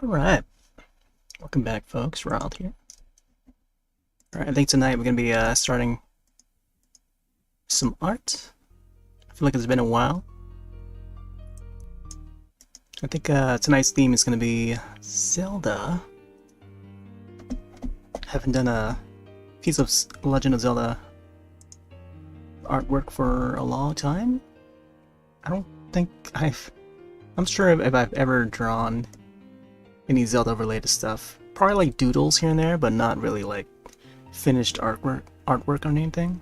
Alright, welcome back folks, Ronald here. Alright, I think tonight we're going to be starting some art. I feel like it's been a while. I think tonight's theme is going to be Zelda. Haven't done a piece of Legend of Zelda artwork for a long time. I don't think I'm sure if I've ever drawn any Zelda related stuff. Probably like doodles here and there, but not really like finished artwork on anything.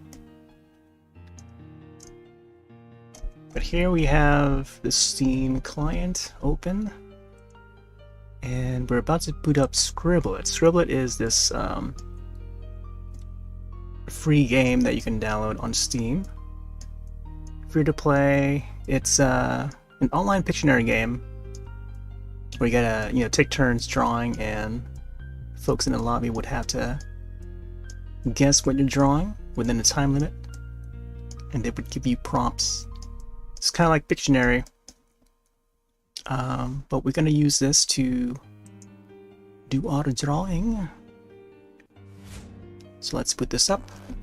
But here we have the Steam client open, and we're about to boot up Scribblet. Scribblet is this free game that you can download on Steam. Free to play. It's an online Pictionary game where you gotta take turns drawing, and folks in the lobby would have to guess what you're drawing within a time limit, and they would give you prompts. It's kind of like Pictionary, but we're gonna use this to do auto drawing. So let's put this up.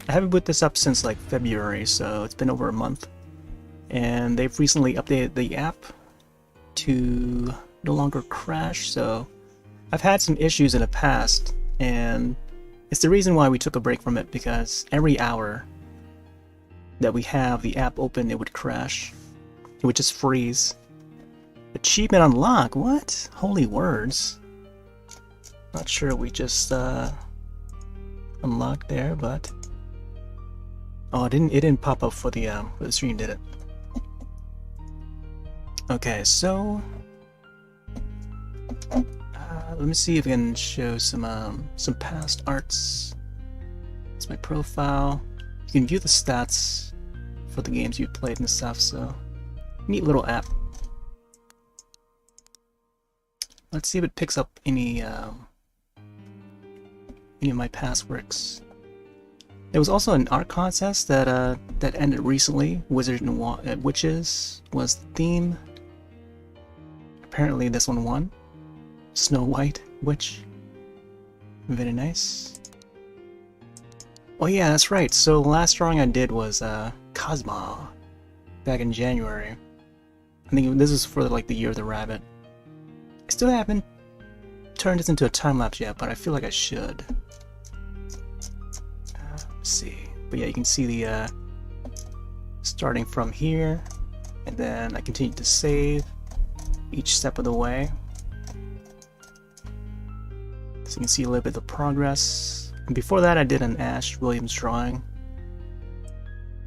I haven't put this up since like February, so it's been over a month, and they've recently updated the app to no longer crash. So I've had some issues in the past, and it's the reason why we took a break from it, because every hour that we have the app open, it would crash. It would just freeze. Achievement unlock? What? Holy words. Not sure we just unlocked there, but oh, it didn't pop up for the stream, did it? Okay, so let me see if I can show some past arts. It's my profile. You can view the stats for the games you've played and stuff, so neat little app. Let's see if it picks up any of my past works. There was also an art contest that ended recently. Wizards and Witches was the theme. Apparently this one won. Snow White Witch. Very nice. Oh yeah, that's right. So the last drawing I did was Cosmo back in January. I think this is for like the Year of the Rabbit. I still haven't turned this into a time lapse yet, but I feel like I should. Let's see. But yeah, you can see the starting from here, and then I continue to save each step of the way. So you can see a little bit of progress. And before that, I did an Ash Williams drawing.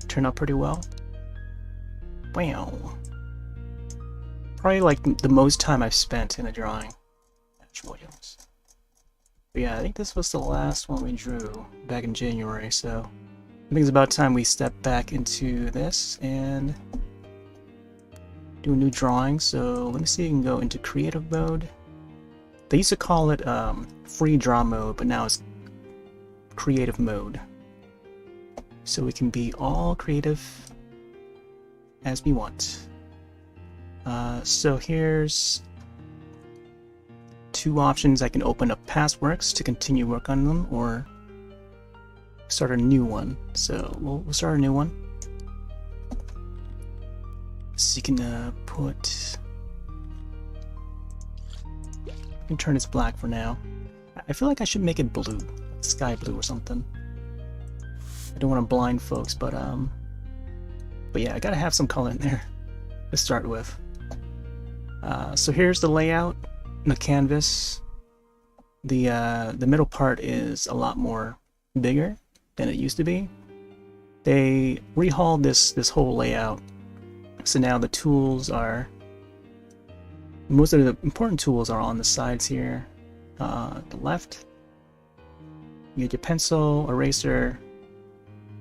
Turned out pretty well. Wow. Probably like the most time I've spent in a drawing. Ash Williams. But yeah, I think this was the last one we drew back in January, so I think it's about time we step back into this and do a new drawing. So let me see if you can go into creative mode. They used to call it free draw mode, but now it's creative mode. So we can be all creative as we want. So here's two options. I can open up past works to continue work on them, or start a new one. So we'll start a new one. So you can put... I can turn this black for now. I feel like I should make it blue, sky blue or something. I don't want to blind folks, but yeah, I gotta have some color in there to start with. So here's the layout, the canvas. The middle part is a lot more bigger than it used to be. They rehauled this whole layout, so now the tools are... most of the important tools are on the sides here. The left, you get your pencil, eraser,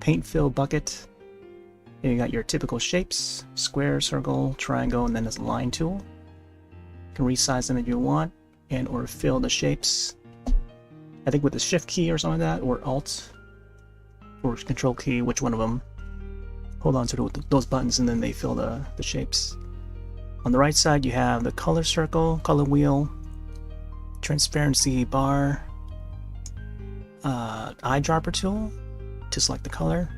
paint fill bucket. And you got your typical shapes: square, circle, triangle, and then this line tool. You can resize them if you want, and or fill the shapes. I think with the shift key or something like that, or alt, or control key, which one of them. Hold on to those buttons and then they fill the shapes. On the right side you have the color circle, color wheel, transparency bar, eyedropper tool to select the color,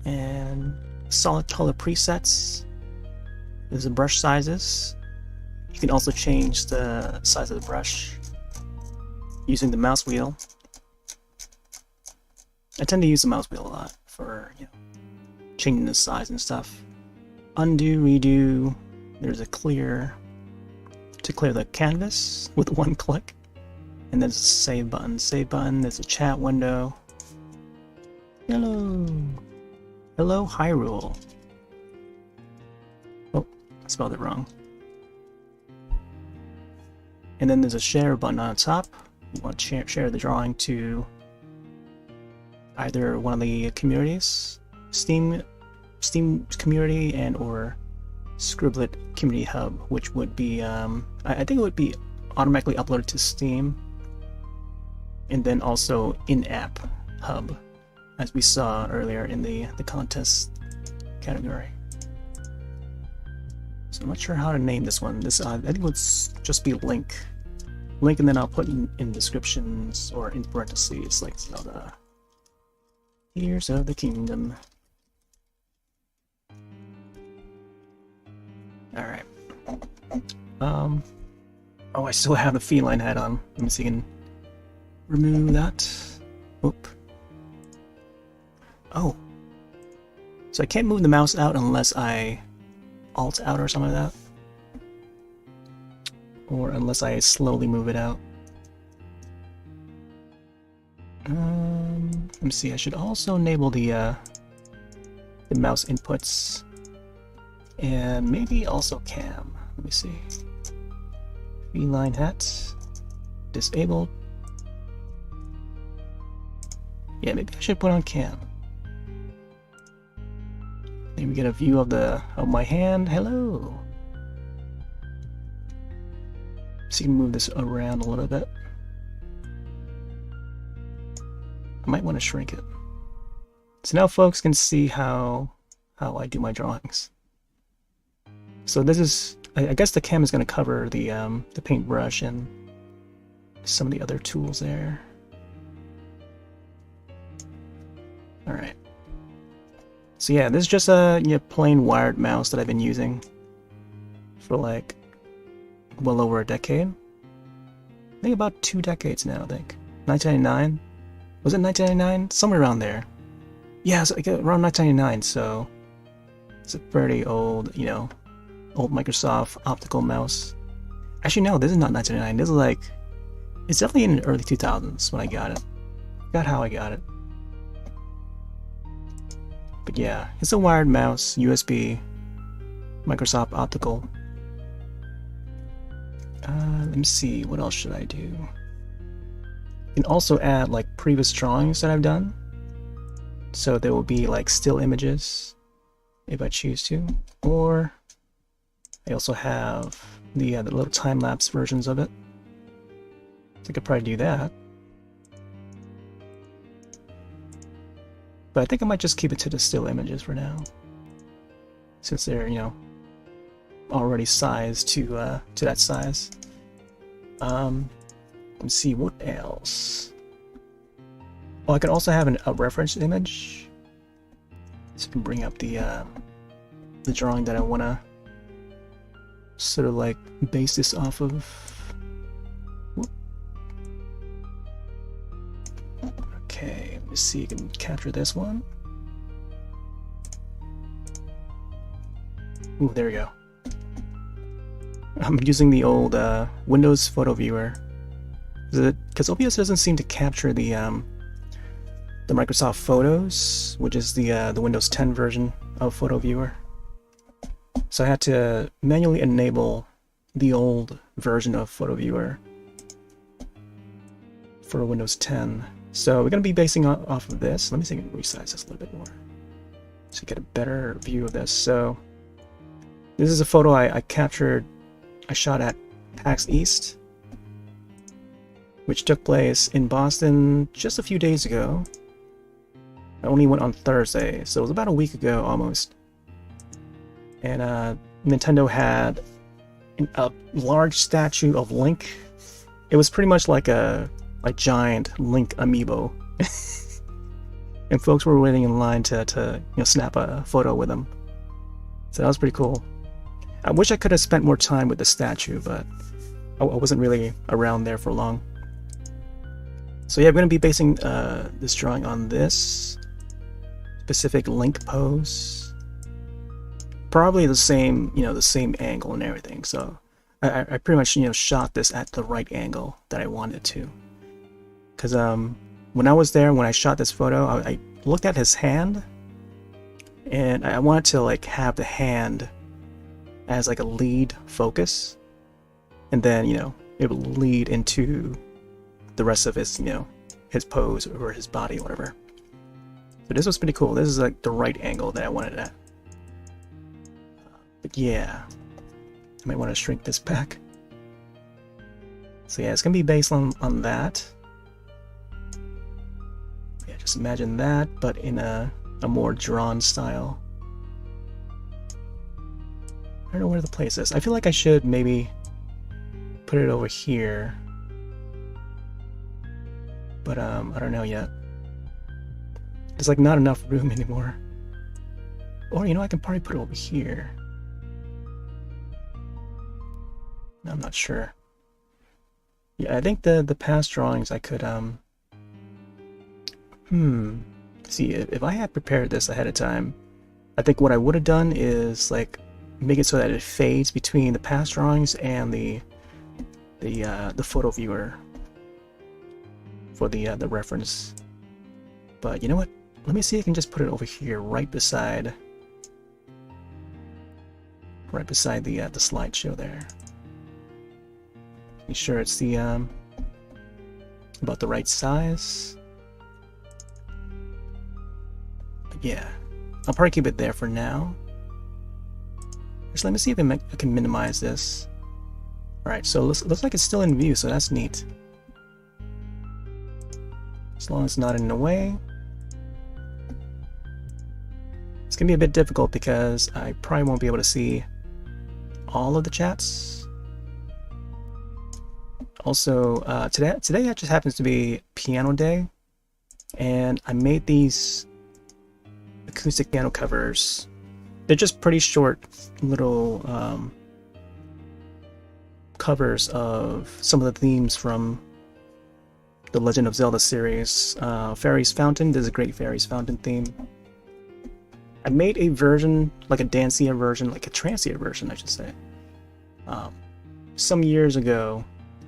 and solid color presets. There's the brush sizes. You can also change the size of the brush using the mouse wheel. I tend to use the mouse wheel a lot for, you know, changing the size and stuff. Undo, redo. There's a clear to clear the canvas with one click. And there's a save button. Save button, there's a chat window. Hello. Hello, Hyrule. Oh, I spelled it wrong. And then there's a share button on top. You want to share the drawing to either one of the communities, Steam community and or Scribblet community hub, which would be I think it would be automatically uploaded to Steam, and then also in-app hub, as we saw earlier in the contest category. So I'm not sure how to name this one. This I think it would just be link, and then I'll put in descriptions or in parentheses like Zelda Tears of the Kingdom. Alright. Oh, I still have the feline hat on. Let me see if I can remove that. Oop. Oh. So I can't move the mouse out unless I alt out or something like that. Or unless I slowly move it out. Let me see, I should also enable the mouse inputs. And maybe also cam. Let me see. Feline hat. Disabled. Yeah, maybe I should put on cam. Maybe get a view of my hand. Hello. So you can move this around a little bit. I might want to shrink it. So now folks can see how I do my drawings. So this is, I guess the cam is going to cover the paintbrush and some of the other tools there. All right. So yeah, this is just a plain wired mouse that I've been using for like well over a decade. I think about 2 decades now. I think 1999. Was it 1999? Somewhere around there. Yeah, it's like around 1999. So it's a pretty old, old Microsoft optical mouse. Actually, no, this is not 1999. This is like, it's definitely in the early 2000s when I got it. Forgot how I got it. But yeah, it's a wired mouse, USB, Microsoft optical. Let me see, what else should I do? You can also add like previous drawings that I've done. So there will be like still images if I choose to, or I also have the little time-lapse versions of it. So I could probably do that. But I think I might just keep it to the still images for now, since they're, already sized to that size. Let's see, what else? Oh, I can also have a reference image, so I can bring up the drawing that I want to sort of like base this off of. Whoop. Okay, let me see if I can capture this one. Ooh, there we go. I'm using the old Windows Photo Viewer, because OBS doesn't seem to capture the Microsoft Photos, which is the Windows 10 version of Photo Viewer. So I had to manually enable the old version of Photo Viewer for Windows 10. So we're going to be basing off of this. Let me see if I can resize this a little bit more so you get a better view of this. So this is a photo I captured. I shot at PAX East, which took place in Boston just a few days ago. I only went on Thursday, so it was about a week ago almost. And Nintendo had a large statue of Link it was pretty much like a giant Link amiibo, and folks were waiting in line to snap a photo with him. So that was pretty cool. I wish I could have spent more time with the statue, but I wasn't really around there for long. So yeah, I'm going to be basing this drawing on this specific Link pose. Probably the same, the same angle and everything. So I pretty much, shot this at the right angle that I wanted to. Because when I was there, when I shot this photo, I looked at his hand, and I wanted to like have the hand as like a lead focus, and then it would lead into the rest of his his pose or his body, whatever. So this was pretty cool. This is like the right angle that I wanted at. But yeah, I might want to shrink this back. So yeah, it's gonna be based on that. Yeah, just imagine that, but in a more drawn style. I don't know where to place this. I feel like I should maybe put it over here, but I don't know yet. There's like not enough room anymore. Or I can probably put it over here. I'm not sure. Yeah, I think the past drawings I could see, if I had prepared this ahead of time, I think what I would have done is like make it so that it fades between the past drawings and the photo viewer for the reference. But you know what? Let me see if I can just put it over here, right beside the slideshow there. Make sure it's the about the right size. But yeah, I'll probably keep it there for now. Just let me see if I can minimize this. Alright, so looks like it's still in view, so that's neat. As long as it's not in the way. It's gonna be a bit difficult because I probably won't be able to see all of the chats. Also, today just happens to be piano day, and I made these acoustic piano covers. They're just pretty short little covers of some of the themes from the Legend of Zelda series. Fairy's Fountain, there's a great Fairy's Fountain theme. I made a version, like a dancier version, like a trancier version, I should say, some years ago.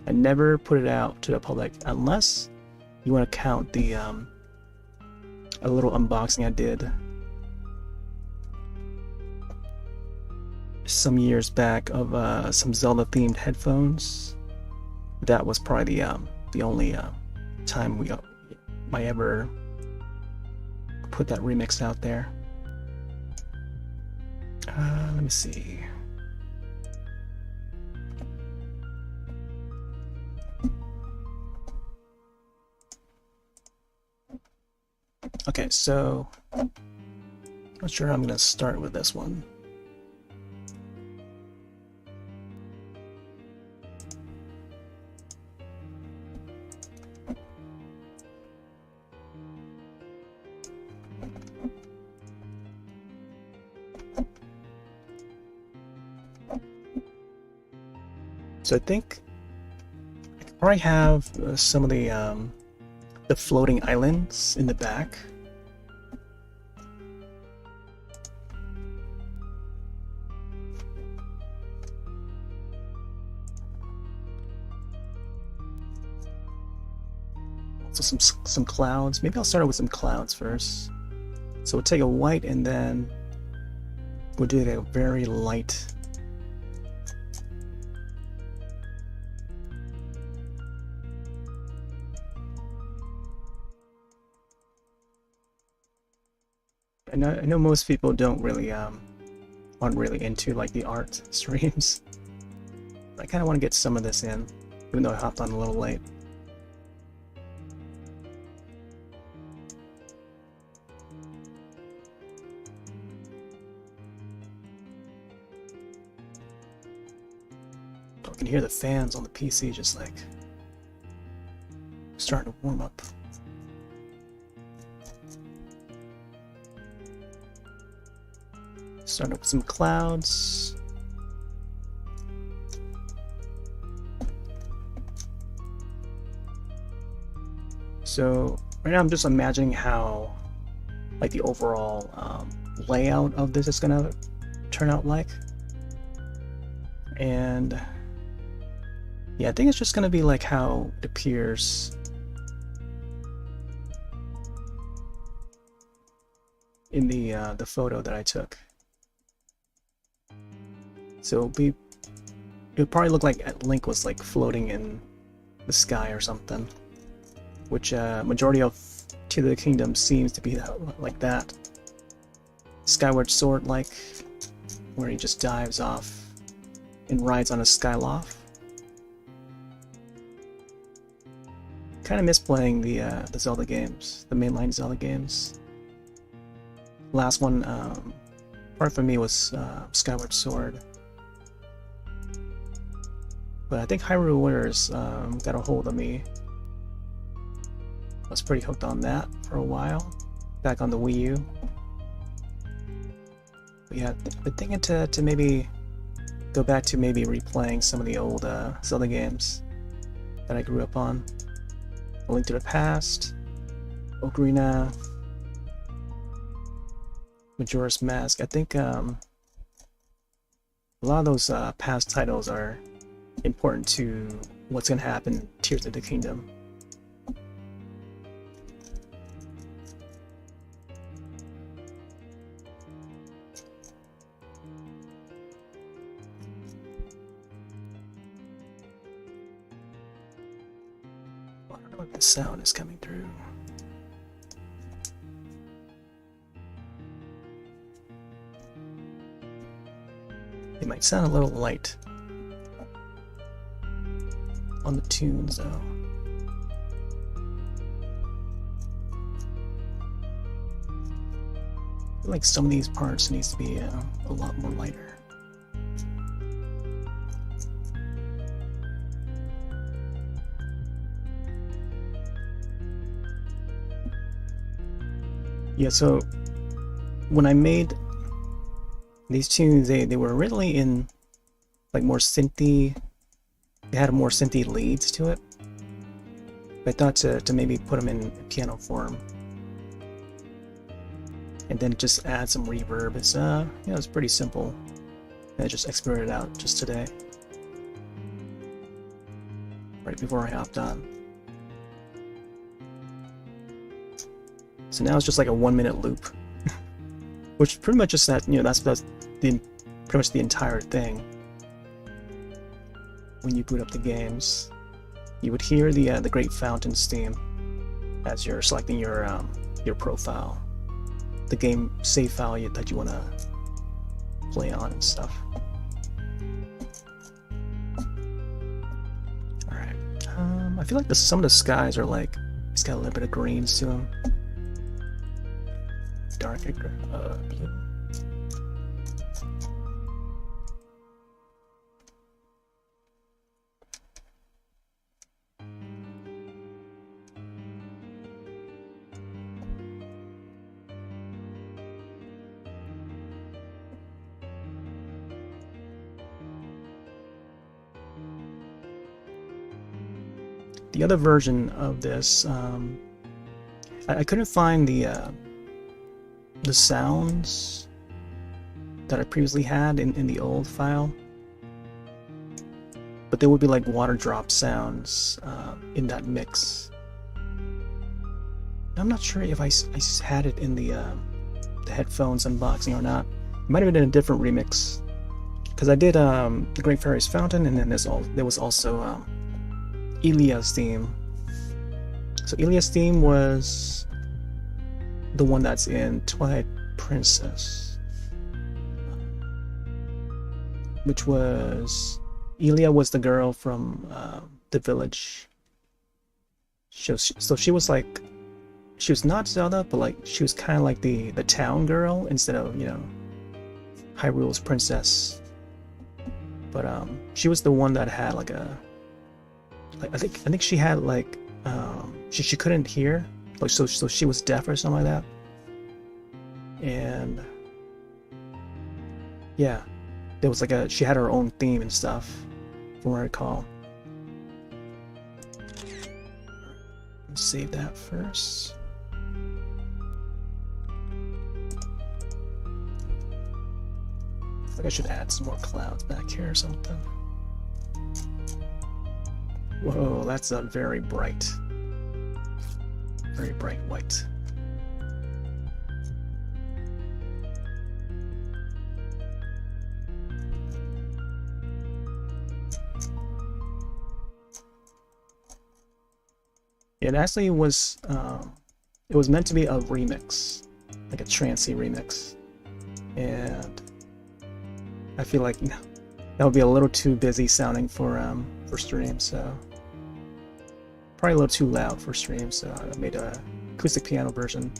I never put it out to the public unless you want to count the a little unboxing I did some years back of some Zelda themed headphones. That was probably the only time I ever put that remix out there. Let me see. Okay, so not sure how I'm gonna start with this one. So I think I could probably have some of the floating islands in the back. Also some clouds. Maybe I'll start with some clouds first. So we'll take a white and then we'll do a very light. I know most people don't really aren't really into like the art streams. I kind of want to get some of this in, even though I hopped on a little late. I can hear the fans on the PC just like starting to warm up. Starting up with some clouds. So right now I'm just imagining how like the overall layout of this is gonna turn out like. And yeah, I think it's just gonna be like how it appears in the photo that I took. So it would probably look like Link was like floating in the sky or something, which majority of Tears of the Kingdom seems to be like that. Skyward Sword like, where he just dives off and rides on a Skyloft. Kind of miss playing the Zelda games, the mainline Zelda games. Last one, part for me was Skyward Sword. But I think Hyrule Warriors got a hold of me. I was pretty hooked on that for a while, back on the Wii U. But yeah, I've been thinking to maybe go back to maybe replaying some of the old Zelda games that I grew up on. A Link to the Past, Ocarina, Majora's Mask. I think a lot of those past titles are important to what's going to happen in Tears of the Kingdom. I don't know if the sound is coming through. It might sound a little light on the tunes though. I feel like some of these parts needs to be a lot more lighter. Yeah, so when I made these tunes, they were really in like more synthy. They had more synthy leads to it. But I thought to maybe put them in piano form, and then just add some reverb. It's it's pretty simple. And I just experimented it out just today, right before I hopped on. So now it's just like a 1-minute loop, which pretty much just that that's pretty much the entire thing. When you boot up the games, you would hear the Great Fountains theme as you're selecting your profile, the game save file that you want to play on and stuff. All right, I feel like some of the skies are like it's got a little bit of greens to them. Darker blue. The other version of this, I couldn't find the sounds that I previously had in the old file, but there would be like water drop sounds in that mix. I'm not sure if I had it in the headphones unboxing or not. It might have been in a different remix, because I did the Great Fairy's Fountain, and then there was also Ilia's theme. So Ilia's theme was the one that's in Twilight Princess, which was Ilia was the girl from the village. So she was like, she was not Zelda, but like she was kind of like the town girl instead of Hyrule's princess. But she was the one that had like I think she had like she couldn't hear, like so she was deaf or something like that. And yeah, there was like she had her own theme and stuff, from what I recall. Let's save that first. I think I should add some more clouds back here or something. Whoa, that's a very bright white. It actually was it was meant to be a remix, like a trancey remix, and I feel like that would be a little too busy sounding for stream, so probably a little too loud for stream, so I made a acoustic piano version.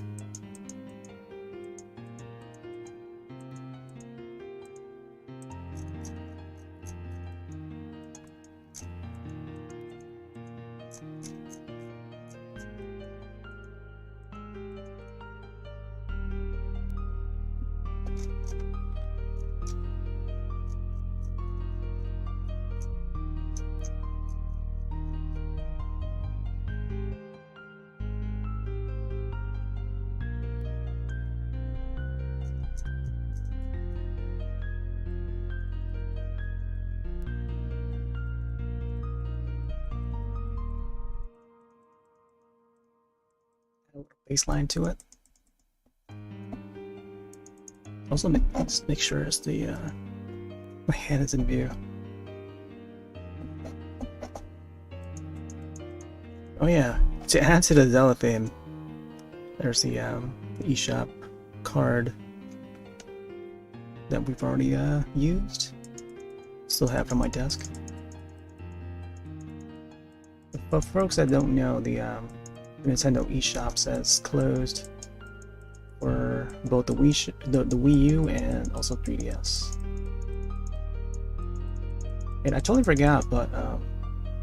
Bass line to it. Also, let's make sure it's the my hand is in view. Oh yeah, to add to the Zelda theme, there's the eShop card that we've already used. Still have it on my desk. But for folks that don't know, the Nintendo eShop says closed for both the Wii U and also 3DS. And I totally forgot, but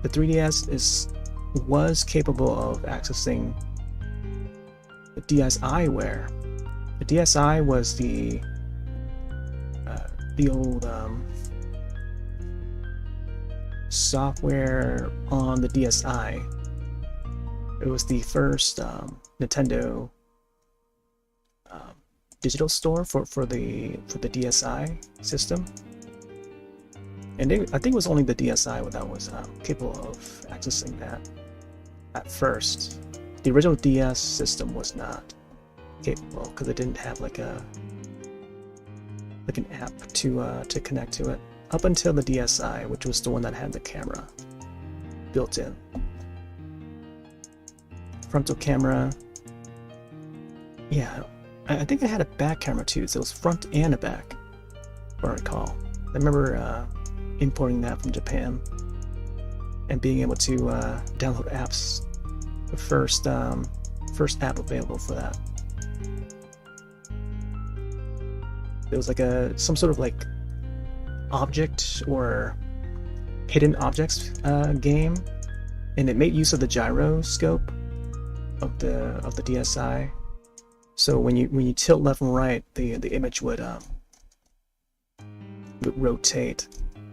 the 3DS was capable of accessing the DSiWare. The DSi was the old software on the DSi. It was the first Nintendo digital store for the DSi system, and I think it was only the DSi that was capable of accessing that at first. The original DS system was not capable because it didn't have like an app to connect to it up until the DSi, which was the one that had the camera built in. Frontal camera. Yeah, I think it had a back camera too, so it was front and a back, if I recall. I remember importing that from Japan and being able to download apps. The first app available for that. There was like some sort of like object or hidden objects game, and it made use of the gyroscope of the DSi. So when you tilt left and right, the image would rotate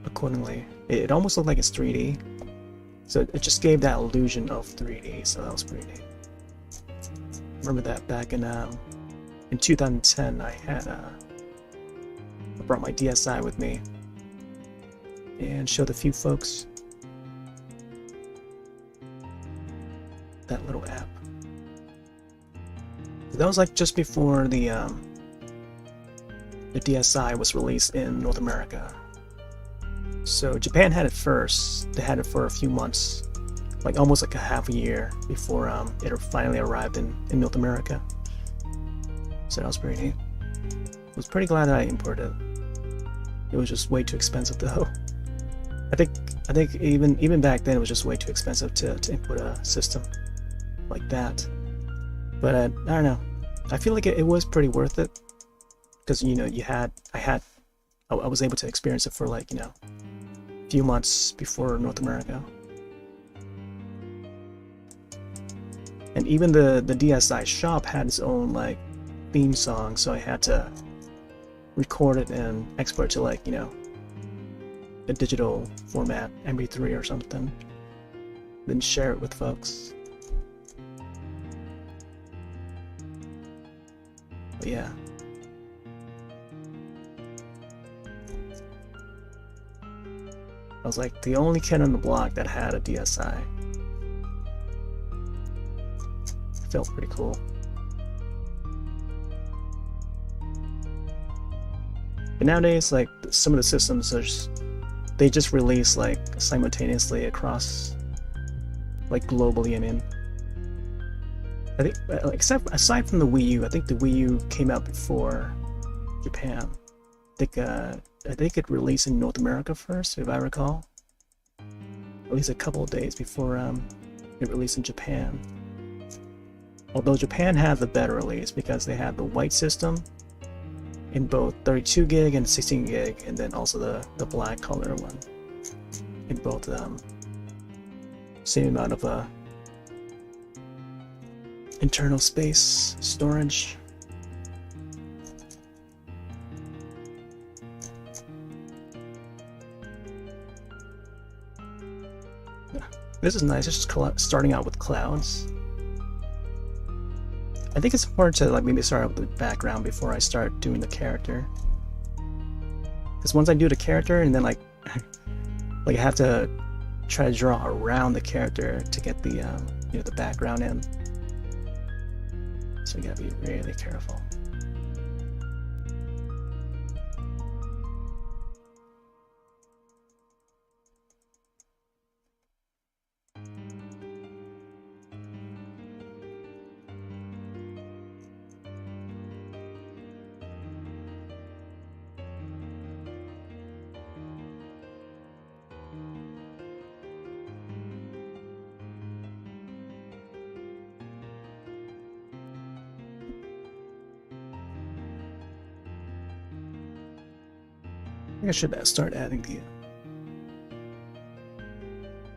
accordingly. It almost looked like it's 3D. So it just gave that illusion of 3D. So that was pretty neat. Remember that back in 2010, I brought my DSi with me and showed a few folks that little app. That was like just before the DSi was released in North America. So Japan had it first. They had it for a few months, like almost like a half a year before it finally arrived in North America. So that was pretty neat. I was pretty glad that I imported it. It was just way too expensive though. I think even back then it was just way too expensive to import a system like that. But I don't know. I feel like it was pretty worth it because I was able to experience it for like a few months before North America. And even the DSi shop had its own like theme song, so I had to record it and export to like, you know, a digital format, MP3 or something, then share it with folks. But yeah. I was like the only kid on the block that had a DSi. It felt pretty cool. But nowadays, like some of the systems are they just release like simultaneously across, like globally. I mean, I think except aside from the Wii U, I think the Wii U came out before Japan. I think it released in North America first, if I recall. At least a couple of days before it released in Japan. Although Japan had the better release because they had the white system in both 32 gig and 16 gig, and then also the black color one in both of them. Same amount of internal space storage. This is nice, it's just starting out with clouds. I think it's important to like maybe start out with the background before I start doing the character. Because once I do the character and then like I have to try to draw around the character to get the you know, the background in. So you gotta be really careful. I think I should start adding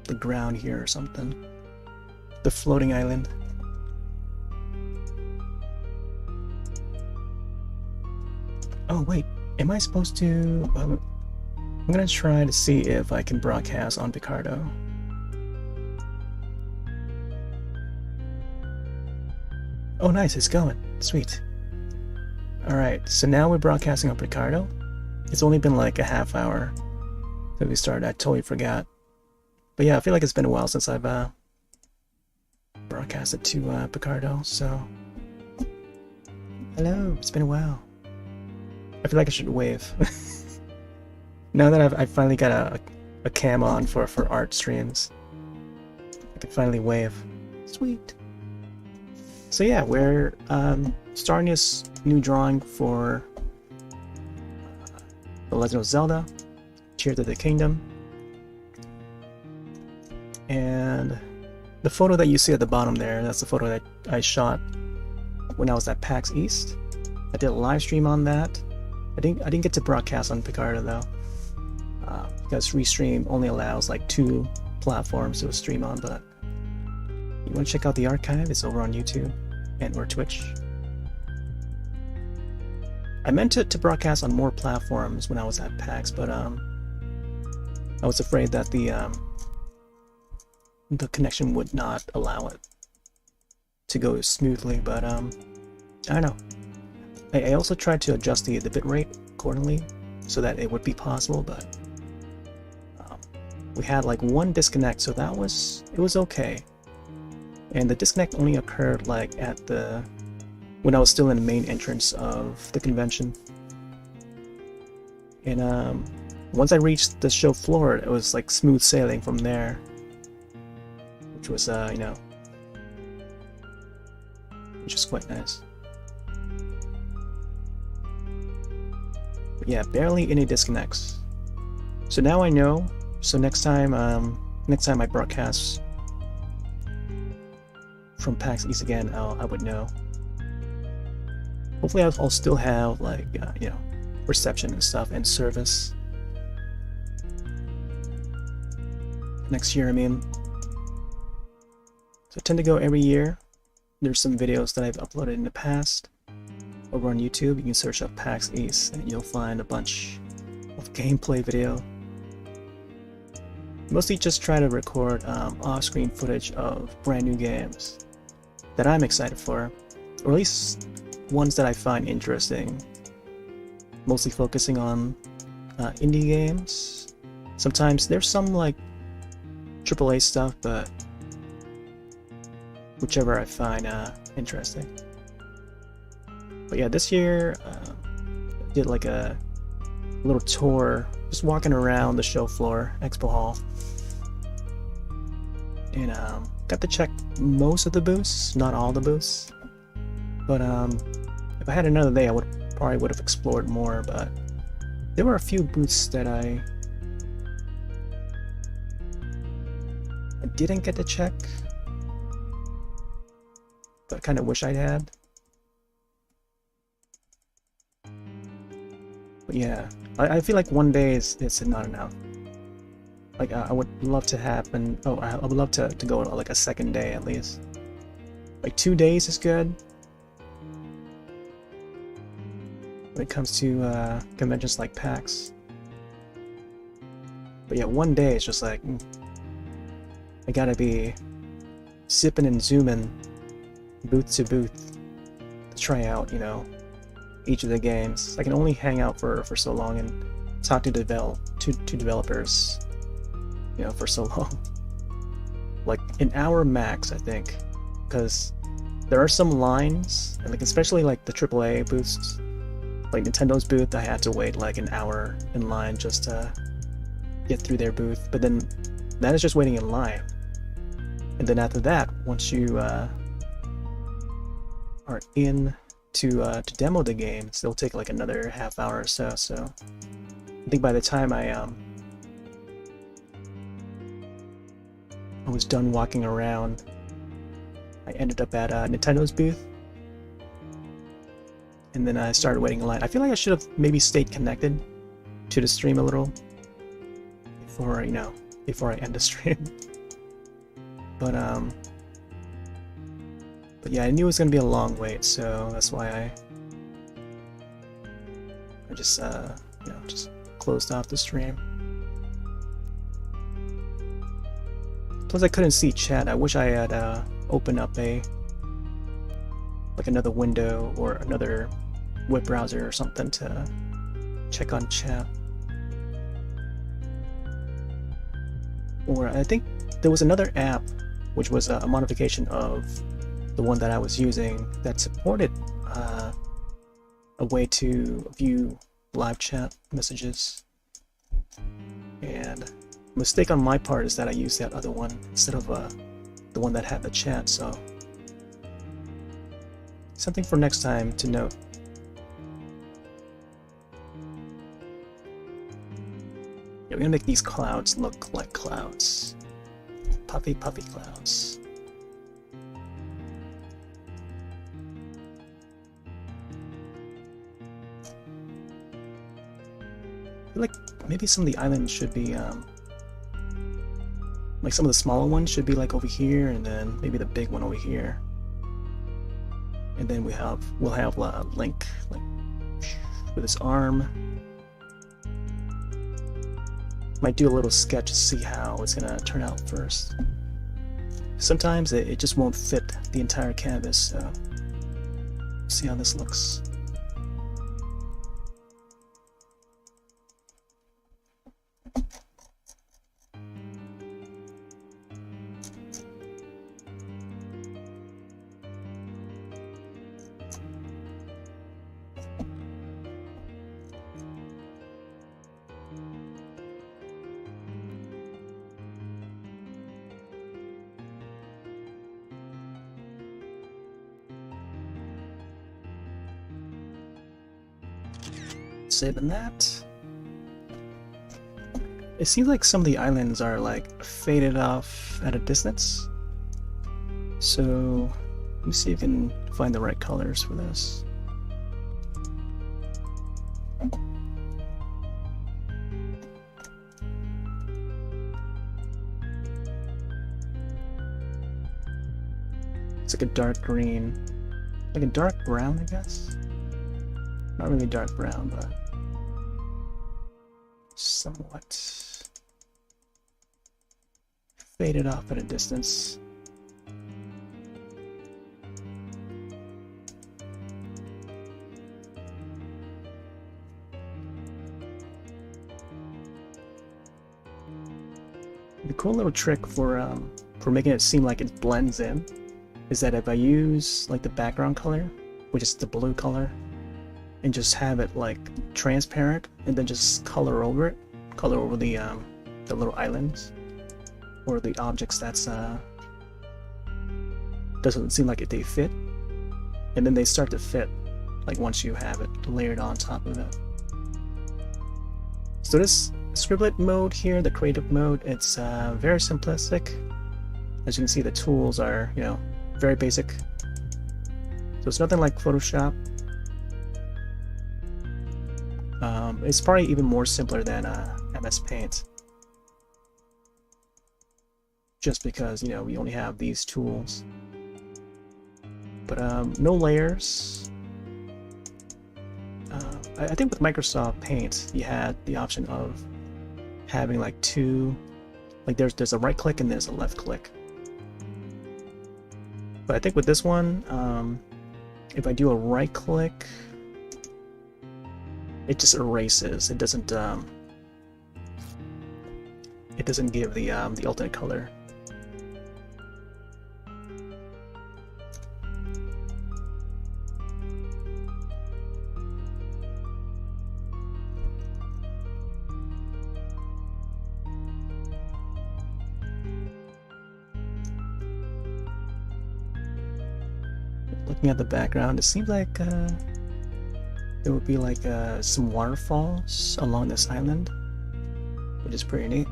the ground here or something. The floating island. Oh wait, am I supposed to... I'm gonna try to see if I can broadcast on Picarto. Oh nice, it's going. Sweet. Alright, so now we're broadcasting on Picarto. It's only been like a half hour that we started. I totally forgot. But yeah, I feel like it's been a while since I've broadcasted to Picarto, so... Hello, it's been a while. I feel like I should wave. Now that I've finally got a cam on for art streams, I can finally wave. Sweet. So yeah, we're starting this new drawing for The Legend of Zelda, Tears of the Kingdom. And the photo that you see at the bottom there, that's the photo that I shot when I was at PAX East. I did a live stream on that. I didn't get to broadcast on Picarto though, because Restream only allows like 2 platforms to stream on. But you want to check out the archive? It's over on YouTube and or Twitch. I meant to broadcast on more platforms when I was at PAX, but I was afraid that the connection would not allow it to go smoothly. But I don't know. I also tried to adjust the bitrate accordingly so that it would be possible, but we had like one disconnect, so it was okay. And the disconnect only occurred like at when I was still in the main entrance of the convention. And once I reached the show floor, it was like smooth sailing from there, which was you know, which is quite nice. But yeah, barely any disconnects. So now I know. So next time I broadcast from PAX East again, I would know. Hopefully I'll still have like you know, reception and stuff and service next year. I mean, so I tend to go every year there's some videos that I've uploaded in the past over on YouTube. You can search up PAX East and you'll find a bunch of gameplay video. Mostly just try to record off-screen footage of brand new games that I'm excited for, or at least ones that I find interesting. Mostly focusing on indie games. Sometimes there's some like AAA stuff, but whichever I find interesting. But yeah, this year I did like a little tour, just walking around the show floor, Expo Hall, and got to check most of the booths, not all the booths. But if I had another day, I probably would have explored more. But there were a few booths that I didn't get to check, but I kind of wish I had. But yeah, I feel like one day is not enough. Like I would love to have, I would love to go like a second day at least. Like 2 days is good when it comes to conventions like PAX. But yeah, 1 day is just like I gotta be zipping and zooming booth to booth to try out, you know, each of the games. I can only hang out for so long and talk to developers, you know, for so long. Like an hour max, I think, because there are some lines, and like especially like the AAA booths, like Nintendo's booth, I had to wait like an hour in line just to get through their booth. But then that is just waiting in line, and then after that, once you are in to demo the game, it'll take like another half hour or so. So I think by the time I was done walking around, I ended up at Nintendo's booth, and then I started waiting in line. I feel like I should have maybe stayed connected to the stream a little before, you know, before I end the stream. But yeah, I knew it was gonna be a long wait, so that's why I just you know, just closed off the stream. Plus, I couldn't see chat. I wish I had opened up like another window or another web browser or something to check on chat. Or I think there was another app which was a modification of the one that I was using that supported a way to view live chat messages. And mistake on my part is that I used that other one instead of the one that had the chat, so something for next time to note. Yeah, we're gonna make these clouds look like clouds. Puffy, puffy clouds. I feel like maybe some of the islands should be like some of the smaller ones should be like over here, and then maybe the big one over here. And then we'll have Link like with his arm. Might do a little sketch to see how it's gonna turn out first. Sometimes it just won't fit the entire canvas, so see how this looks. Saving that. It seems like some of the islands are like faded off at a distance. So let me see if I can find the right colors for this. It's like a dark green, like a dark brown, I guess. Not really dark brown, but somewhat faded off at a distance. The cool little trick for making it seem like it blends in is that if I use like the background color, which is the blue color, and just have it like transparent, and then just color over the little islands or the objects that's doesn't seem like they fit, and then they start to fit like once you have it layered on top of it. So this Scribblet mode here, the creative mode, it's very simplistic. As you can see, the tools are, you know, very basic. So it's nothing like Photoshop. It's probably even more simpler than MS Paint. Just because, you know, we only have these tools. But no layers. I think with Microsoft Paint, you had the option of having like two, like there's a right click and there's a left click. But I think with this one, if I do a right click, it just erases. It doesn't give the alternate color. Looking at the background, it seems like there would be like some waterfalls along this island, which is pretty neat.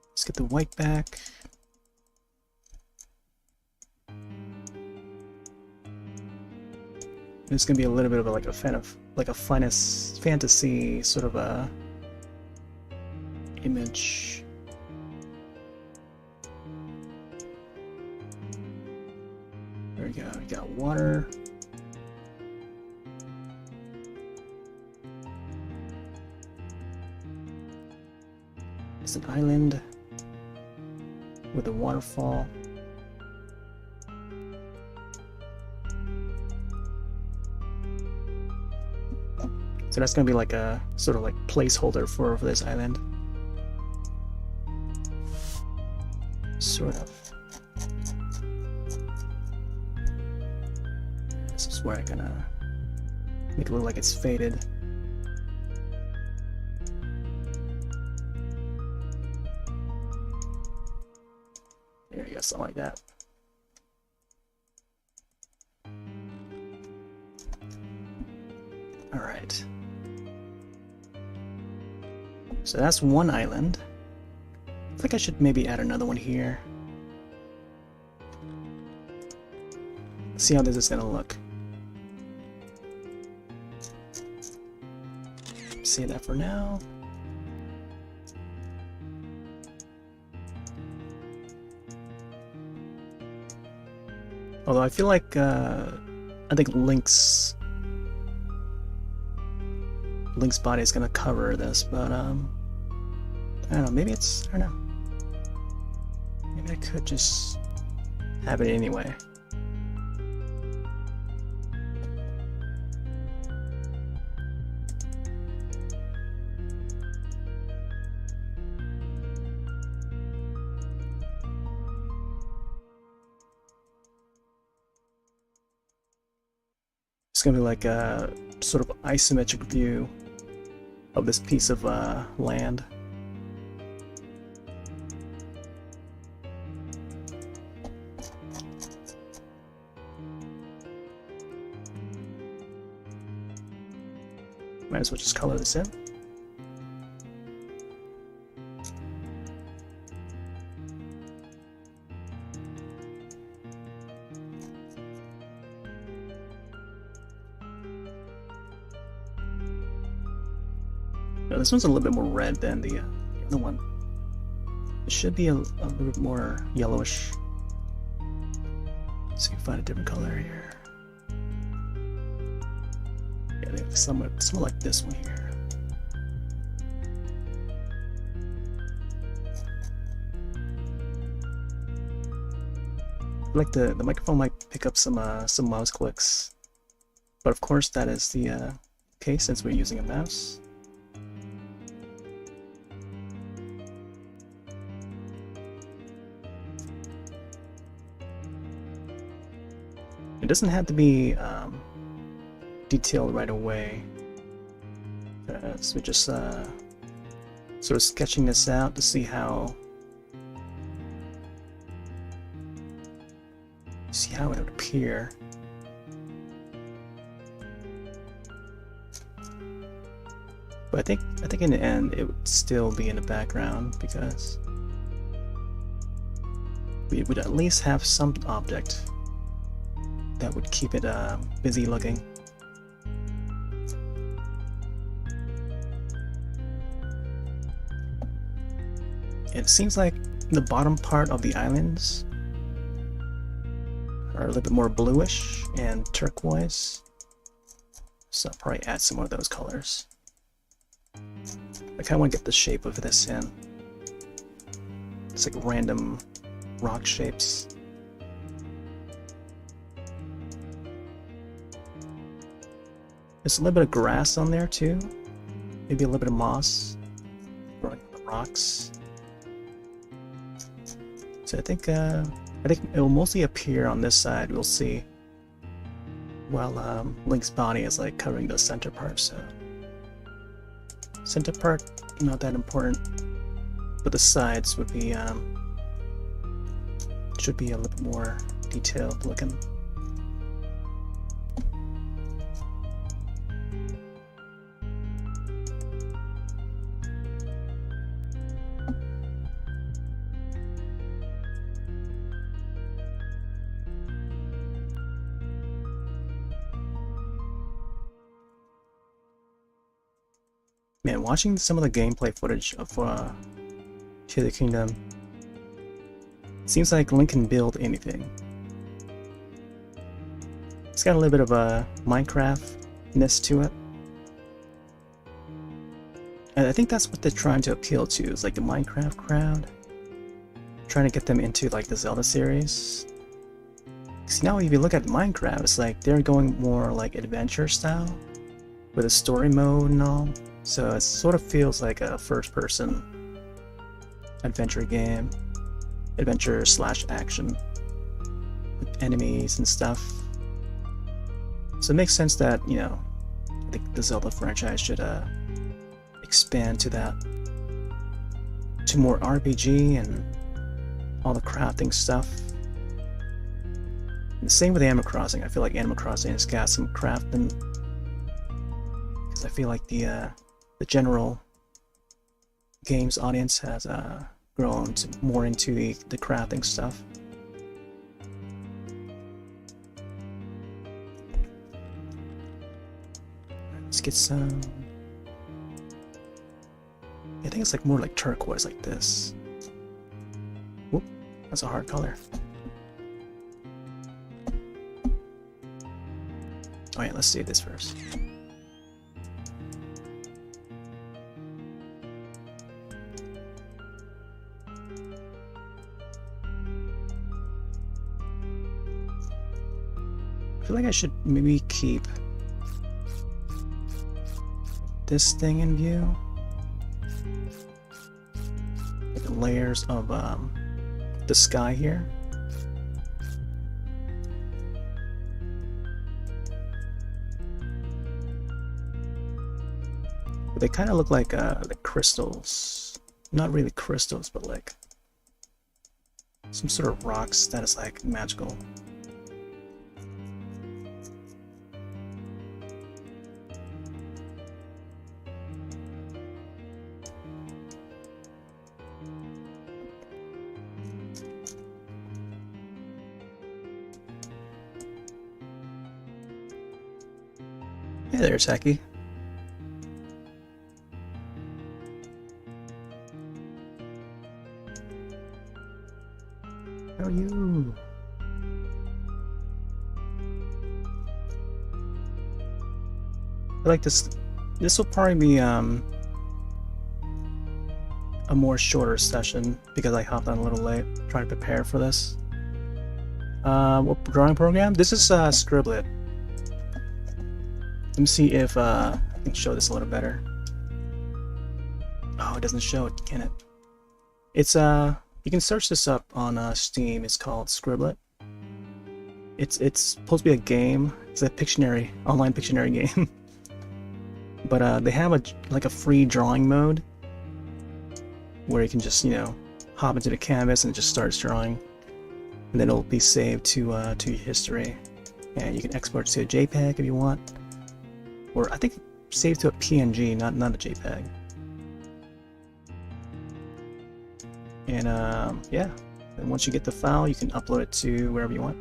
Let's get the white back. It's gonna be a little bit of like a fantasy sort of a image. There we go, we got water. It's an island with a waterfall. So that's gonna be like a sort of like placeholder for this island. Sort of. This is where I'm gonna make it look like it's faded. There you go, something like that. All right. So that's one island. I think I should maybe add another one here. See how this is gonna look. Save that for now. Although I feel like I think Link's body is gonna cover this, but I don't know. Maybe it's, I don't know. Maybe I could just have it anyway. It's gonna be like a sort of isometric view of this piece of land. Might as well just color this in. No, this one's a little bit more red than the other one. It should be a little bit more yellowish. So you find a different color here. Yeah, they look somewhat like this one here. I feel like the microphone might pick up some mouse clicks, but of course that is the case since we're using a mouse. It doesn't have to be detailed right away. So we're just sort of sketching this out to see how it would appear. But I think in the end it would still be in the background because we would at least have some object that would keep it busy looking. It seems like the bottom part of the islands are a little bit more bluish and turquoise, so I'll probably add some more of those colors. I kind of want to get the shape of this in. It's like random rock shapes. There's a little bit of grass on there too. Maybe a little bit of moss growing on the rocks. So I think it will mostly appear on this side. We'll see. While Link's body is like covering the center part. So center part not that important, but the sides would be should be a little bit more detailed looking. Man, watching some of the gameplay footage of Tears of the Kingdom, it seems like Link can build anything. It's got a little bit of a Minecraft-ness to it. And I think that's what they're trying to appeal to, is like the Minecraft crowd. Trying to get them into like the Zelda series. See, now if you look at Minecraft, it's like they're going more like adventure style, with a story mode and all. So it sort of feels like a first-person adventure game, adventure/action with enemies and stuff. So it makes sense that, you know, I think the Zelda franchise should expand to that, to more RPG and all the crafting stuff. And the same with Animal Crossing. I feel like Animal Crossing has got some crafting, because I feel like the general games audience has grown more into the crafting stuff. Let's get some. I think it's like more like turquoise, like this. Whoop, that's a hard color. Oh yeah, let's see this first. I feel like I should maybe keep this thing in view. Like the layers of the sky here. But they kind of look like crystals. Not really crystals, but like some sort of rocks that is like magical. Hey there, Taki. How are you? I like this. This will probably be a more shorter session because I hopped on a little late trying to prepare for this. What drawing program? This is Scribblet. Let me see if I can show this a little better. Oh, it doesn't show it, can it? It's you can search this up on Steam. It's called Scribblet. It's supposed to be a game. It's a Pictionary, online Pictionary game. But they have a free drawing mode where you can just, you know, hop into the canvas and it just starts drawing, and then it'll be saved to your history, and you can export it to a JPEG if you want, or I think save to a PNG, not a JPEG. And yeah, and once you get the file, you can upload it to wherever you want.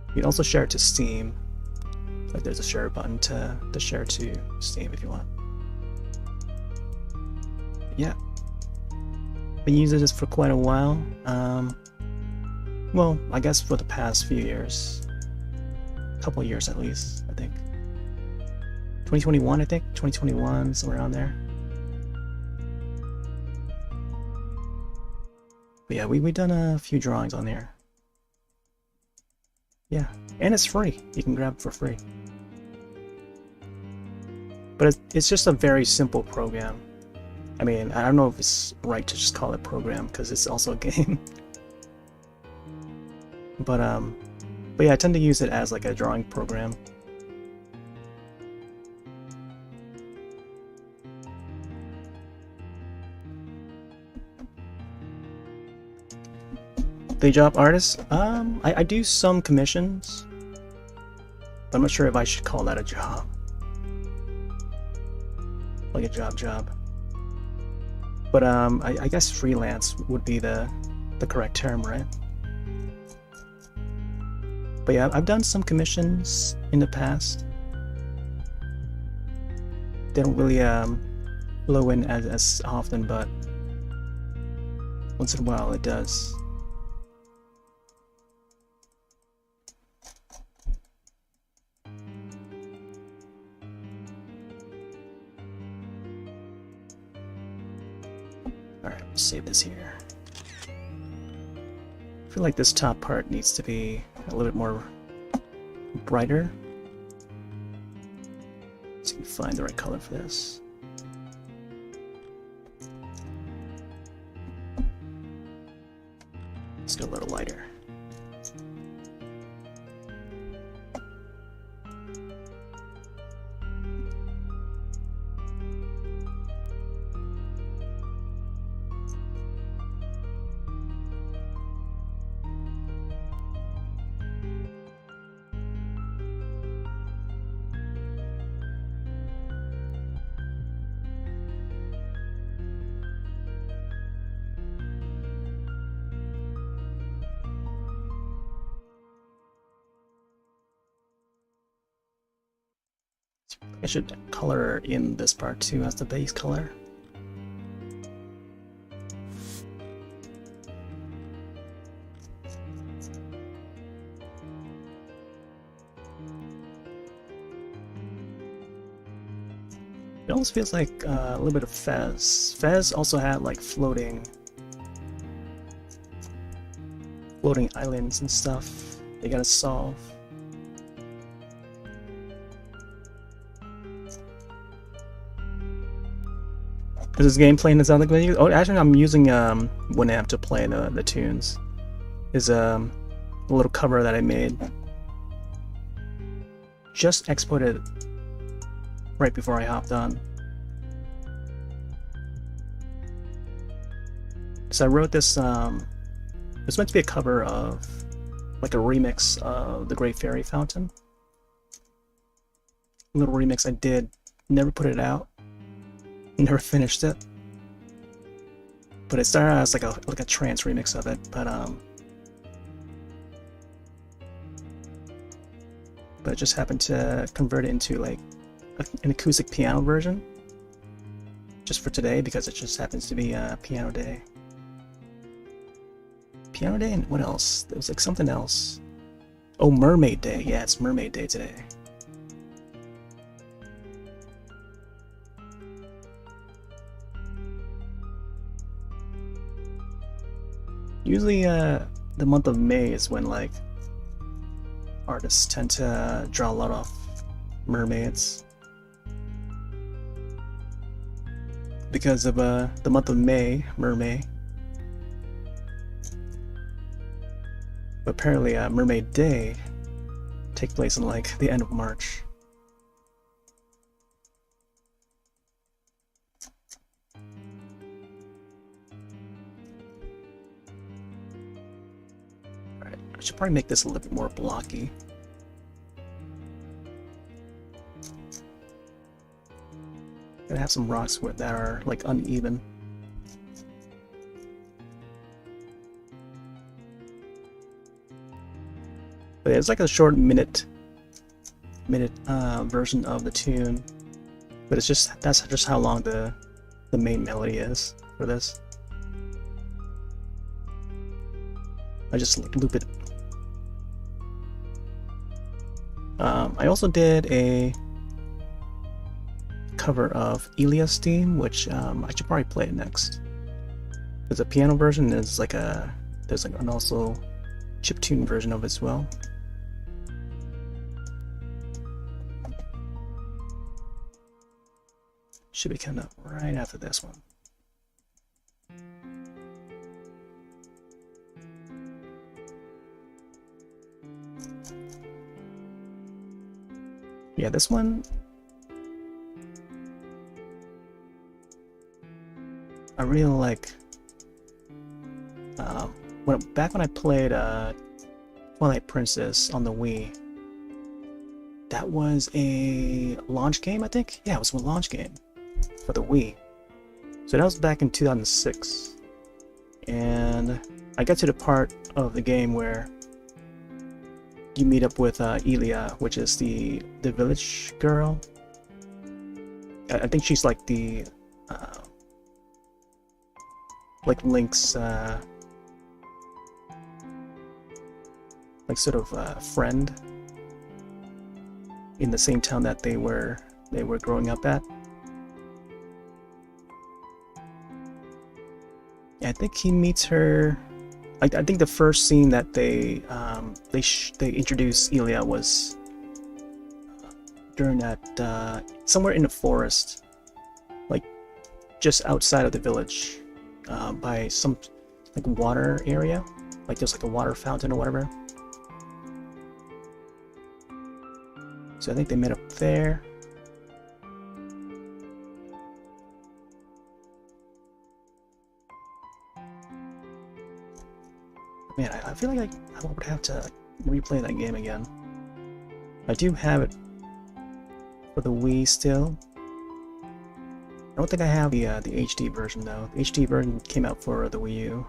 You can also share it to Steam. Like there's a share button to share to Steam if you want. Yeah, been using this for quite a while. Well, I guess for the past few years, a couple of years at least, I think. 2021, I think 2021, somewhere around there. But yeah, we done a few drawings on there. Yeah, and it's free. You can grab it for free. But it's just a very simple program. I mean, I don't know if it's right to just call it program because it's also a game. But yeah, I tend to use it as like a drawing program. Day job artist? I do some commissions, but I'm not sure if I should call that a job. Like a job. But I guess freelance would be the correct term, right? But yeah, I've done some commissions in the past. They don't really flow in as often, but once in a while it does. Alright, save this here. I feel like this top part needs to be a little bit more brighter. So you can find the right color for this. Let's go a little lighter. I should color in this part too as the base color. It almost feels like a little bit of Fez. Fez also had like floating islands and stuff they gotta solve. Is this game playing the sound like video? Oh, actually, I'm using Winamp to play the tunes. Is a little cover that I made. Just exported right before I hopped on. So I wrote this. It's meant to be a cover of, like a remix of the Great Fairy Fountain. A little remix I did. Never put it out. Never finished it, but it started out as like a trance remix of it. But it just happened to convert it into like an acoustic piano version, just for today because it just happens to be a piano day. Piano day, and what else? There was like something else. Oh, Mermaid Day. Yeah, it's Mermaid Day today. Usually, the month of May is when like artists tend to draw a lot of mermaids because of the month of May, Mermaid. But apparently, Mermaid Day takes place in like the end of March. Alright, I should probably make this a little bit more blocky. Gonna have some rocks that are like uneven. But yeah, it's like a short minute version of the tune, but it's just that's just how long the main melody is for this. I just loop it. I also did a cover of Ilia's theme, which I should probably play it next. There's a piano version. There's like an also chiptune version of it as well. Should be coming up right after this one. Yeah, this one I really like. Back when I played Twilight Princess on the Wii, that was a launch game, I think. Yeah, it was a launch game for the Wii. So that was back in 2006, and I got to the part of the game where you meet up with Ilia, which is the village girl. I think she's like the like Link's like sort of friend in the same town that they were growing up at. I think he meets her. I think the first scene that they introduced Ilia was during that somewhere in the forest, like just outside of the village, by some like water area, like there's like a water fountain or whatever. So I think they met up there. Man, I feel like I would have to replay that game again. I do have it for the Wii still. I don't think I have the HD version though. The HD version came out for the Wii U.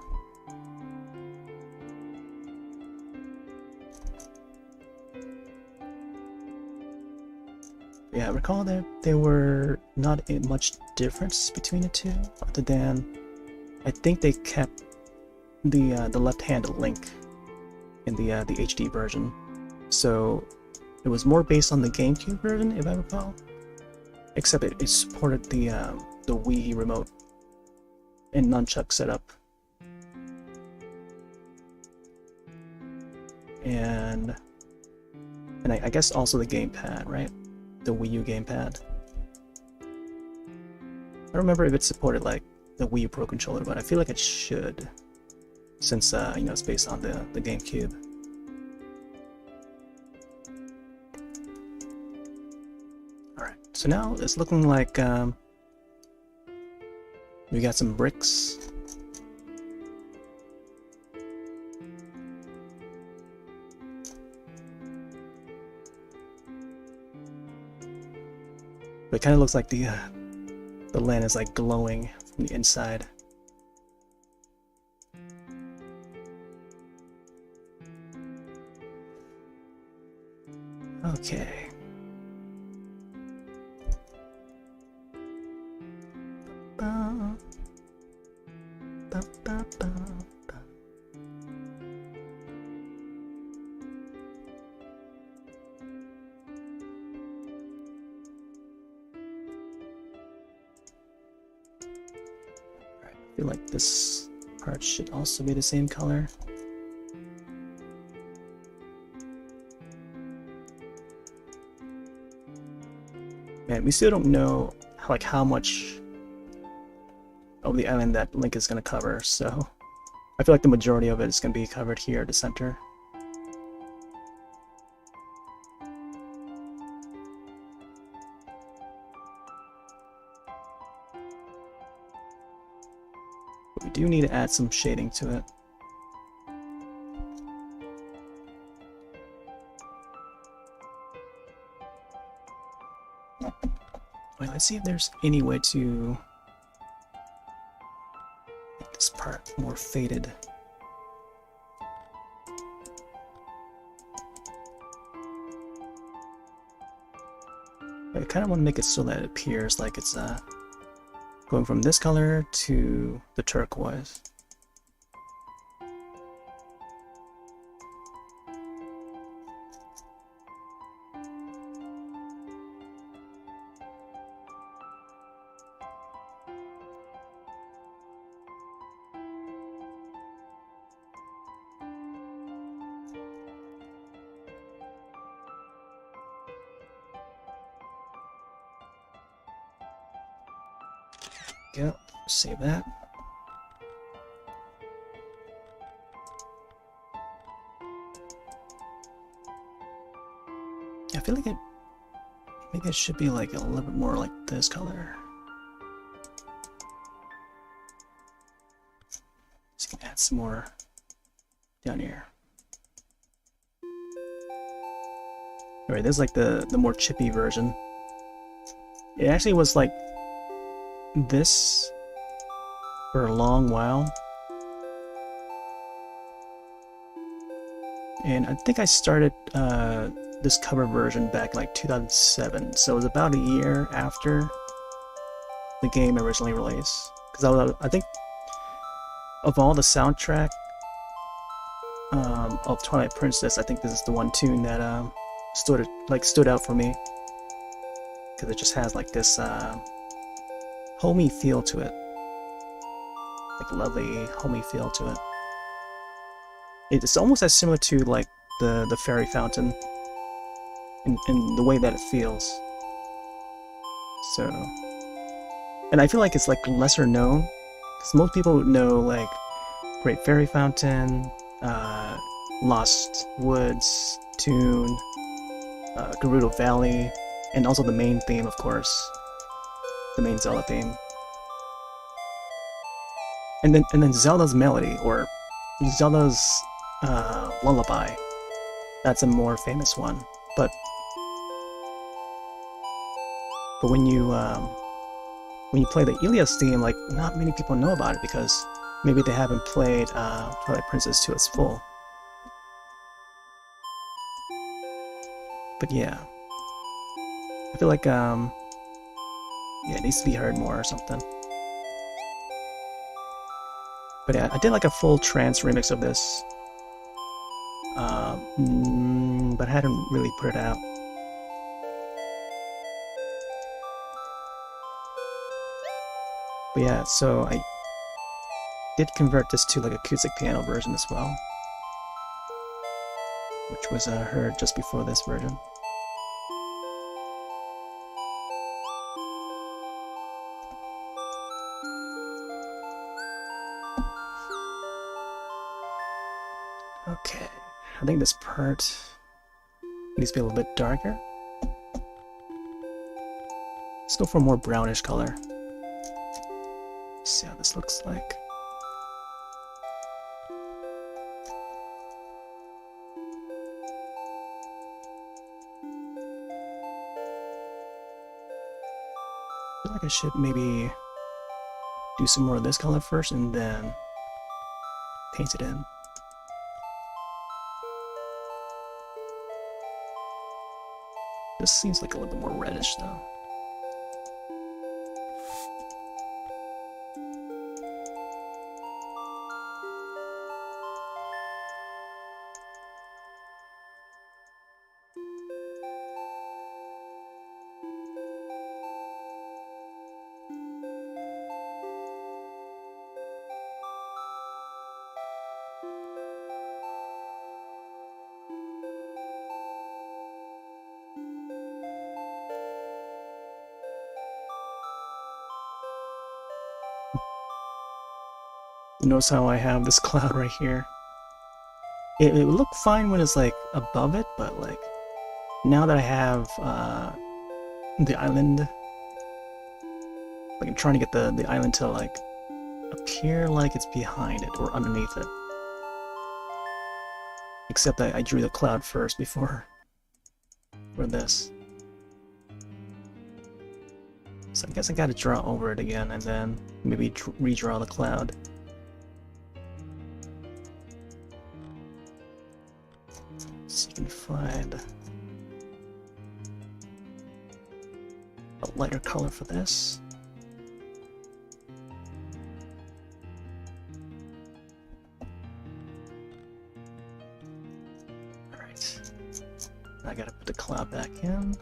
Yeah, I recall that there were not much difference between the two, other than I think they kept the left-handed Link in the HD version, so it was more based on the GameCube version, if I recall. Except it supported the Wii remote and nunchuck setup, and I guess also the gamepad, right? The Wii U gamepad. I don't remember if it supported like the Wii U Pro Controller, but I feel like it should, since you know, it's based on the GameCube. Alright, so now it's looking like we got some bricks. But it kind of looks like the land is like glowing from the inside. Okay. I feel like this part should also be the same color. Man, we still don't know like how much of the island that Link is going to cover, so I feel like the majority of it is going to be covered here at the center. But we do need to add some shading to it. Wait, let's see if there's any way to make this part more faded. I kind of want to make it so that it appears like it's going from this color to the turquoise. Go, save that. I feel like maybe it should be like a little bit more like this color. So you can add some more down here. Alright, this is like the more chippy version. It actually was like this for a long while, and I think I started this cover version back like 2007, so it was about a year after the game originally released. Because I think of all the soundtrack of Twilight Princess, I think this is the one tune that stood out for me, because it just has like this homey feel to it, like a lovely homey feel to it. It's almost as similar to like the fairy fountain in the way that it feels. So, and I feel like it's like lesser known, because most people would know like Great Fairy Fountain, Lost Woods tune, Gerudo Valley, and also the main theme, of course. The main Zelda theme, and then Zelda's Melody, or Zelda's Lullaby. That's a more famous one. But when you play the Ilias theme, like not many people know about it because maybe they haven't played Twilight Princess to its full. But yeah, I feel like yeah, it needs to be heard more or something. But yeah, I did like a full trance remix of this, but I hadn't really put it out. But yeah, so I did convert this to like acoustic piano version as well, which was heard just before this version. Okay, I think this part needs to be a little bit darker. Let's go for a more brownish color. Let's see how this looks like. I feel like I should maybe do some more of this color first and then paint it in. This seems like a little bit more reddish though. Notice how I have this cloud right here. It would look fine when it's like above it, but like now that I have the island, like I'm trying to get the island to like appear like it's behind it or underneath it. Except I drew the cloud first before for this. So I guess I gotta draw over it again and then maybe redraw the cloud. So you can find a lighter color for this. Alright. I gotta put the cloud back in.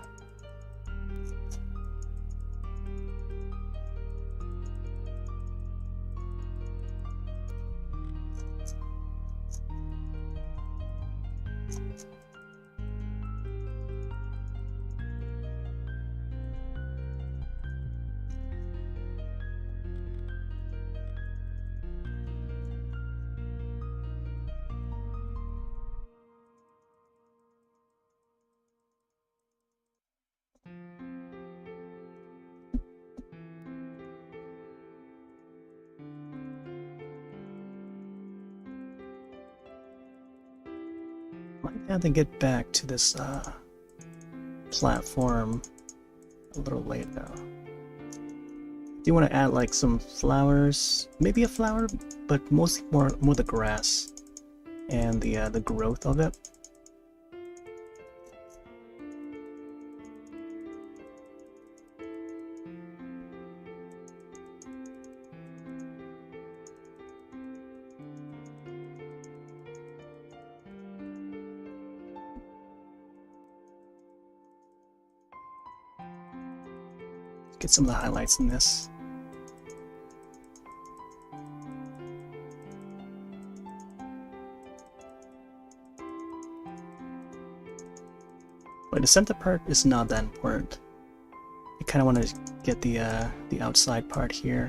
Might have to get back to this platform a little later. Do you want to add like some flowers? Maybe a flower, but mostly more the grass and the growth of it. Get some of the highlights in this. But the center part is not that important. I kind of want to get the outside part here.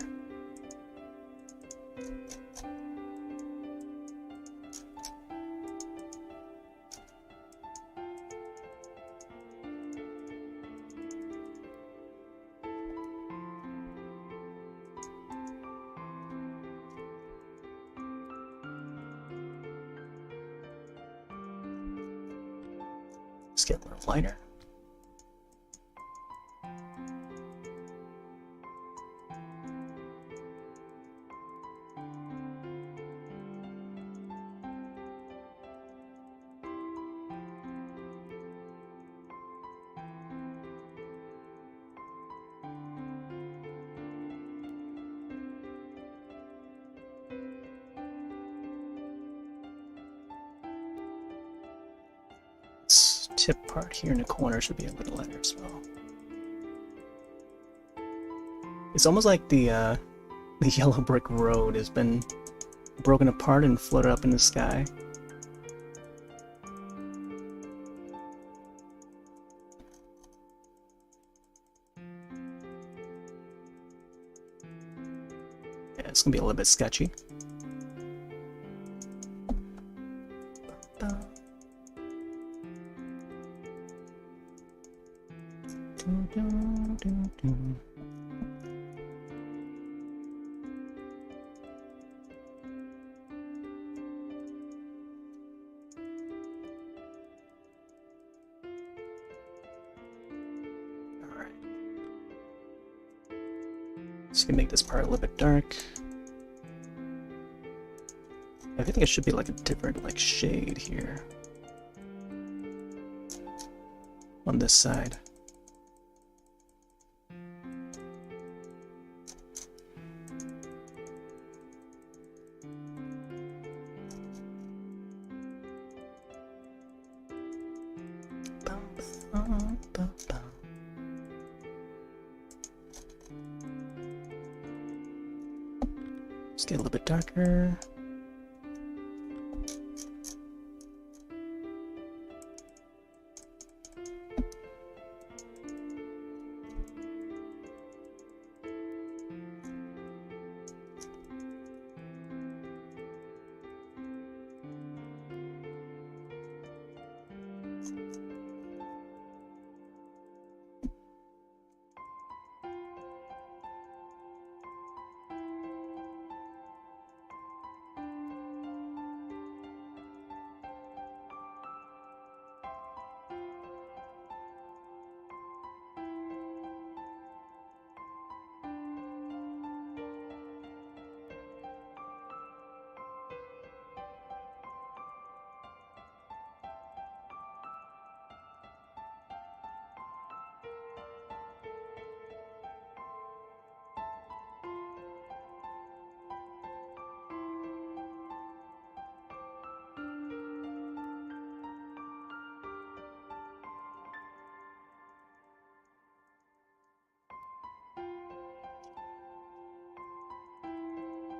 Let's get a little lighter. This tip part here in the corner should be a little lighter as well. It's almost like the yellow brick road has been broken apart and floated up in the sky. Yeah, it's gonna be a little bit sketchy. Alright. Just gonna make this part a little bit dark. I think it should be like a different like shade here on this side. Let's get a little bit darker.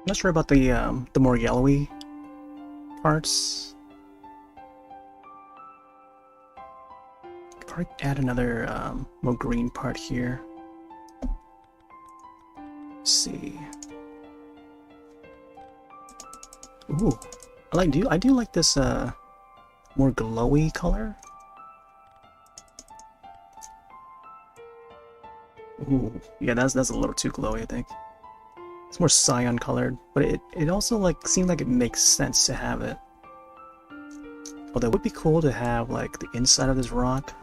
not sure about the more yellowy parts. Probably add another more green part here. Let's see. Ooh, I do like this more glowy color. Ooh, yeah, that's a little too glowy, I think. It's more cyan colored, but it also like seems like it makes sense to have it. Although it would be cool to have like the inside of this rock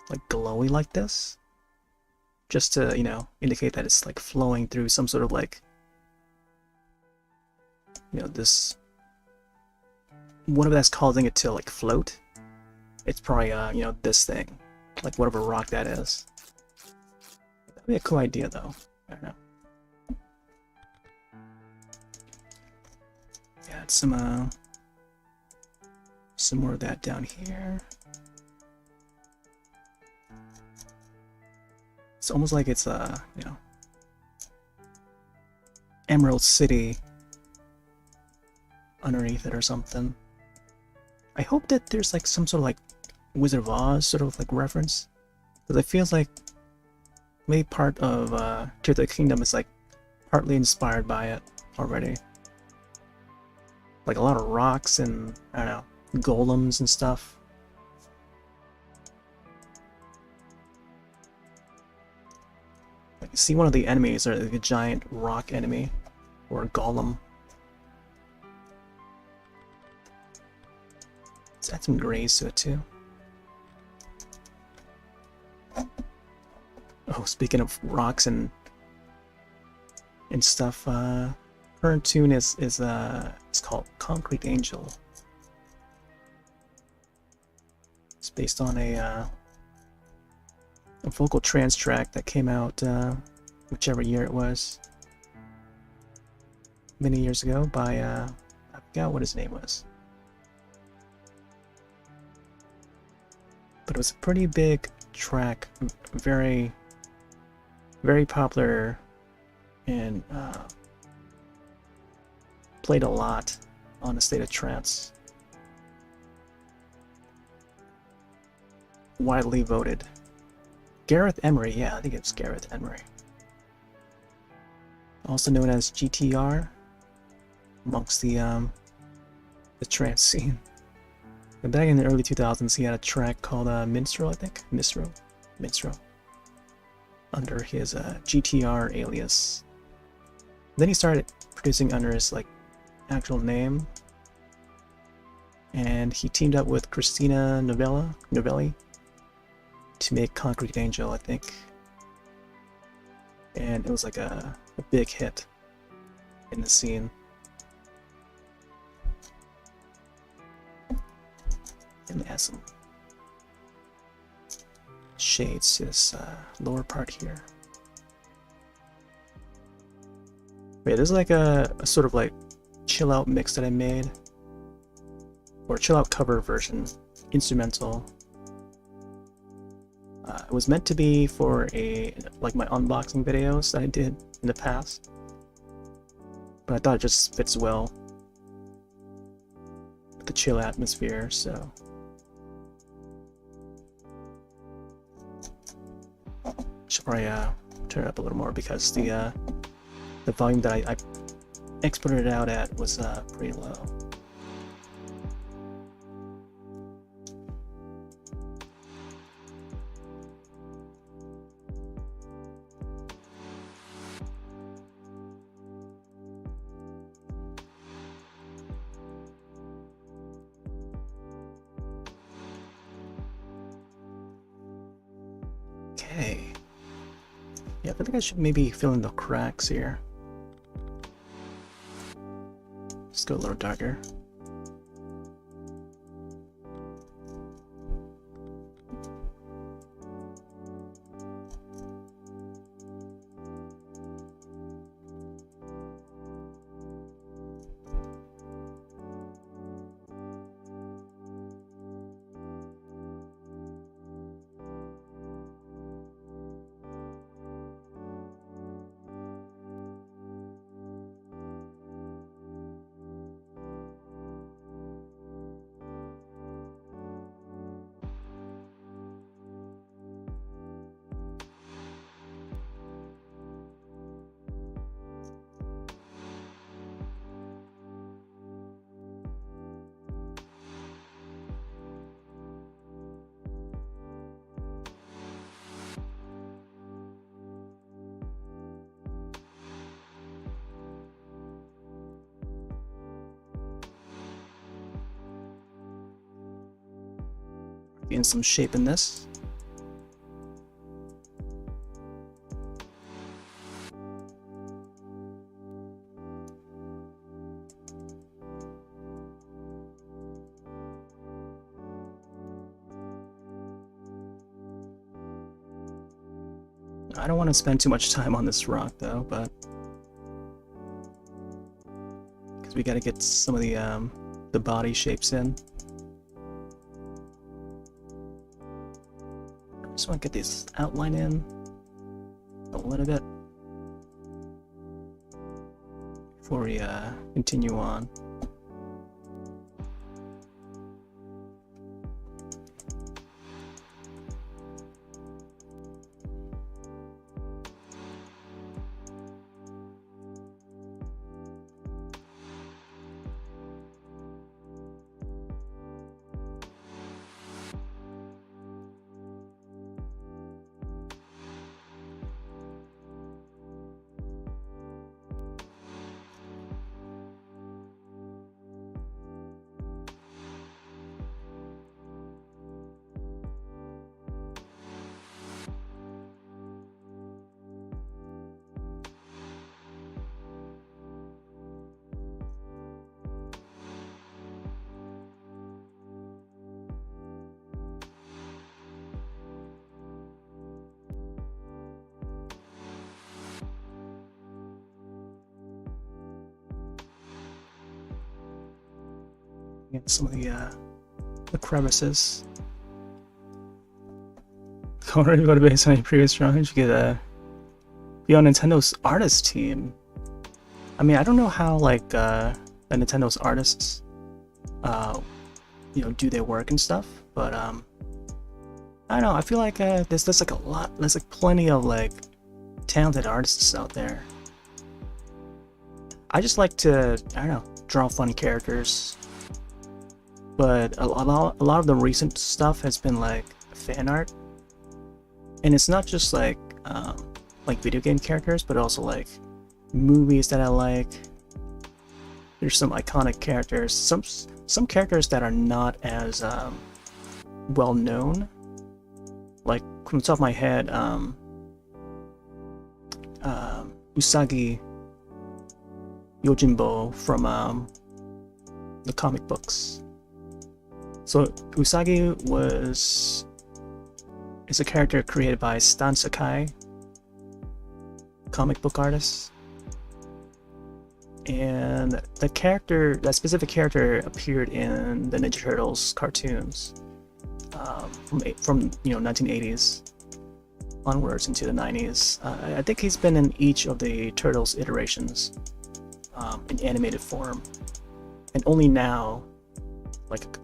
like glowy like this, just to, you know, indicate that it's like flowing through some sort of like, you know, this, whatever that's causing it to like float. It's probably you know, this thing, like whatever rock that is. That'd be a cool idea though. I don't know. Add some more of that down here. It's almost like it's you know, Emerald City underneath it or something. I hope that there's like some sort of like Wizard of Oz sort of like reference, because it feels like maybe part of Tears of the Kingdom is like partly inspired by it already. Like a lot of rocks and, I don't know, golems and stuff. Like, see one of the enemies, or like a giant rock enemy, or a golem. Let's add some grays to it too. Oh, speaking of rocks and stuff, current tune is it's called Concrete Angel. It's based on a vocal trance track that came out whichever year it was, many years ago, by I forgot what his name was, but it was a pretty big track, very popular, and played a lot on A State of Trance. Widely voted. Gareth Emery, yeah, I think it's Gareth Emery. Also known as GTR amongst the trance scene. And back in the early 2000s, he had a track called Minstrel, I think? Minstrel? Under his GTR alias. Then he started producing under his like actual name, and he teamed up with Christina Novelli to make Concrete Angel, I think, and it was like a big hit in the scene. And add some shades to this lower part here. Yeah, this is like a sort of like chill out mix that I made, or chill out cover version, instrumental. It was meant to be for like my unboxing videos that I did in the past, but I thought it just fits well with the chill atmosphere, so should probably turn it up a little more, because the volume that I exported it out at was pretty low. Okay. Yeah, I think I should maybe fill in the cracks here. Let's go a little darker. Getting some shape in this. I don't want to spend too much time on this rock though, but because we got to get some of the body shapes in. I just want to get this outline in a little bit before we continue on. Get some of the crevices. Don't really go to base on any previous drawings. You get be on Nintendo's artist team. I mean, I don't know how like the Nintendo's artists, you know, do their work and stuff, but I don't know. I feel like there's like a lot. There's like plenty of like talented artists out there. I just like to, I don't know, draw fun characters. But a lot of the recent stuff has been like fan art, and it's not just like video game characters, but also like movies that I like. There's some iconic characters, some characters that are not as well known. Like from the top of my head, Usagi Yojimbo from the comic books. So Usagi is a character created by Stan Sakai, comic book artist, and that specific character appeared in the Ninja Turtles cartoons from 1980s onwards into the 90s. I think he's been in each of the Turtles iterations in animated form, and only now,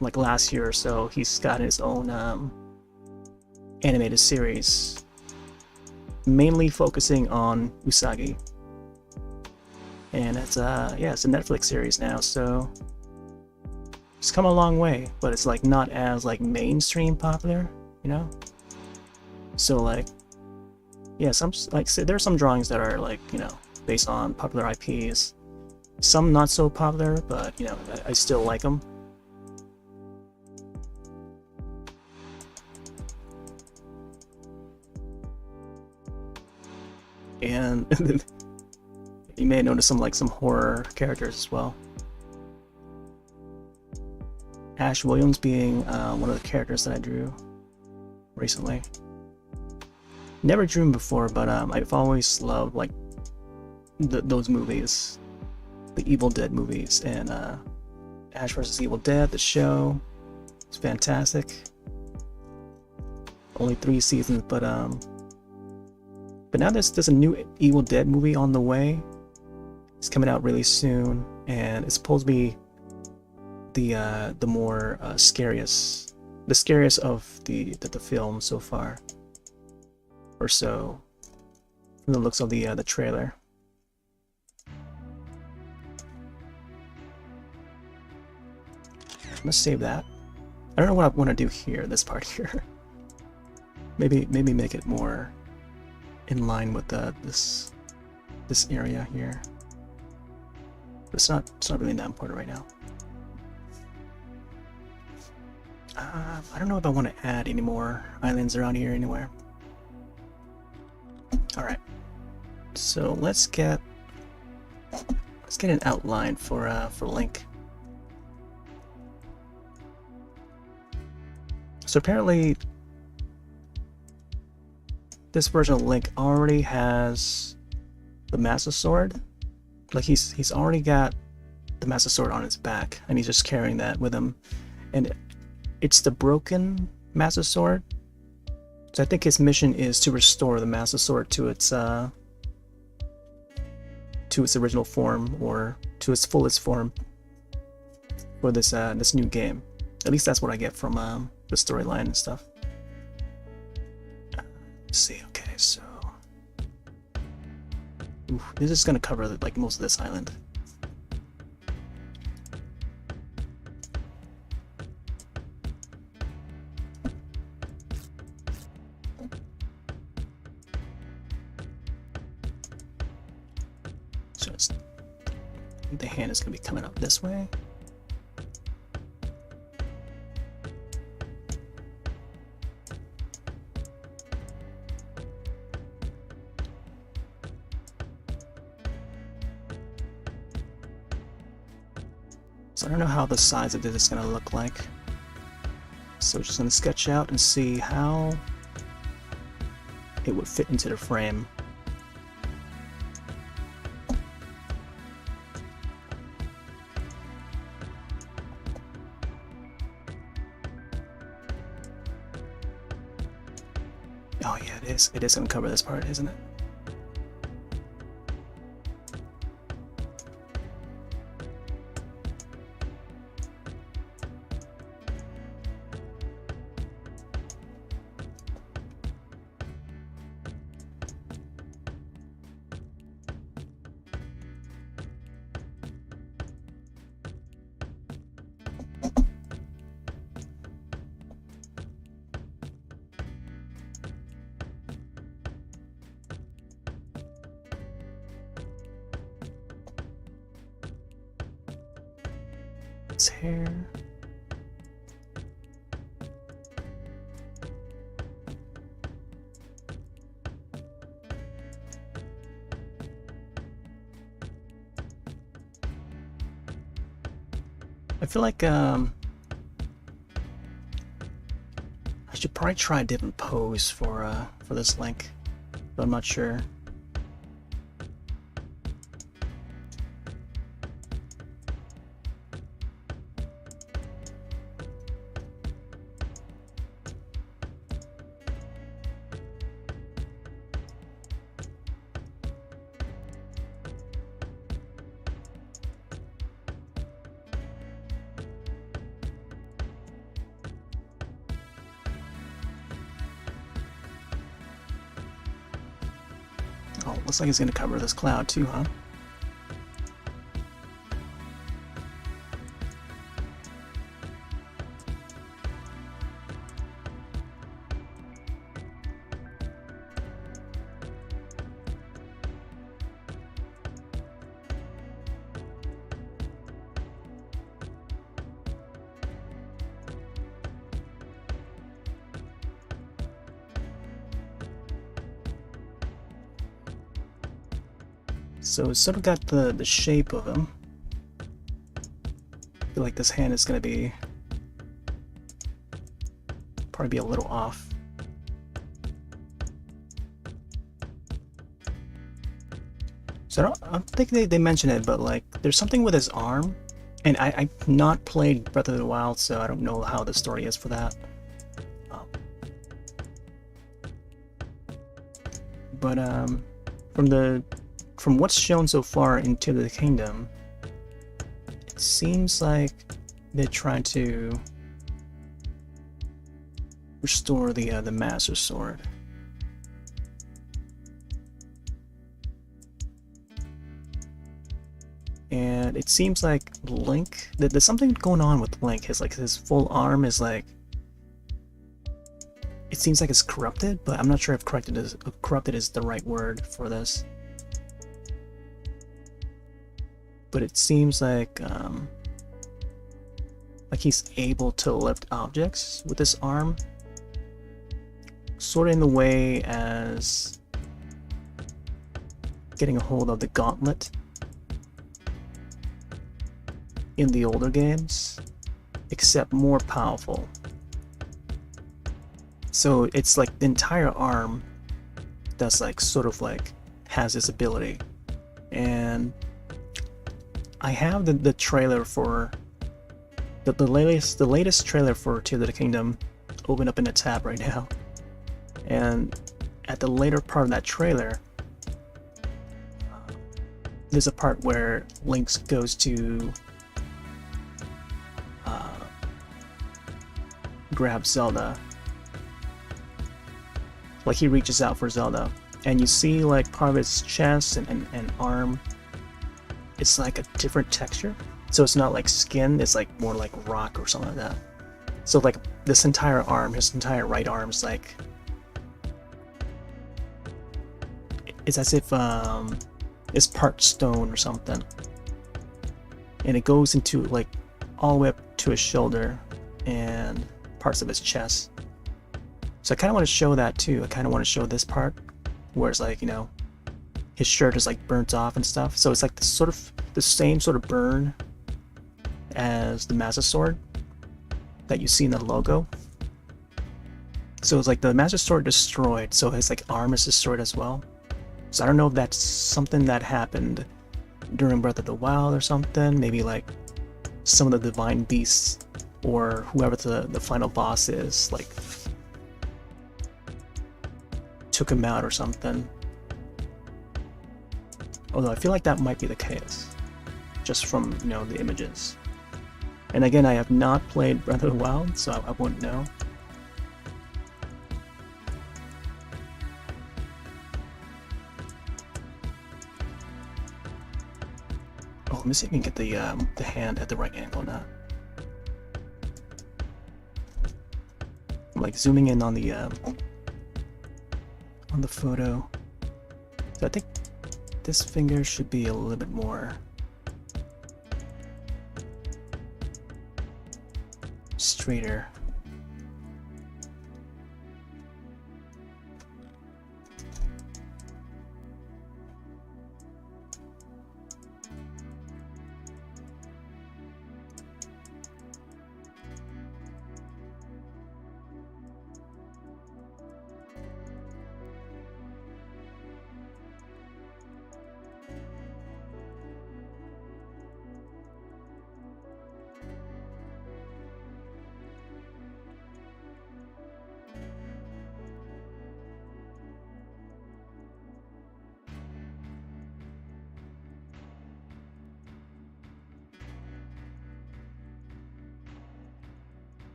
like last year or so, he's got his own animated series, mainly focusing on Usagi, and it's it's a Netflix series now, so it's come a long way, but it's like not as like mainstream popular, you know. So like, yeah, there's some drawings that are like, you know, based on popular IPs, some not so popular, but you know, I still like them. And you may notice some horror characters as well. Ash Williams being one of the characters that I drew recently. Never drew him before, but I've always loved like those movies, the Evil Dead movies, and Ash vs. Evil Dead, the show. It's fantastic. Only 3 seasons, but now there's a new Evil Dead movie on the way. It's coming out really soon, and it's supposed to be the more scariest of the film so far, or so, from the looks of the trailer. I'm gonna save that. I don't know what I want to do here. This part here. maybe make it more in line with this area here. But it's not really that important right now. I don't know if I want to add any more islands around here anywhere. Alright, so let's get an outline for Link. So apparently this version of Link already has the Master Sword. Like he's already got the Master Sword on his back, and he's just carrying that with him. And it's the broken Master Sword. So I think his mission is to restore the Master Sword to its original form, or to its fullest form for this this new game. At least that's what I get from the storyline and stuff. Let's see. Okay, so this is gonna cover like most of this island. So the hand is gonna be coming up this way. So I don't know how the size of this is going to look like. So we're just going to sketch out and see how it would fit into the frame. Oh yeah, it is. It is going to cover this part, isn't it? Hair. I feel like I should probably try a different pose for this Link, but I'm not sure. Oh, looks like it's gonna cover this cloud too, huh? So it's sort of got the shape of him. I feel like this hand is going to be probably be a little off. So I don't think they mention it, but like there's something with his arm, and I've not played Breath of the Wild, so I don't know how the story is for that. But from what's shown so far in Tears of the Kingdom, it seems like they're trying to restore the Master Sword. And it seems like Link, there's something going on with Link. His full arm is like, it seems like it's corrupted, but I'm not sure if corrupted is the right word for this. But it seems like like he's able to lift objects with his arm, sort of in the way as getting a hold of the gauntlet in the older games, except more powerful. So it's like the entire arm that's like sort of like has this ability. And I have the trailer for the latest trailer for Tears of the Kingdom open up in a tab right now. And at the later part of that trailer, there's a part where Link goes to grab Zelda. Like he reaches out for Zelda, and you see like part of its chest and arm. It's like a different texture, so it's not like skin, it's like more like rock or something like that. So like this entire arm, his entire right arm is like, it's as if it's part stone or something, and it goes into like all the way up to his shoulder and parts of his chest. So I kind of want to show that too. I kind of want to show this part where it's like, you know, his shirt is like burnt off and stuff. So it's like the sort of the same sort of burn as the Master Sword that you see in the logo. So it's like the Master Sword destroyed, so his like arm is destroyed as well. So I don't know if that's something that happened during Breath of the Wild or something. Maybe like some of the divine beasts or whoever the final boss is, like took him out or something. Although I feel like that might be the case, just from, you know, the images. And again, I have not played Breath of the Wild, so I wouldn't know. Oh, let me see if we can get the hand at the right angle now. I'm like zooming in on the photo. So I think this finger should be a little bit more straighter.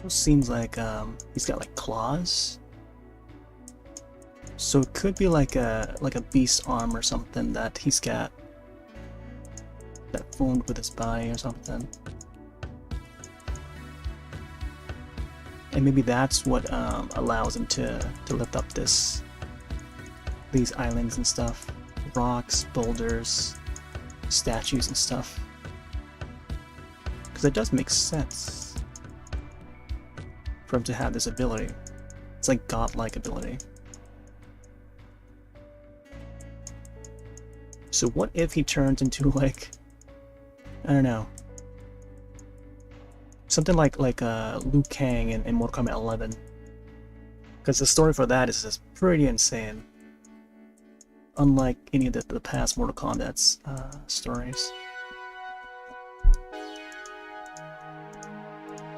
It seems like he's got like claws, so it could be like a beast arm or something that he's got that formed with his body or something. And maybe that's what allows him to lift up these islands and stuff, rocks, boulders, statues and stuff, because it does make sense for him to have this ability. It's like godlike ability. So what if he turns into like, I don't know, something like Liu Kang in Mortal Kombat 11? Because the story for that is just pretty insane, unlike any of the past Mortal Kombat's stories.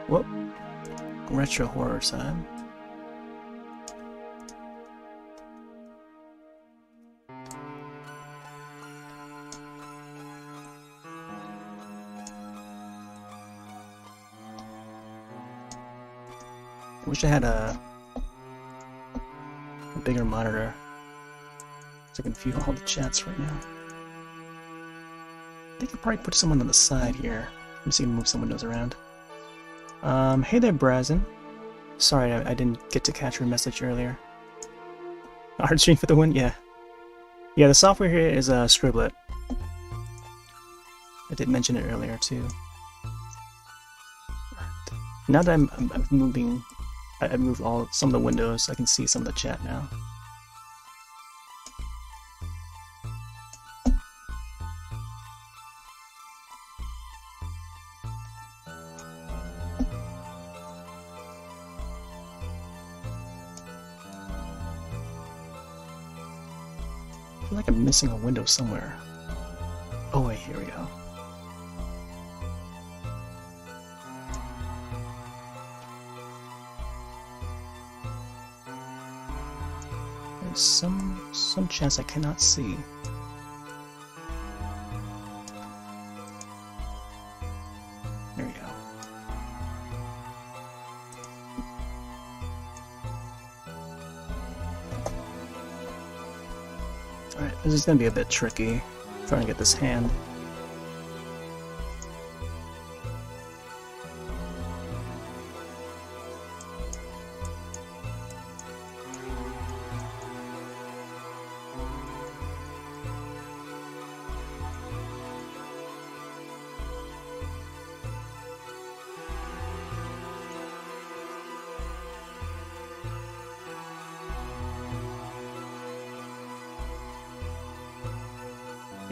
Whoop. Retro horror time. Wish I had a bigger monitor so I can view all the chats right now. I think I'll probably put someone on the side here. Let me see if I can move some windows around. Hey there, Brazen. Sorry, I didn't get to catch your message earlier. Hard stream for the win? Yeah. Yeah, the software here is Scribblet. I did mention it earlier, too. Now that I'm moving, I moved some of the windows, I can see some of the chat now. I feel like I'm missing a window somewhere. Oh wait, here we go. There's some chance I cannot see. There we go. Alright, this is gonna be a bit tricky, trying to get this hand.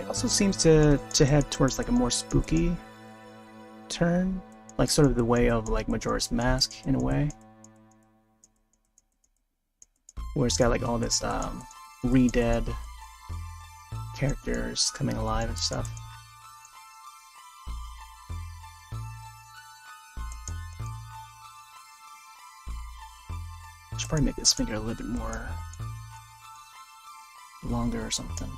Also seems to head towards like a more spooky turn, like sort of the way of like Majora's Mask in a way, where it's got like all this re-dead characters coming alive and stuff. Should probably make this finger a little bit more longer or something.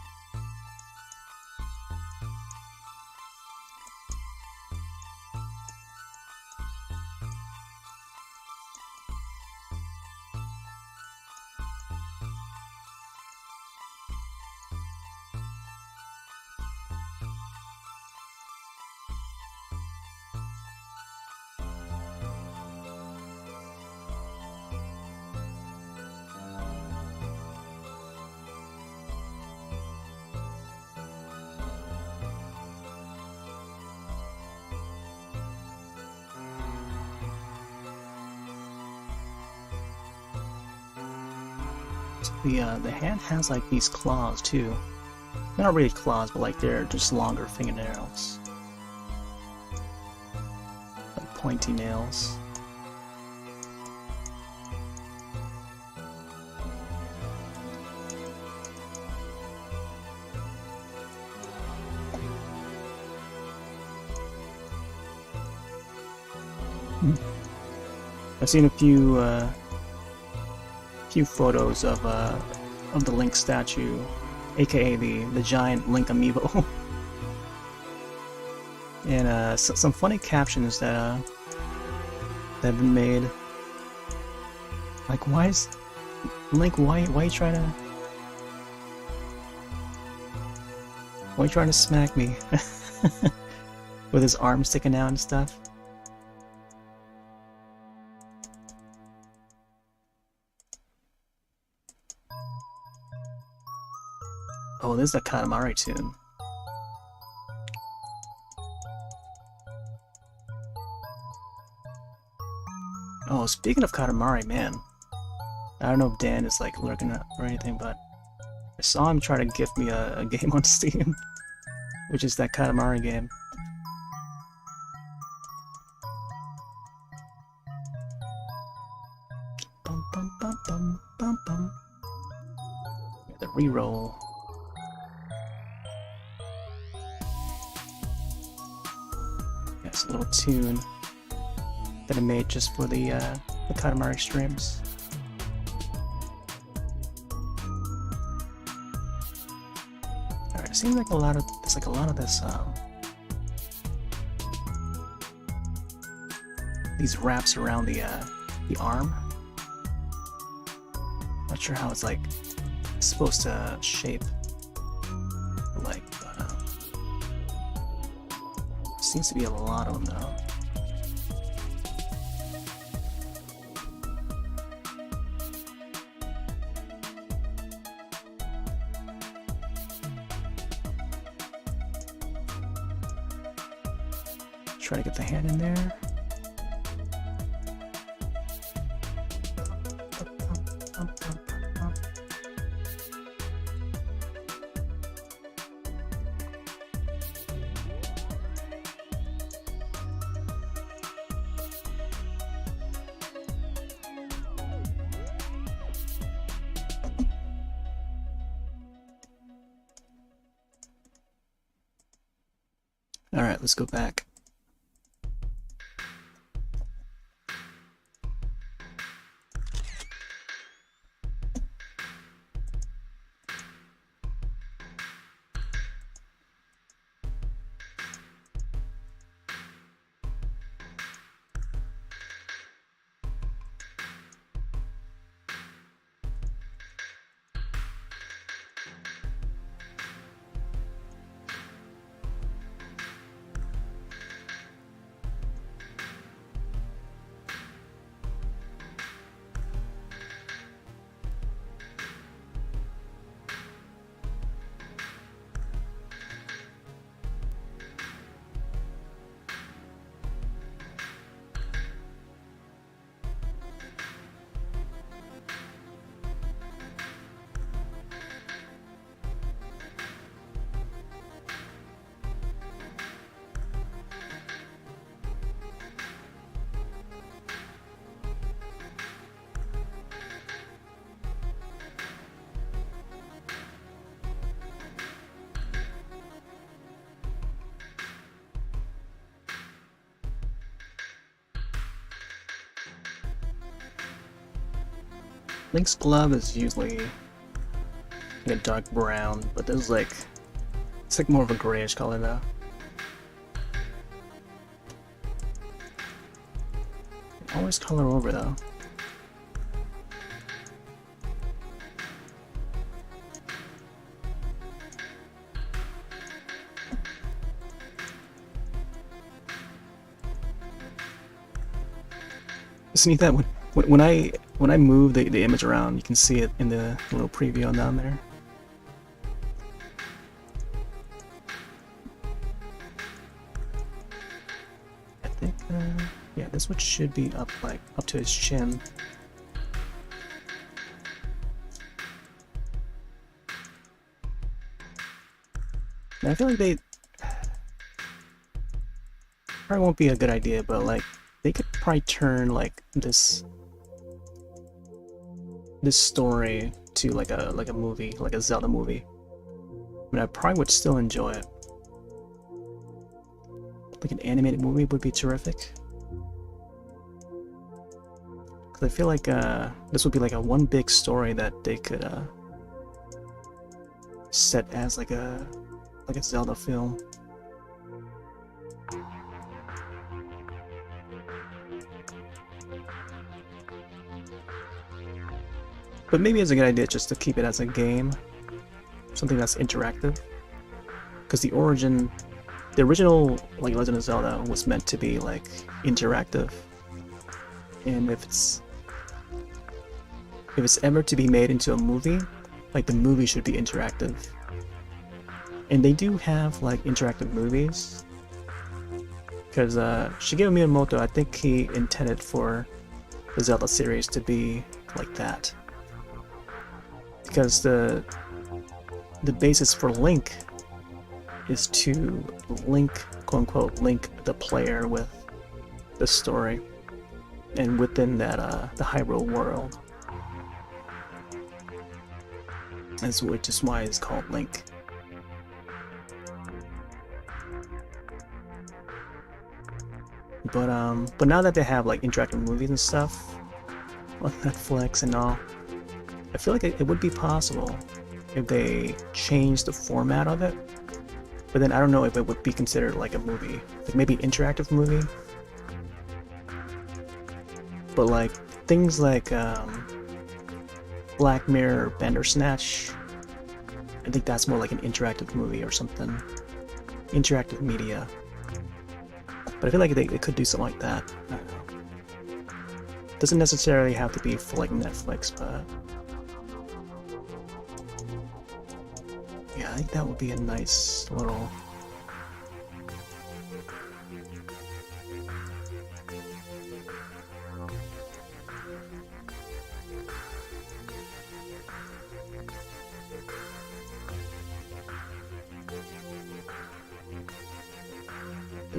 The hand has like these claws too. They're not really claws, but like they're just longer fingernails. Like pointy nails. I've seen a few photos of the Link statue, aka the giant Link amiibo, and some funny captions that have been made. Like, why is Link? Why you trying to smack me with his arm sticking out and stuff? Oh, there's the Katamari tune. Oh, speaking of Katamari, man. I don't know if Dan is like lurking or anything, but I saw him try to gift me a game on Steam, which is that Katamari game. Bum bum bum bum bum bum. The reroll. It's a little tune that I made just for the Katamari streams. Alright, it seems like there's a lot of this these wraps around the arm. Not sure how it's like supposed to shape, like, but seems to be a lot of them though. Try to get the hand in there. All right, let's go back. Link's glove is usually like a dark brown, but this is like, it's like more of a grayish color though. Always color over though. It's neat that when I move the image around, you can see it in the little preview on down there. I think, yeah, this one should be up to his chin. And I feel like they probably won't be a good idea, but like they could probably turn like this story to like a movie, like a Zelda movie. I mean, I probably would still enjoy it. Like an animated movie would be terrific. Cause I feel like this would be like a one big story that they could set as like a Zelda film. But maybe it's a good idea just to keep it as a game, something that's interactive. Because the original like Legend of Zelda was meant to be like interactive, and if it's ever to be made into a movie, like the movie should be interactive. And they do have like interactive movies, because Shigeru Miyamoto, I think he intended for the Zelda series to be like that. Because the basis for Link is to link, quote unquote, link the player with the story, and within that the Hyrule world. Which is why it's called Link. But now that they have like interactive movies and stuff on Netflix and all, I feel like it would be possible if they changed the format of it. But then I don't know if it would be considered like a movie, like maybe interactive movie. But like things like Black Mirror, Bandersnatch, I think that's more like an interactive movie or something, interactive media. But I feel like they could do something like that. I don't know. Doesn't necessarily have to be for like Netflix, but yeah, I think that would be a nice little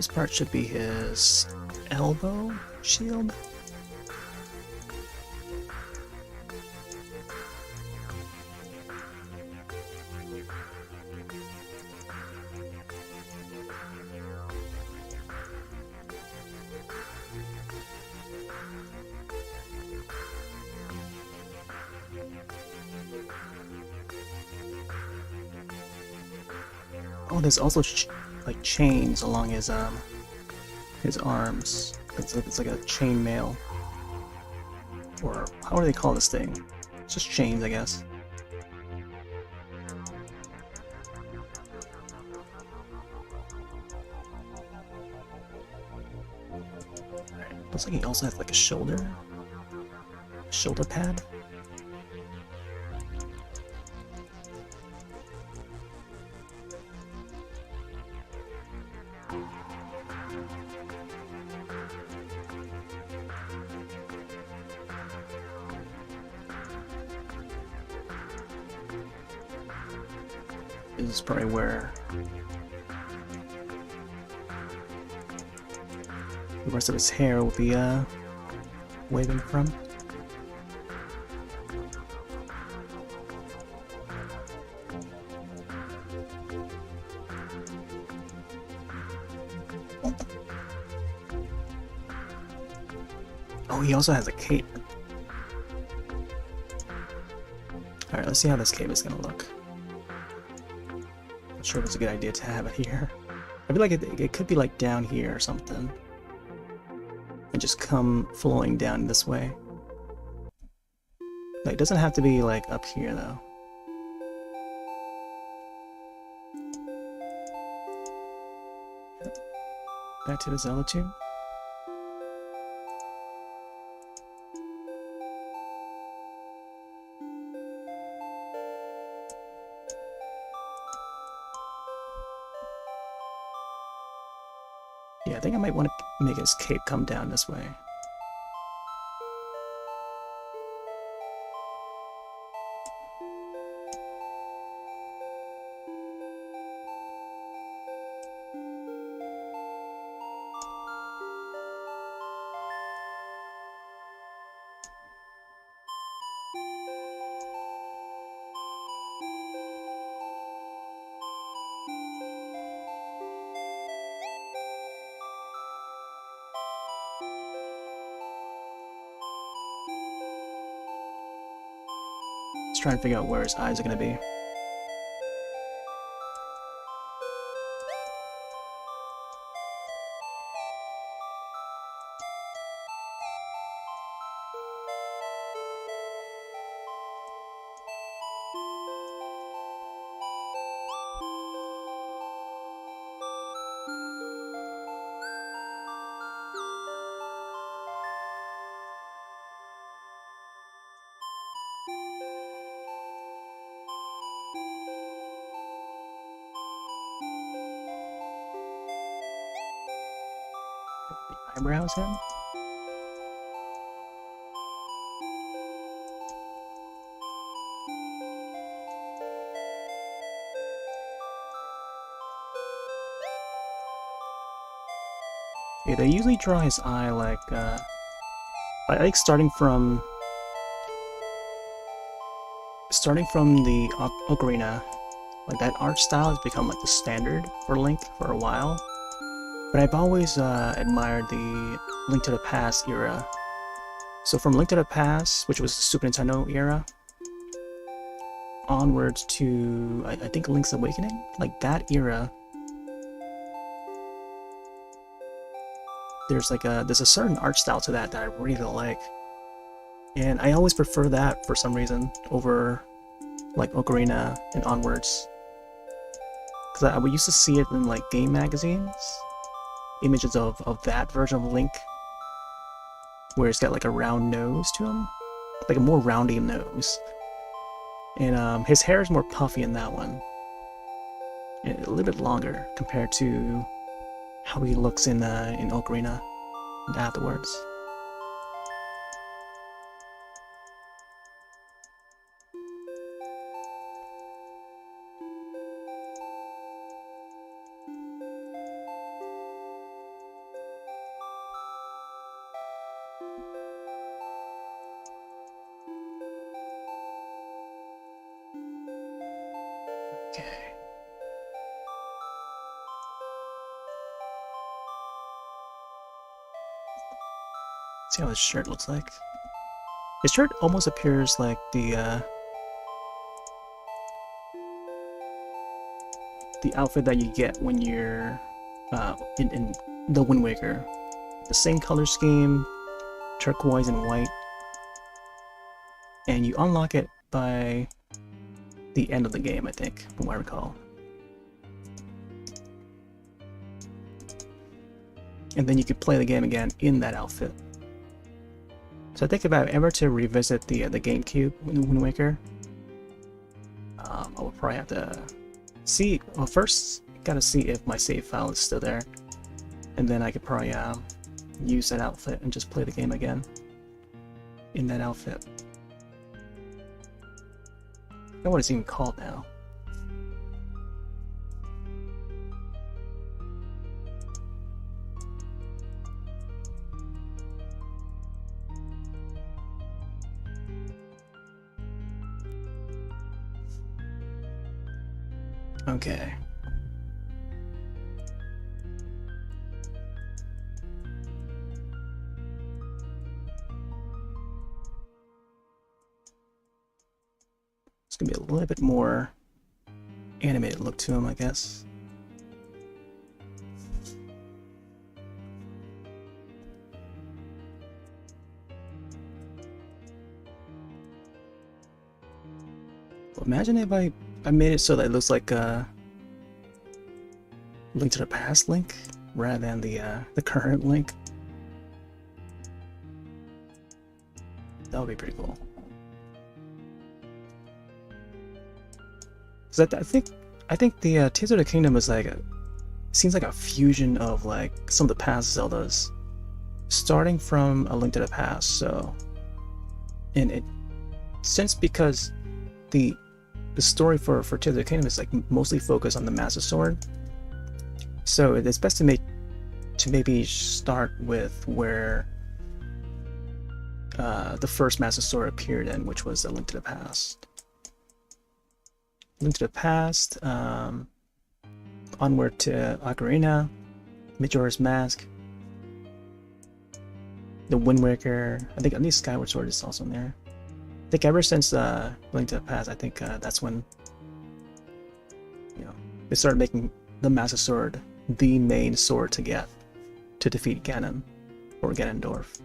this part should be his elbow shield. Oh, there's also like chains along his arms. It's like a chain mail, or how do they call this thing? It's just chains, I guess. Alright, looks like he also has like a shoulder pad. This is probably where the rest of his hair will be waving from. Oh, he also has a cape. Alright, let's see how this cape is gonna look. Not sure if it's a good idea to have it here. I feel like it could be like down here or something. And just come flowing down this way. Like, it doesn't have to be like up here though. Back to the Zealotube. Yeah, I think I might want to make his cape come down this way. Just trying to figure out where his eyes are going to be. The eyebrows in. Yeah, they usually draw his eye like, I like starting from the Ocarina. Like, that art style has become like the standard for Link for a while. But I've always admired the Link to the Past era. So from Link to the Past, which was the Super Nintendo era, onwards to, I think, Link's Awakening? Like, that era, there's a certain art style to that I really like. And I always prefer that for some reason over, like, Ocarina and onwards. Because we used to see it in, like, game magazines. Images of that version of Link, where it's got like a round nose to him, like a more roundy nose, and his hair is more puffy in that one, and a little bit longer compared to how he looks in Ocarina and afterwards. Okay. See how his shirt looks like. His shirt almost appears like the outfit that you get when you're in the Wind Waker. The same color scheme, turquoise and white, and you unlock it by the end of the game, I think, from what I recall. And then you could play the game again in that outfit. So I think if I ever to revisit the GameCube Wind Waker, I will probably have to see. Well, first gotta see if my save file is still there, and then I could probably use that outfit and just play the game again in that outfit. I don't know what it's even called now. Okay. It's gonna be a little bit more animated look to him, I guess. Well, imagine if I made it so that it looks like Link to the Past Link rather than the current Link. That would be pretty cool. Because I think the Tears of the Kingdom is like seems like a fusion of like some of the past Zeldas, starting from A Link to the Past. So, and it since because the story for Tears of the Kingdom is like mostly focused on the Master Sword, so it's best to maybe start with where the first Master Sword appeared in, which was A Link to the Past. Link to the Past, onward to Ocarina, Majora's Mask, the Wind Waker. I think at least Skyward Sword is also in there. I think ever since Link to the Past, I think that's when they started making the Master Sword the main sword to get to defeat Ganon or Ganondorf.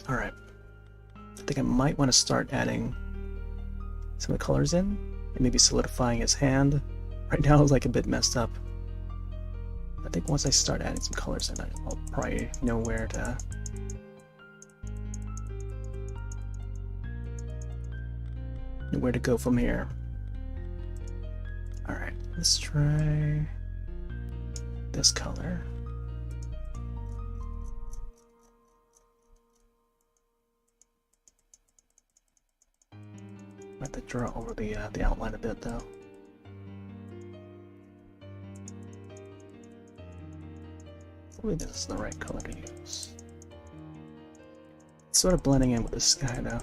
Alright, I think I might want to start adding some of the colors in and maybe solidifying his hand. Right now it's like a bit messed up. I think once I start adding some colors in, I'll probably know where to go from here. Alright, let's try this color. I have to draw over the outline a bit though. Hopefully this is the right color to use. It's sort of blending in with the sky though.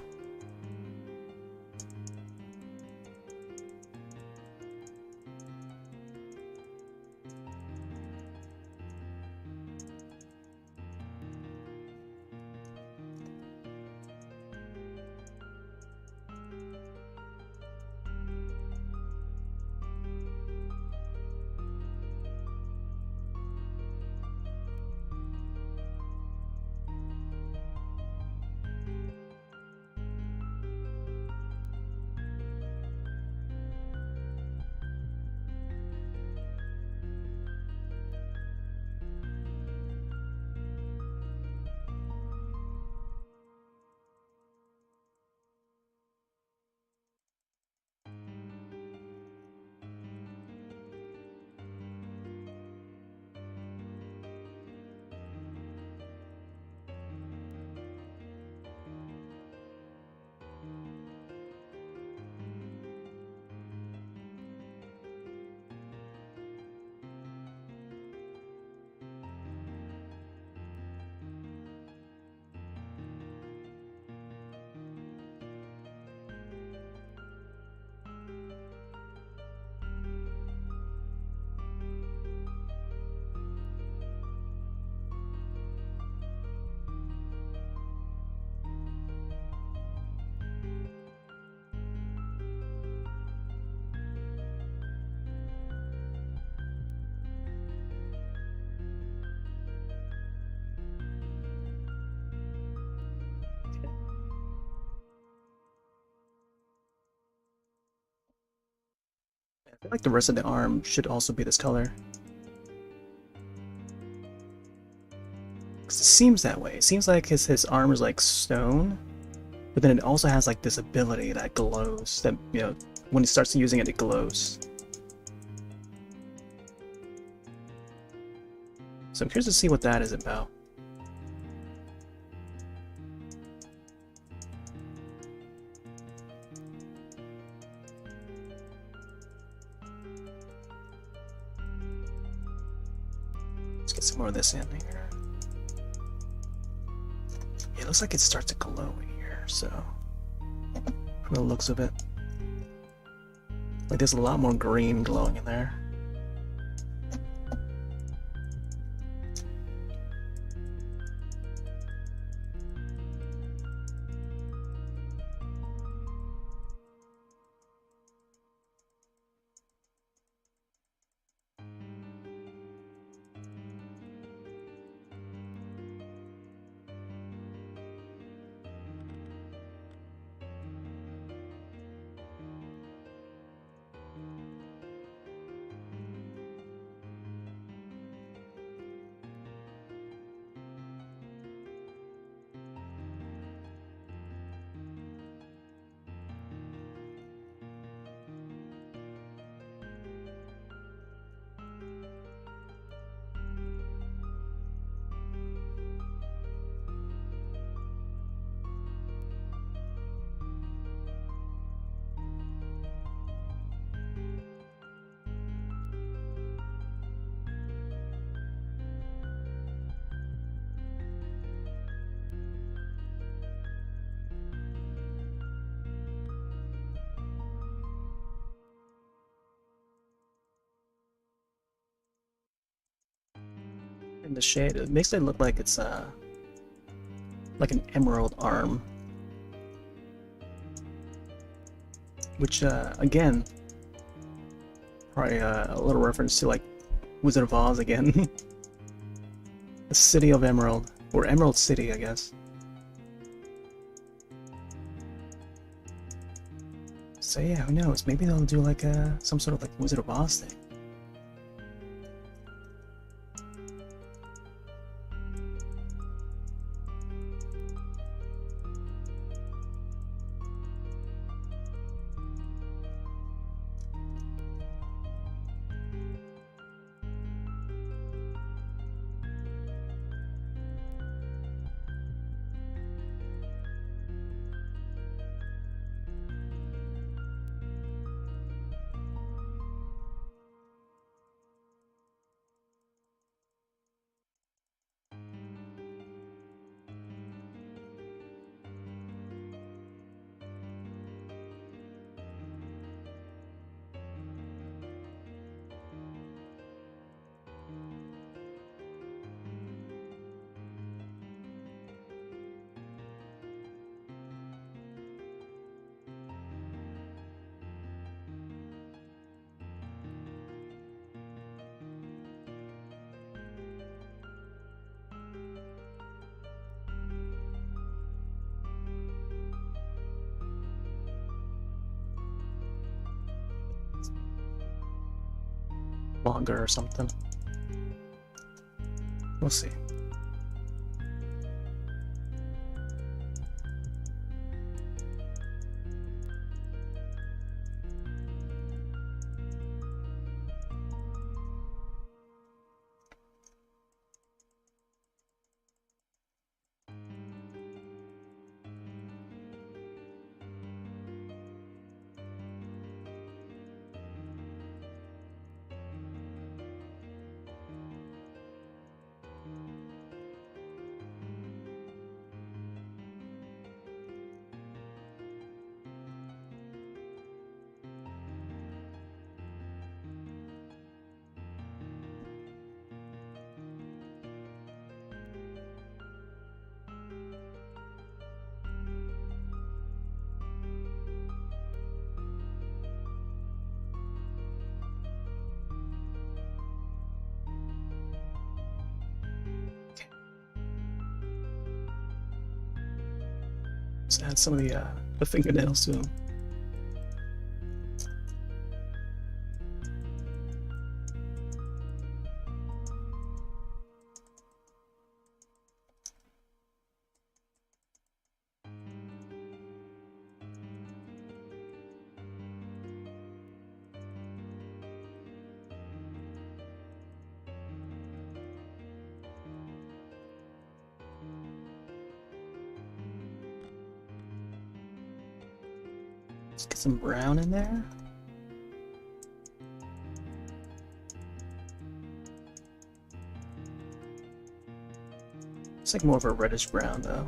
feel like the rest of the arm should also be this color. Because it seems that way. It seems like his arm is like stone, but then it also has like this ability that glows, that, you know, when he starts using it, it glows. So I'm curious to see what that is about. Let's get some more of this in here. It looks like it starts to glow in here, so from the looks of it. Like there's a lot more green glowing in there. In the shade, it makes it look like it's like an emerald arm, which again, probably a little reference to like Wizard of Oz again. The City of Emerald, or Emerald City, I guess. So yeah, who knows? Maybe they'll do like some sort of like Wizard of Oz thing. Longer or something. We'll see. Let's add some of the fingernails to them. Let's get some brown in there. It's like more of a reddish brown though.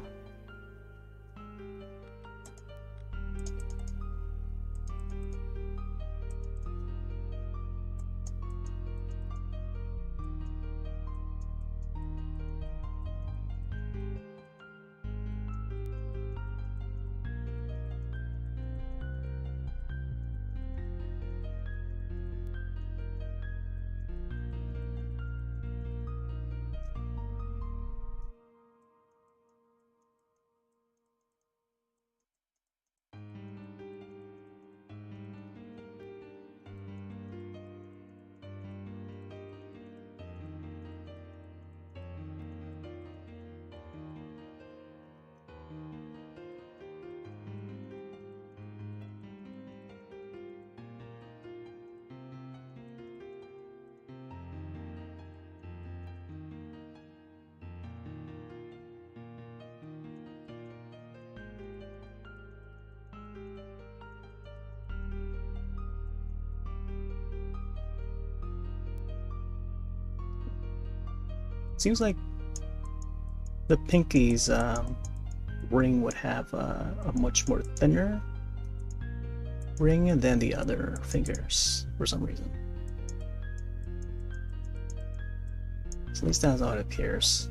Seems like the pinky's ring would have a much more thinner ring than the other fingers for some reason. So at least that's how it appears.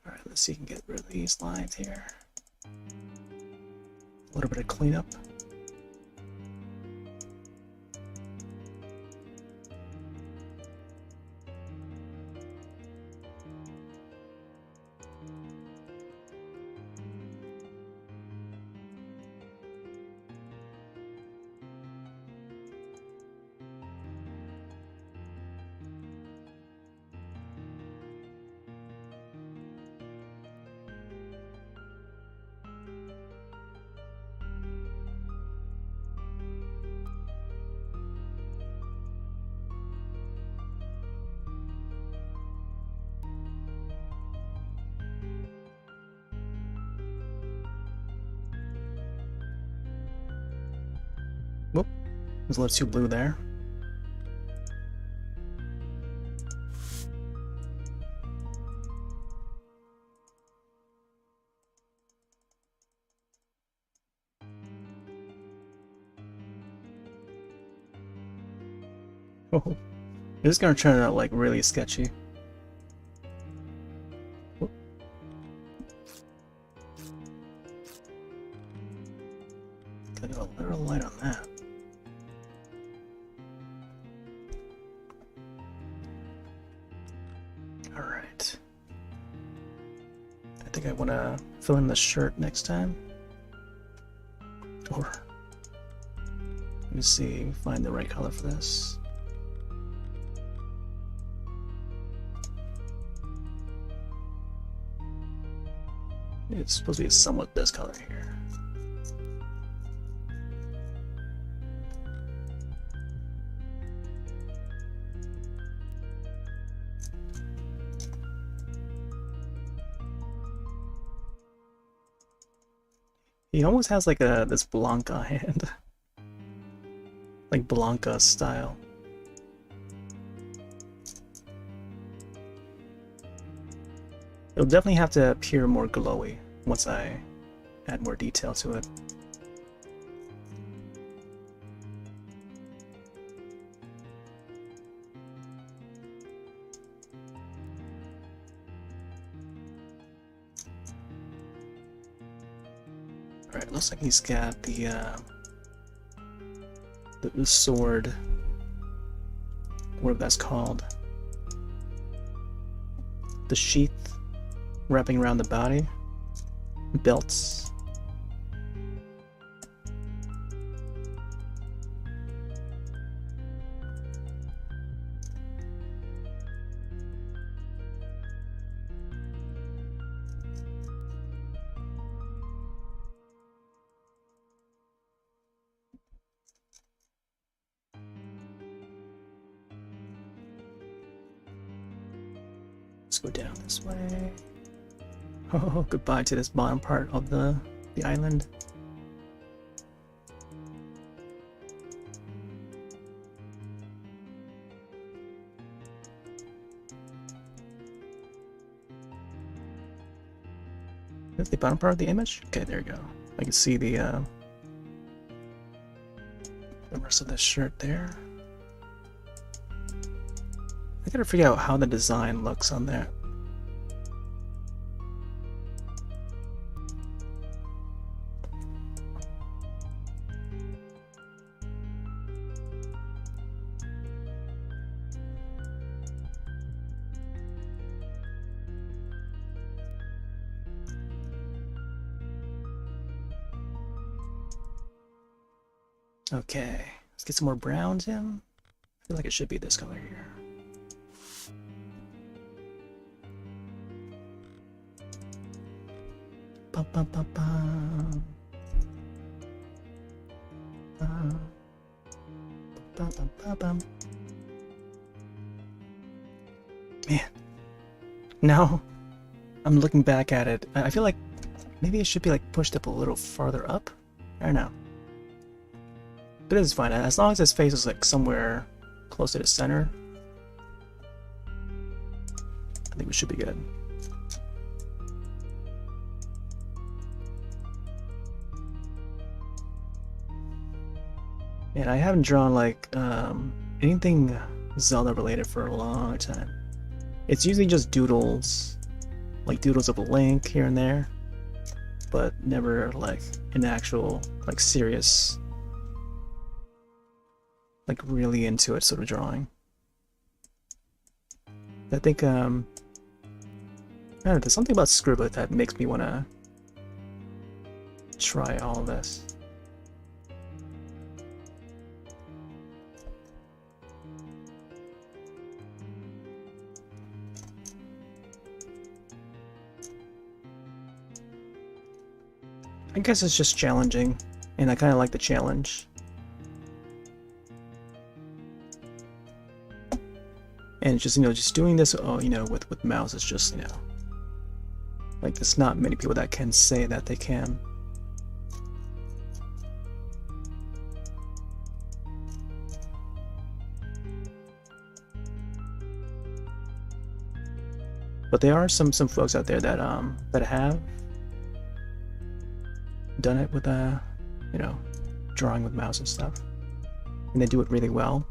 Alright, let's see if we can get rid of these lines here. A little bit of cleanup. Whoop, there's a little too blue there. Oh, this is gonna turn out like really sketchy. Whoop. Gotta go a little light on that. Alright. I think I want to fill in the shirt next time. Or, let me see, find the right color for this. It's supposed to be somewhat this color here. He almost has like this Blanca hand. Like Blanca style. It'll definitely have to appear more glowy once I add more detail to it. Alright, looks like he's got the sword, whatever that's called. The sheath wrapping around the body. Belts. Let's go down this way. Oh, goodbye to this bottom part of the island. Is the bottom part of the image? Okay, there you go. I can see the rest of the shirt there. I gotta figure out how the design looks on there. Okay, let's get some more browns in. I feel like it should be this color here. Bum, bum, bum, bum. Bum, bum, bum, bum, bum. Man, now I'm looking back at it. I feel like maybe it should be like pushed up a little farther up. I don't know. But it's fine, as long as his face is like somewhere close to the center. I think we should be good. And I haven't drawn like anything Zelda related for a long time. It's usually just doodles, like doodles of a Link here and there, but never like an actual like serious, like really into it sort of drawing. I think I don't know, there's something about Scribblet that makes me want to try all this. I guess it's just challenging, and I kind of like the challenge. And it's just, you know, just doing this, oh, you know, with mouse is just, you know, like there's not many people that can say that they can. But there are some folks out there that that have done it with you know, drawing with mouse and stuff, and they do it really well.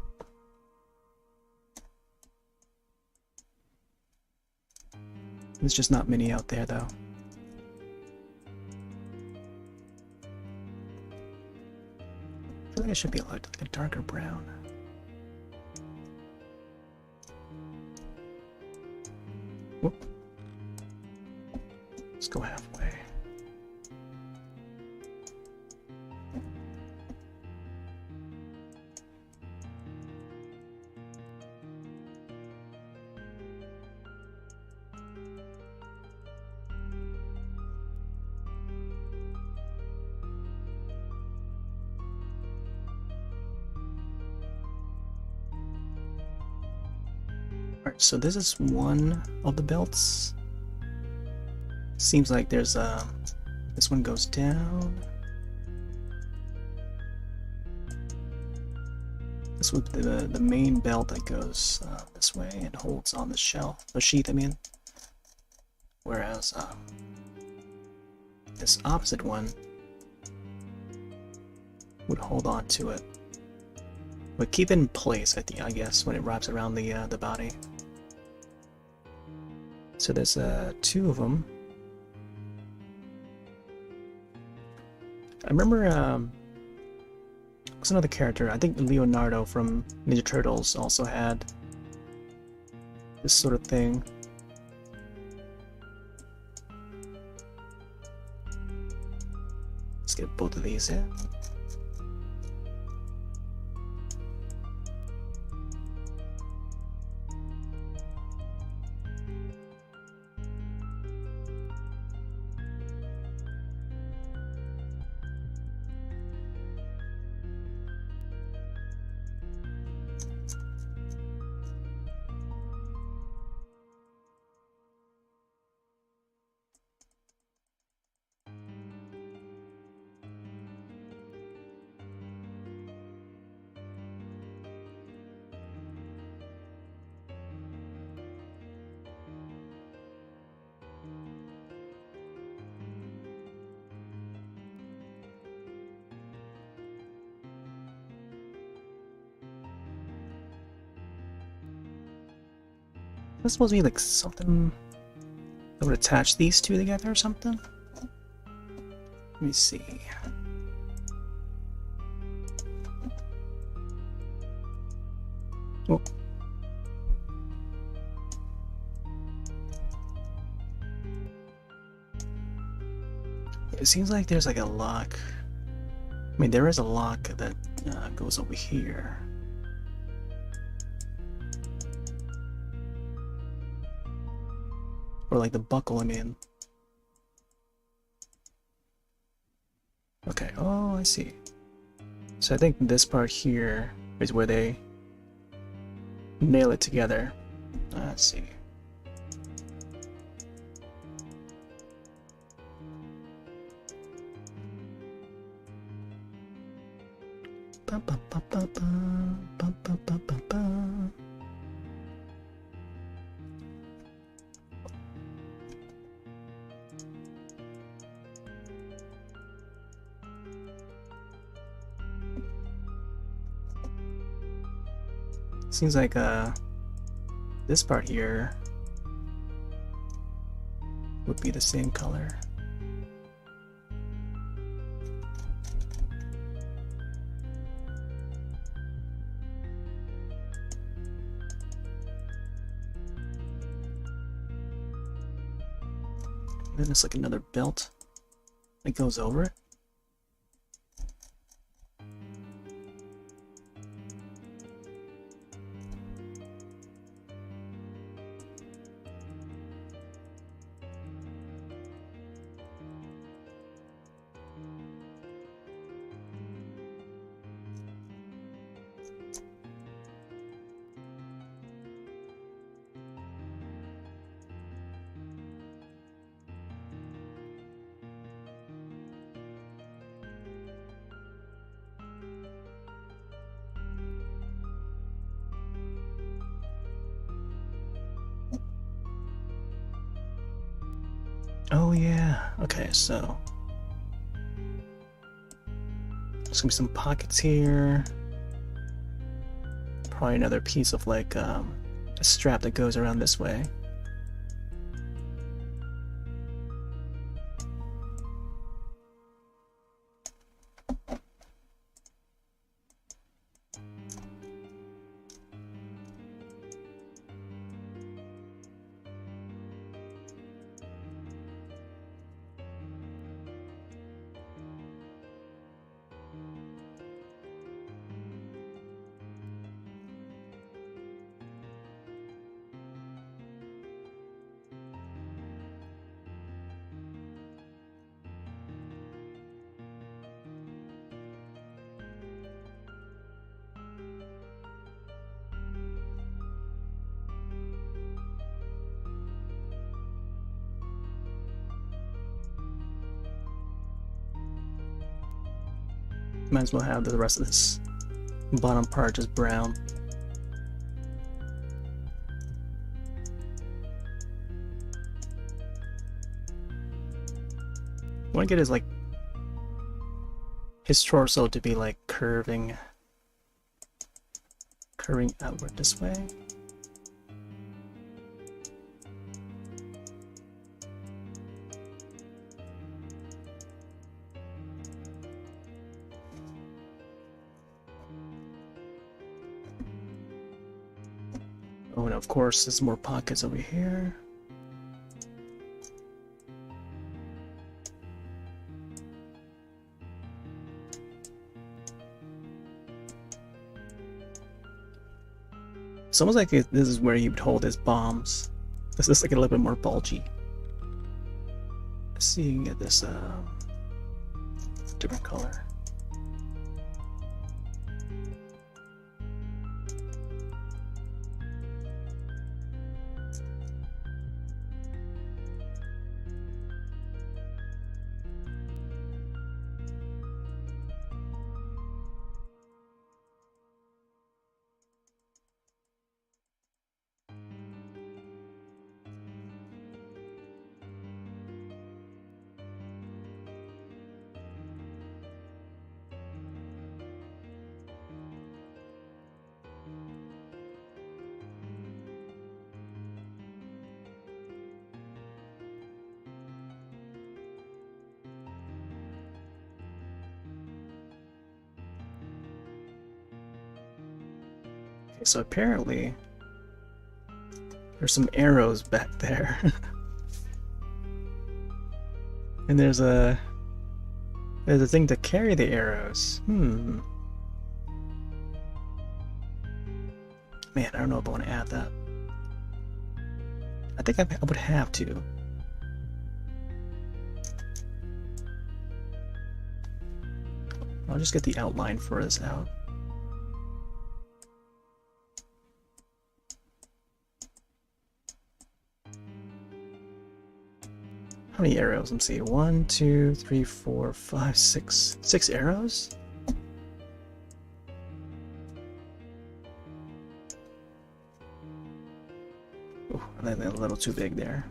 There's just not many out there though. I feel like it should be like a darker brown. Whoop. Let's go halfway. Alright, so this is one of the belts. Seems like there's this one goes down. This would be the main belt that goes this way and holds on the shell, the sheath, I mean. Whereas this opposite one would hold on to it, would keep it in place. I guess when it wraps around the body. So there's two of them. I remember what's another character? I think Leonardo from Ninja Turtles also had this sort of thing. Let's get both of these in. This supposed to be like something that would attach these two together or something? Let me see. Oh. It seems like there's like a lock. I mean, there is a lock that goes over here. Or like the buckle, I mean. Okay, oh, I see. So I think this part here is where they nail it together. Let's see. Ba, ba, ba, ba, ba, ba, ba, ba, ba, ba. Seems like this part here would be the same color. And then there's like another belt that goes over it. Oh yeah, okay, so there's gonna be some pockets here. Probably another piece of like a strap that goes around this way. Might as well have the rest of this bottom part just brown. I want to get his torso to be like curving outward this way. Oh, and of course, there's more pockets over here. It's almost like this is where he would hold his bombs. This is like a little bit more bulgy. Let's see if you can get this different color. So apparently there's some arrows back there. And there's a thing to carry the arrows. Man, I don't know if I want to add that. I think I would have to. I'll just get the outline for this out. How many arrows? Let's see. 1, 2, 3, 4, 5, 6. 6 arrows? Oh, I think they're a little too big there.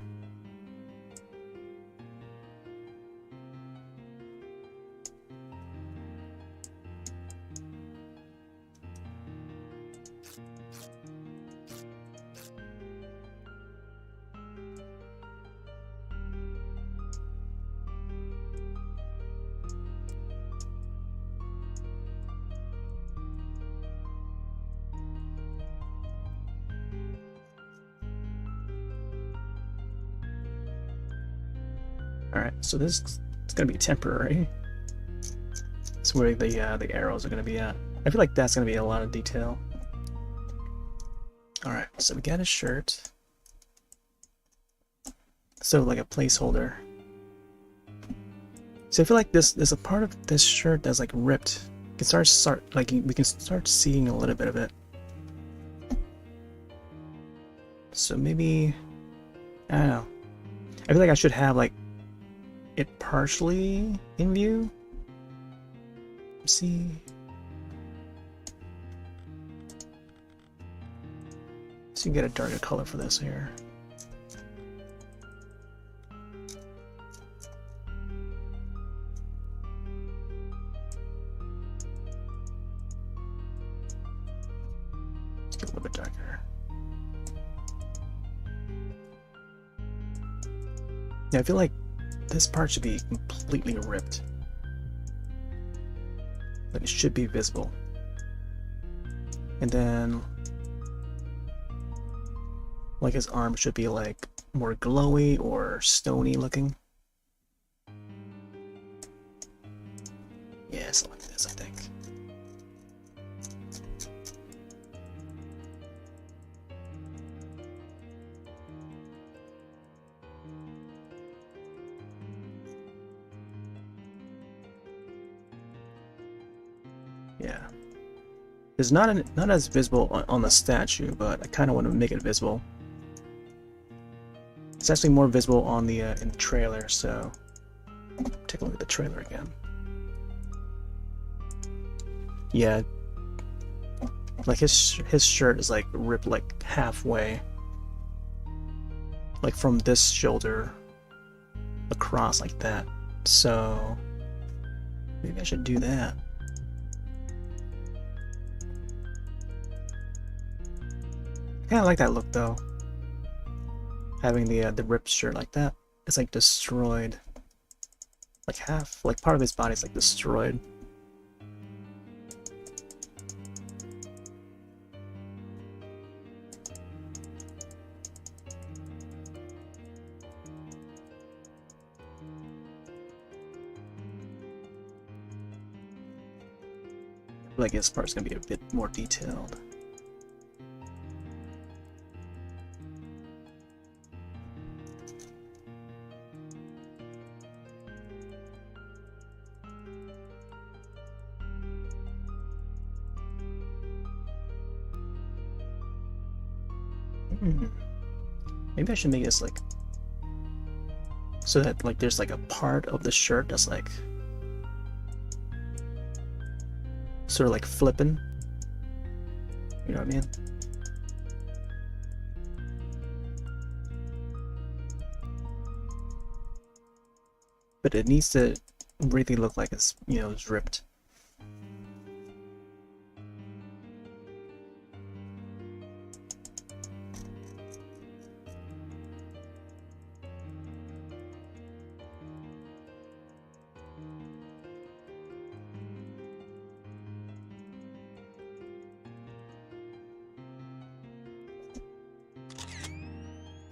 Alright, so this is going to be temporary. That's where the arrows are going to be at. I feel like that's going to be a lot of detail. Alright, so we got a shirt. So like a placeholder. So I feel like there's a part of this shirt that's like ripped. We can start seeing a little bit of it. So maybe, I don't know. I feel like I should have like it partially in view. Let's see. So you can get a darker color for this here. Let's get a little bit darker. Yeah, I feel like this part should be completely ripped. Like it should be visible. And then like his arm should be like more glowy or stony looking. Yeah, something like this, I think. Yeah. It's not as visible on the statue, but I kind of want to make it visible. It's actually more visible on the in the trailer, so take a look at the trailer again. Yeah, like his shirt is like ripped like halfway, like from this shoulder across like that. So maybe I should do that. I kind of like that look though. Having the ripped shirt like that. It's like destroyed. Like half, like part of his body is like destroyed. Like this part's gonna be a bit more detailed. Maybe I should make this like so that like there's like a part of the shirt that's like sort of like flipping. You know what I mean? But it needs to really look like it's, you know, it's ripped.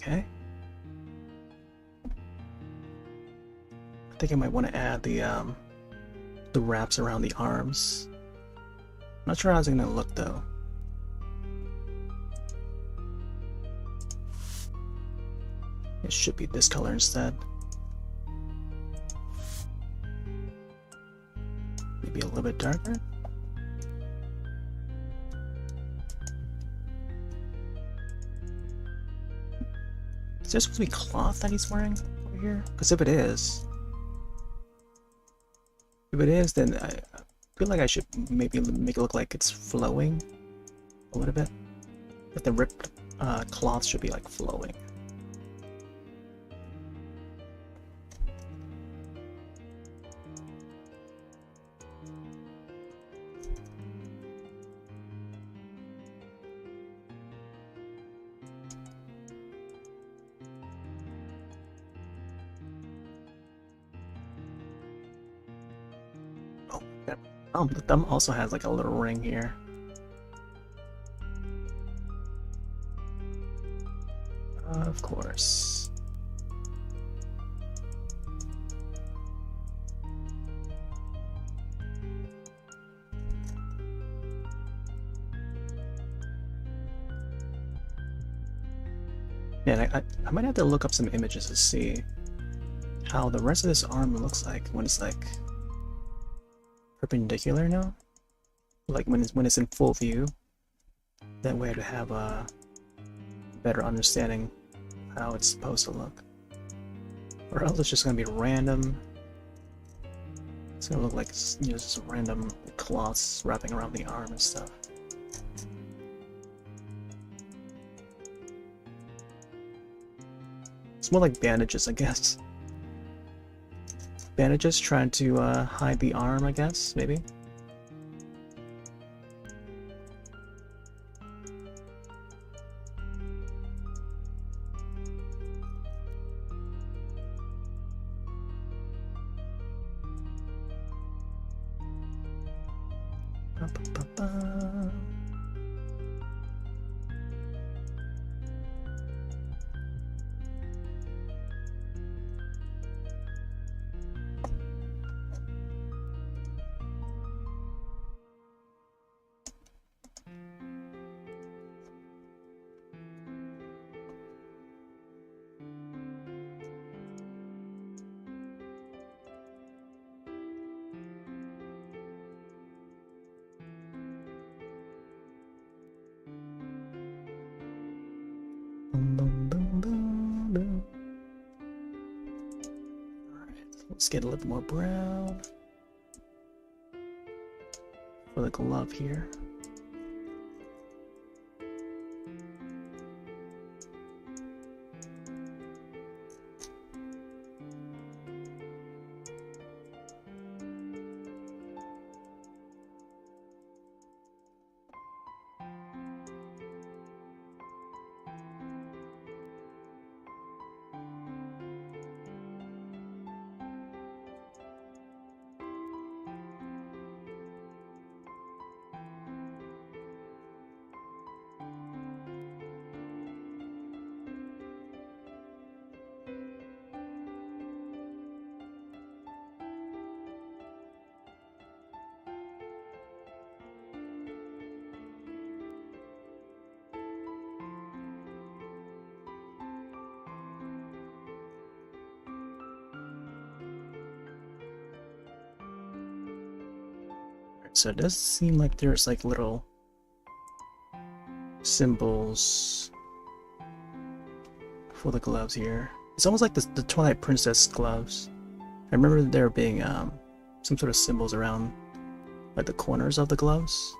Okay. I think I might want to add the wraps around the arms. Not sure how it's gonna look though. It should be this color instead. Maybe a little bit darker. Is there supposed to be cloth that he's wearing over here? Because if it is, then I feel like I should maybe make it look like it's flowing a little bit. But the ripped cloth should be like flowing. Oh, the thumb also has like a little ring here. Of course. Yeah, I might have to look up some images to see how the rest of this arm looks like when it's like perpendicular now, like when it's in full view. That way I'd have a better understanding of how it's supposed to look. Or else it's just gonna be random. It's gonna look like it's, you know, just random cloths wrapping around the arm and stuff. It's more like bandages, I guess. Bandages trying to hide the arm, I guess, maybe. Let's get a little more brown for the glove here. So it does seem like there's like little symbols for the gloves here. It's almost like the Twilight Princess gloves. I remember there being some sort of symbols around like the corners of the gloves.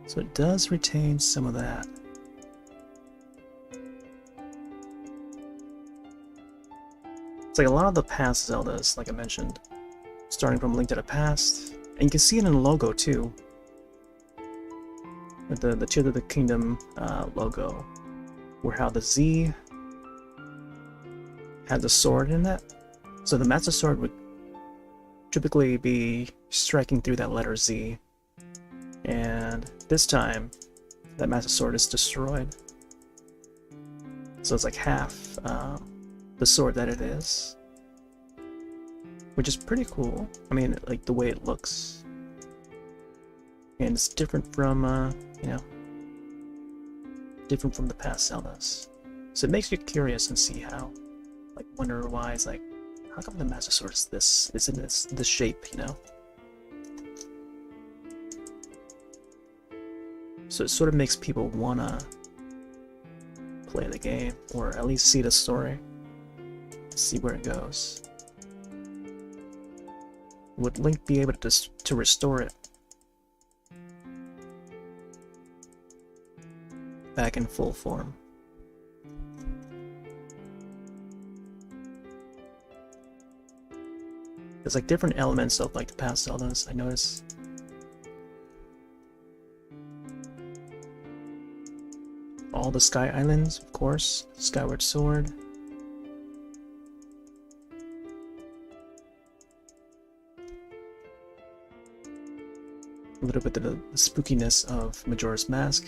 So it does retain some of that. It's like a lot of the past Zeldas, like I mentioned, starting from Link to the Past, and you can see it in the logo too, with the Tears of the Kingdom logo, where how the Z has a sword in that. So the Master Sword would typically be striking through that letter Z, and this time that Master Sword is destroyed. So it's like half the sword that it is, which is pretty cool. I mean, like the way it looks, and it's different from you know, different from the past Zeldas. So it makes you curious and see how, like, wonder why it's like, how come the Master Sword is in this shape, you know? So it sort of makes people wanna play the game, or at least see the story, see where it goes. Would Link be able to restore it back in full form? There's like different elements of like the past Zeldas, I notice. All the Sky Islands, of course, Skyward Sword. A little bit of the spookiness of Majora's Mask.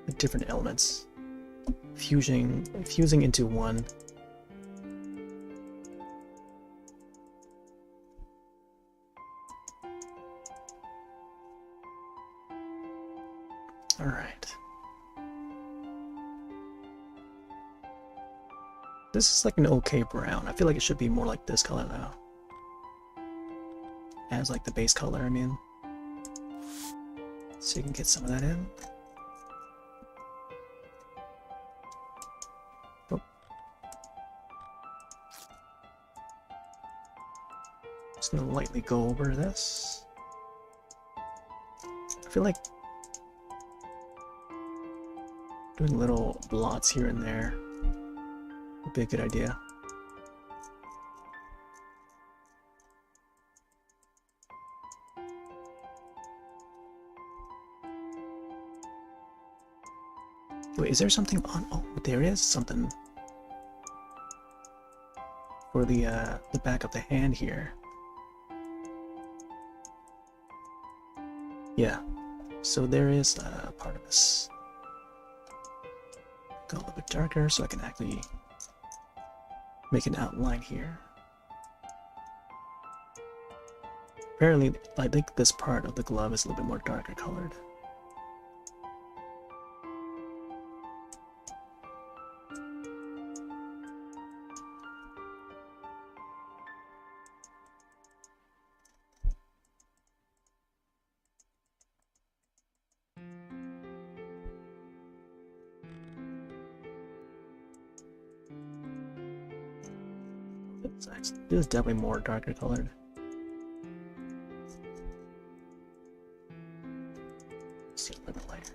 The different elements fusing into one. All right. This is like an okay brown. I feel like it should be more like this color though. As like the base color, I mean. So you can get some of that in. Oh. Just gonna lightly go over this. I feel like doing little blots here and there would be a good idea. Wait, is there something on? Oh, there is something for the back of the hand here. Yeah, so there is a part of this. Go a little bit darker so I can actually make an outline here. Apparently, I think this part of the glove is a little bit more darker colored. This is definitely more darker colored. Let's see a little bit lighter.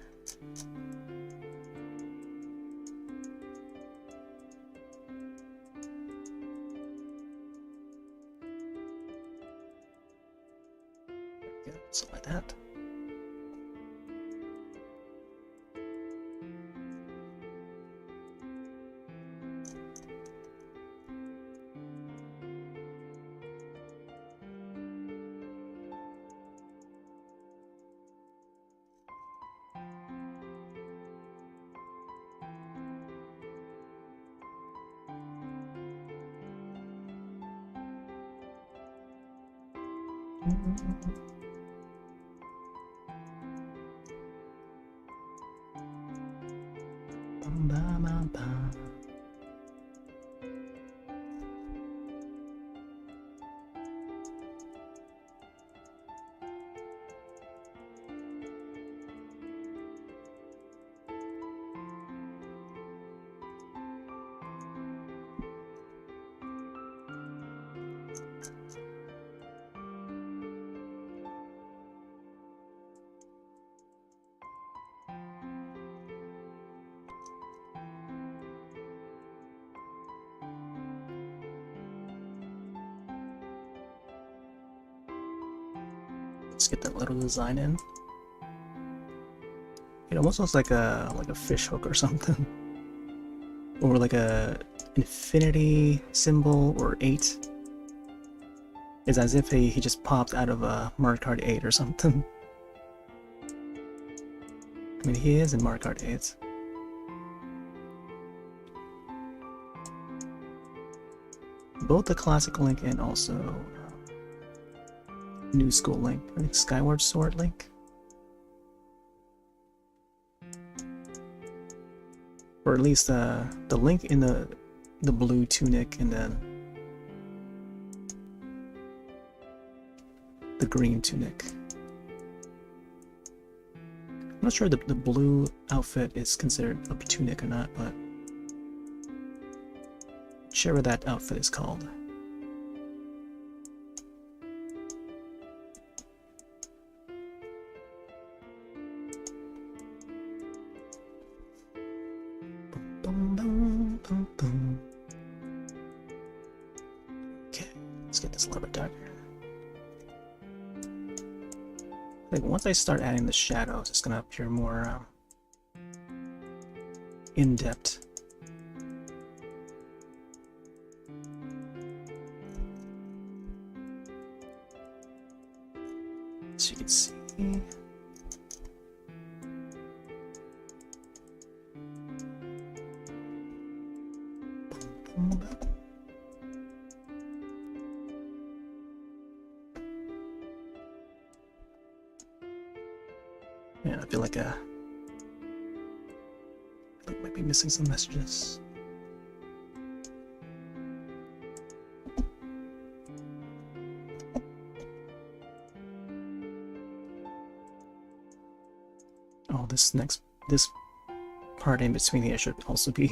There we go, something like that. Let's get that little design in. It almost looks like a fish hook or something, or like a infinity symbol or 8. It's as if he just popped out of a Mario Kart 8 or something. I mean, he is in Mario Kart 8. Both the classic Link and also New School Link. I think Skyward Sword Link. Or at least the Link in the blue tunic and then the green tunic. I'm not sure the blue outfit is considered a tunic or not, but whichever that outfit is called. Okay, let's get this a little bit darker. I think once I start adding the shadows, it's gonna appear more in-depth. So you can see. Man, I feel like I might be missing some messages. Oh, this part in between here should also be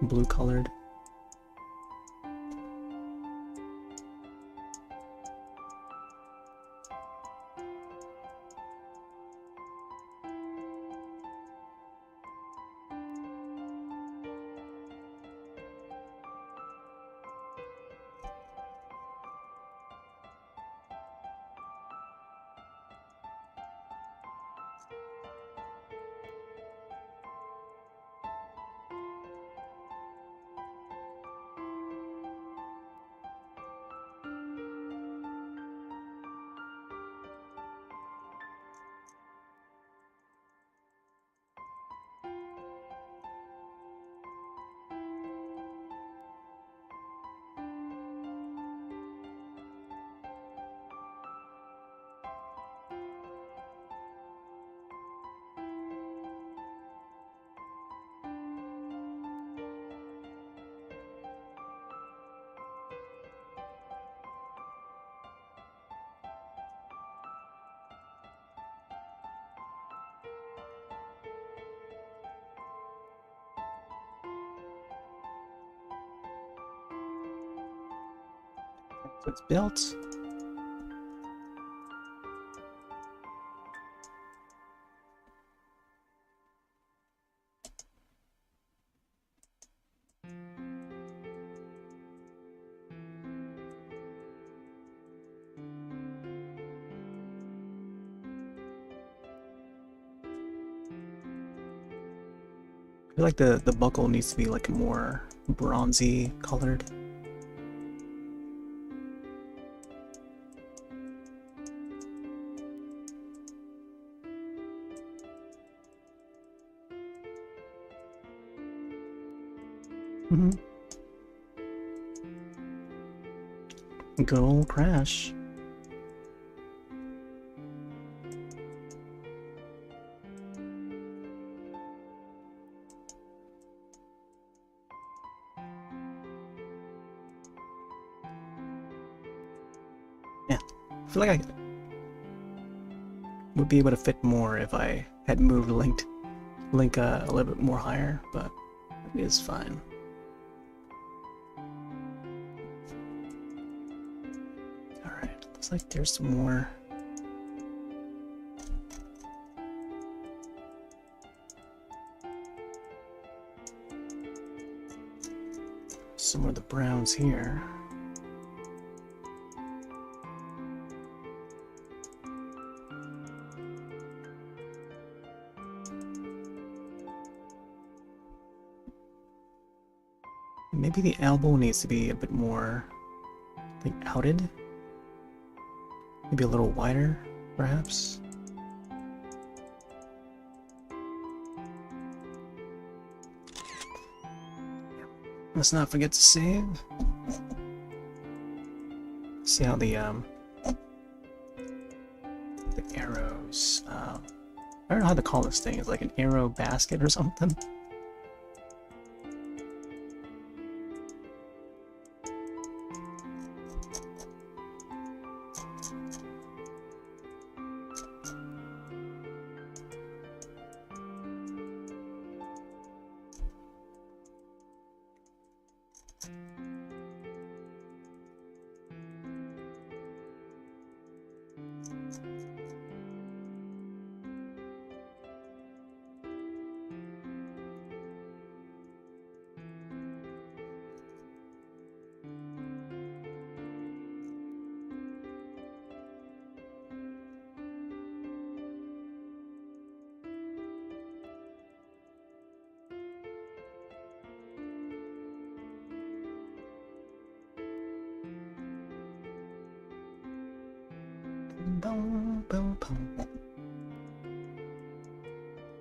blue colored. So it's built. I feel like the buckle needs to be like more bronzy colored. Good old Crash. Yeah, I feel like I would be able to fit more if I had moved Link a little bit more higher, but it is fine. Alright, looks like there's some more. Some of the browns here. Maybe the elbow needs to be a bit more like outed. Maybe a little wider, perhaps. Let's not forget to save. See how the arrows. I don't know how to call this thing. It's like an arrow basket or something.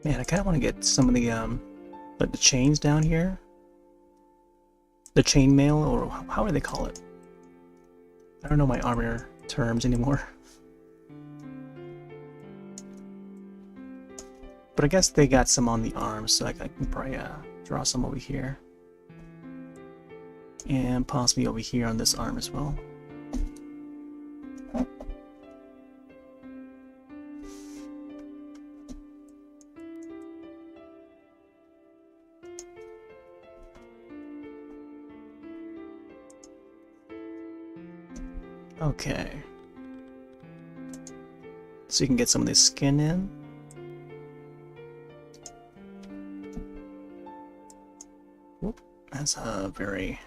Man, I kind of want to get some of the like the chains down here. The chainmail, or how do they call it? I don't know my armor terms anymore. But I guess they got some on the arms, so I can probably draw some over here. And possibly over here on this arm as well. Okay. So you can get some of this skin in. Whoop, that's a very...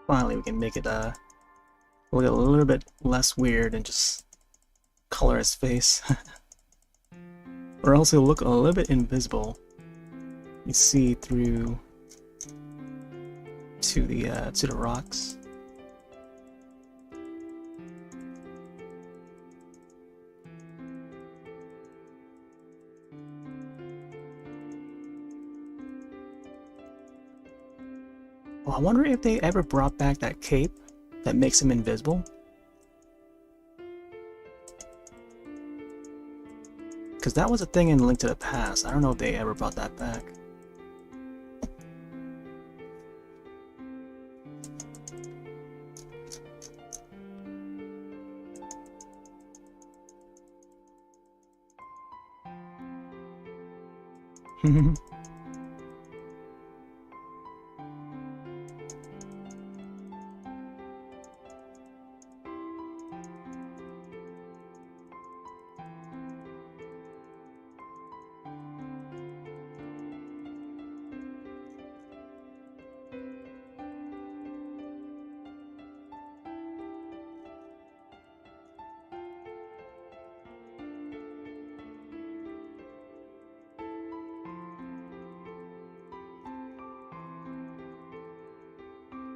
Finally, we can make it look a little bit less weird and just color his face. Or else he'll look a little bit invisible. You see through to the rocks. Well, I wonder if they ever brought back that cape that makes him invisible. Because that was a thing in Link to the Past. I don't know if they ever brought that back.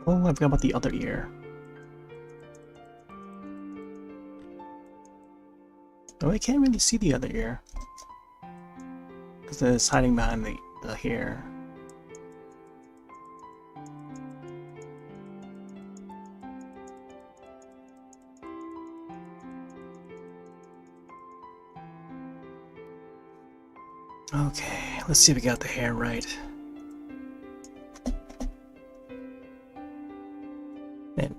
Oh, I forgot about the other ear. Though I can't really see the other ear. Because it's hiding behind the hair. Okay, let's see if we got the hair right. Man.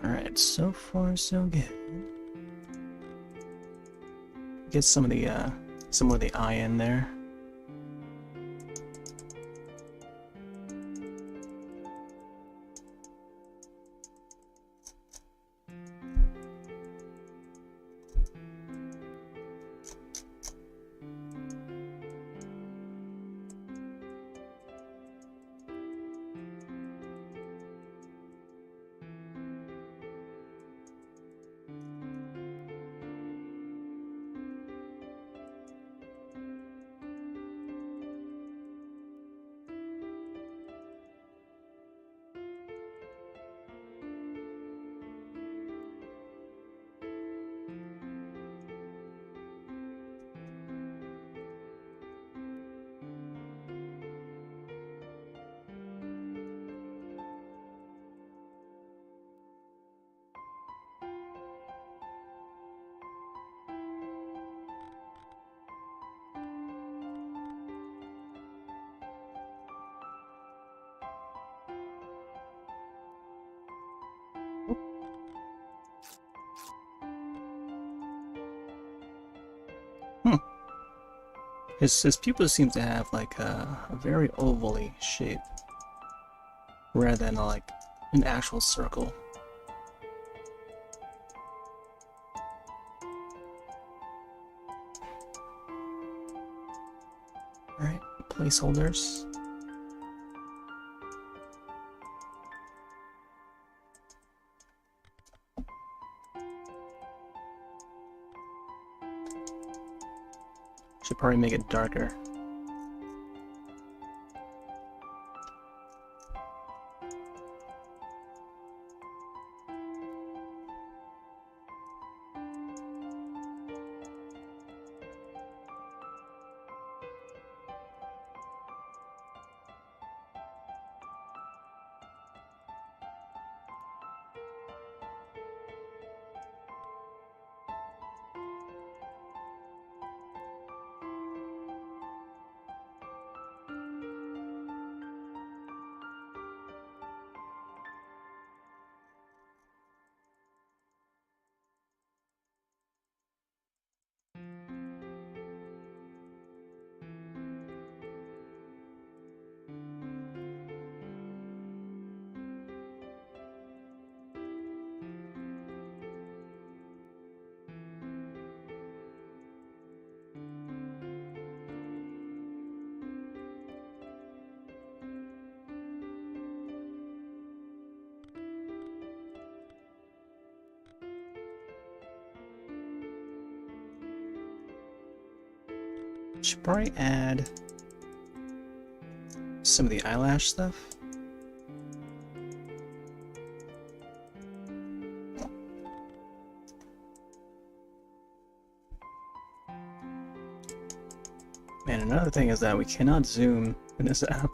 Alright, so far so good. Get some of the eye in there. Hmm. His pupils seem to have like a very ovally shape, rather than like an actual circle. Alright, placeholders. Should probably make it darker. Should probably add some of the eyelash stuff. Man, another thing is that we cannot zoom in this app.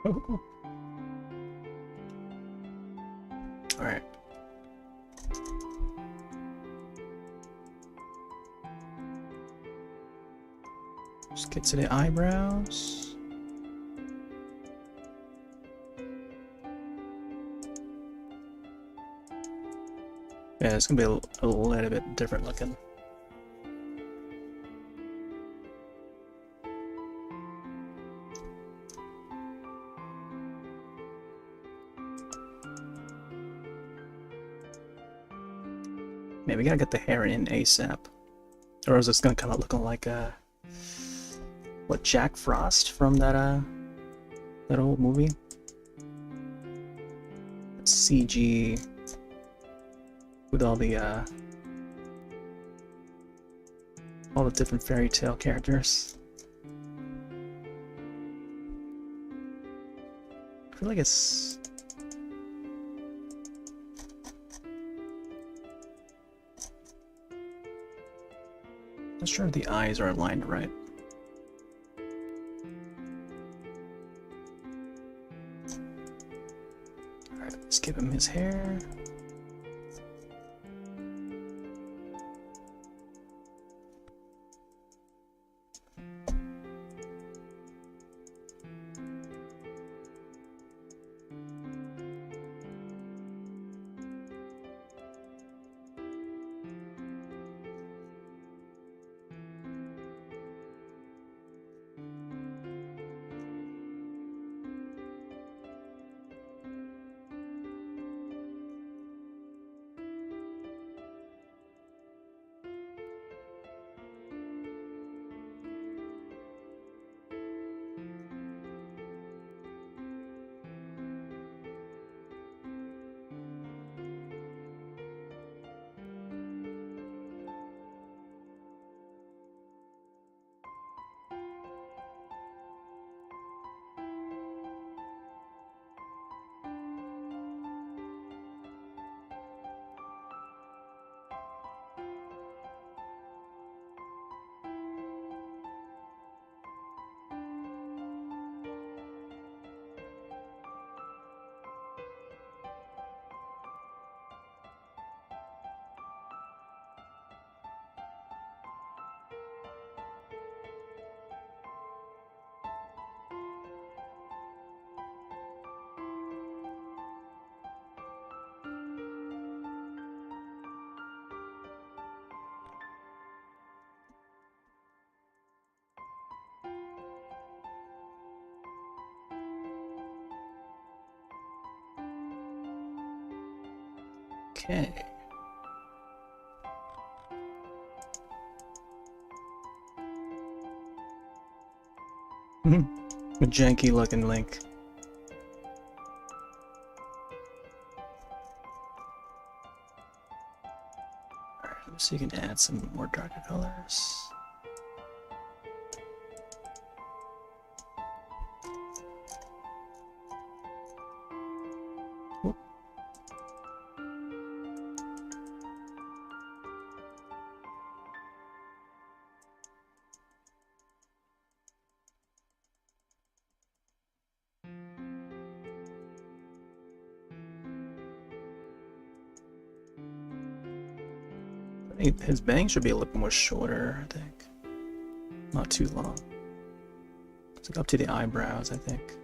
Oh. Alright. Just get to the eyebrows. Yeah, it's gonna be a little bit different looking. Man, we gotta get the hair in ASAP. Or is this gonna come out looking like what, Jack Frost from that old movie? CG with all the different fairy tale characters. I feel like it's not sure if the eyes are aligned right. Alright, let's give him his hair. Okay. A janky looking Link. Alright, so you can add some more darker colors. Whoop. His bangs should be a little more shorter, I think. Not too long. It's like up to the eyebrows, I think.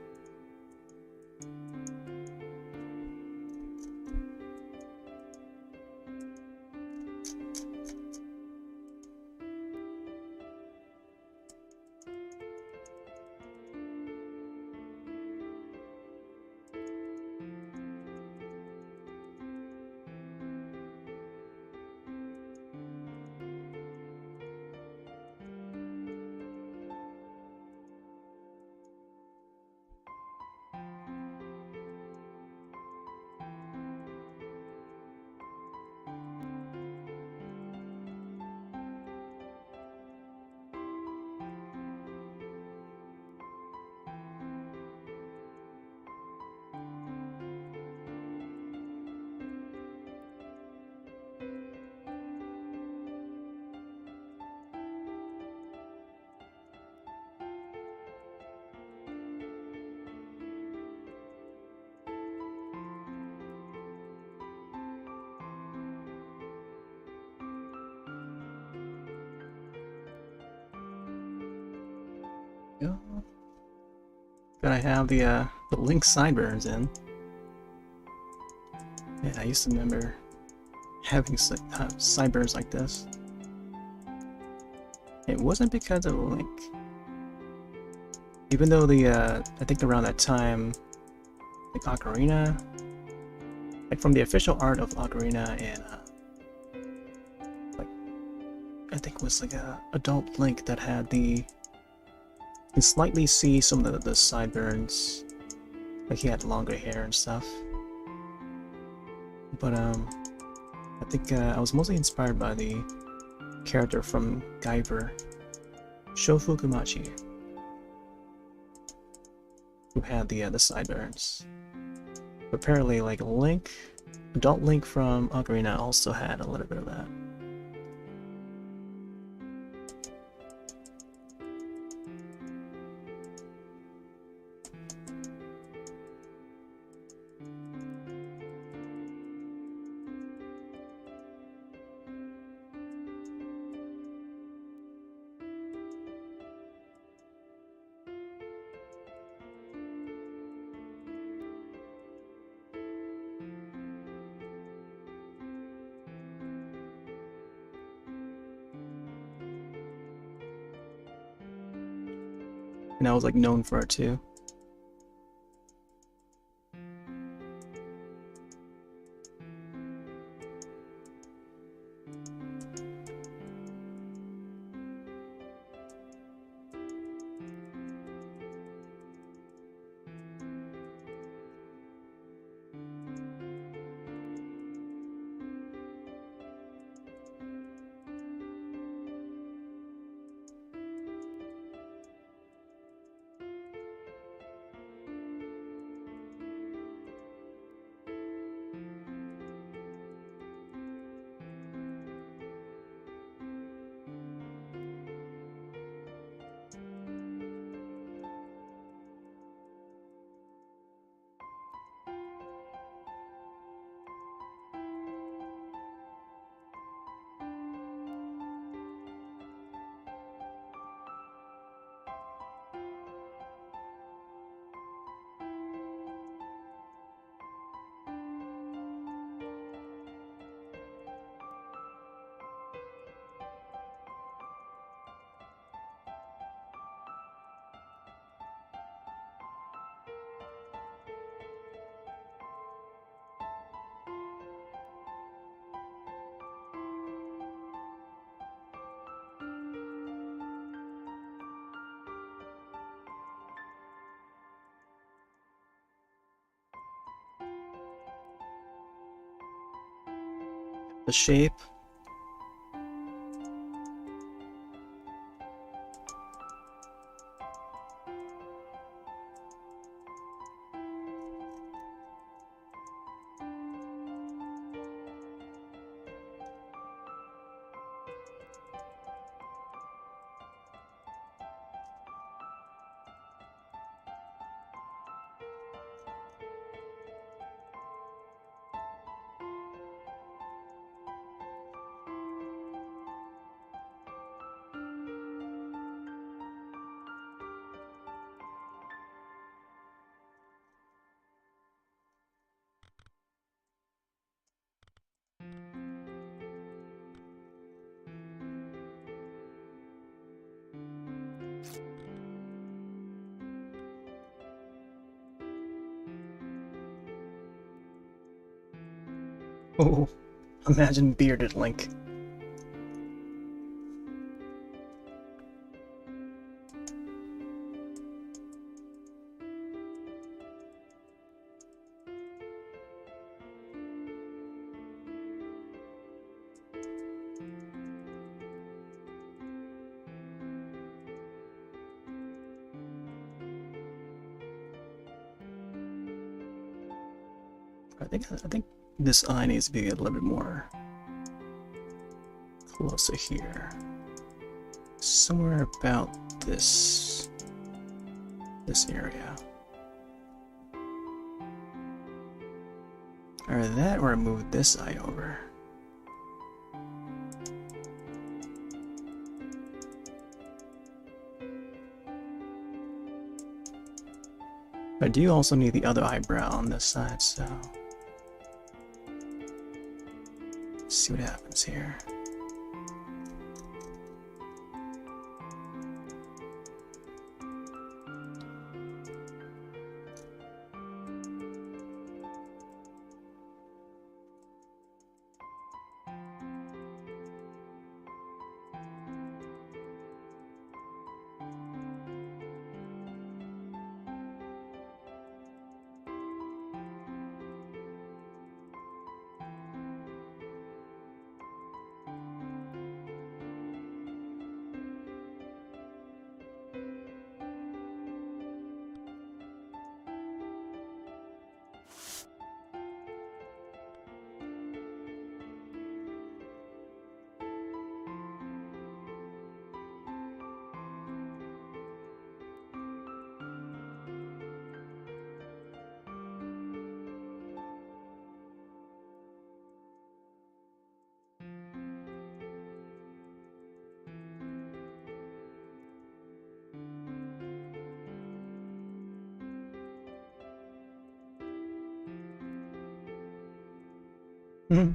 Yeah. Gotta have the Link sideburns in. Yeah, I used to remember having sideburns like this. It wasn't because of Link. Even though I think around that time, like Ocarina, like from the official art of Ocarina and like I think it was like a adult Link that had you can slightly see some of the sideburns, like he had longer hair and stuff. But I think I was mostly inspired by the character from Guyver, Shofukumachi, who had the sideburns. But apparently, like Link, adult Link from Ocarina also had a little bit of that. And I was like known for it too. The shape. Oh, imagine bearded Link. I think this eye needs to be a little bit more closer here. Somewhere about this area. Or that, or move this eye over. I do also need the other eyebrow on this side, so let's see what happens here. Mhm.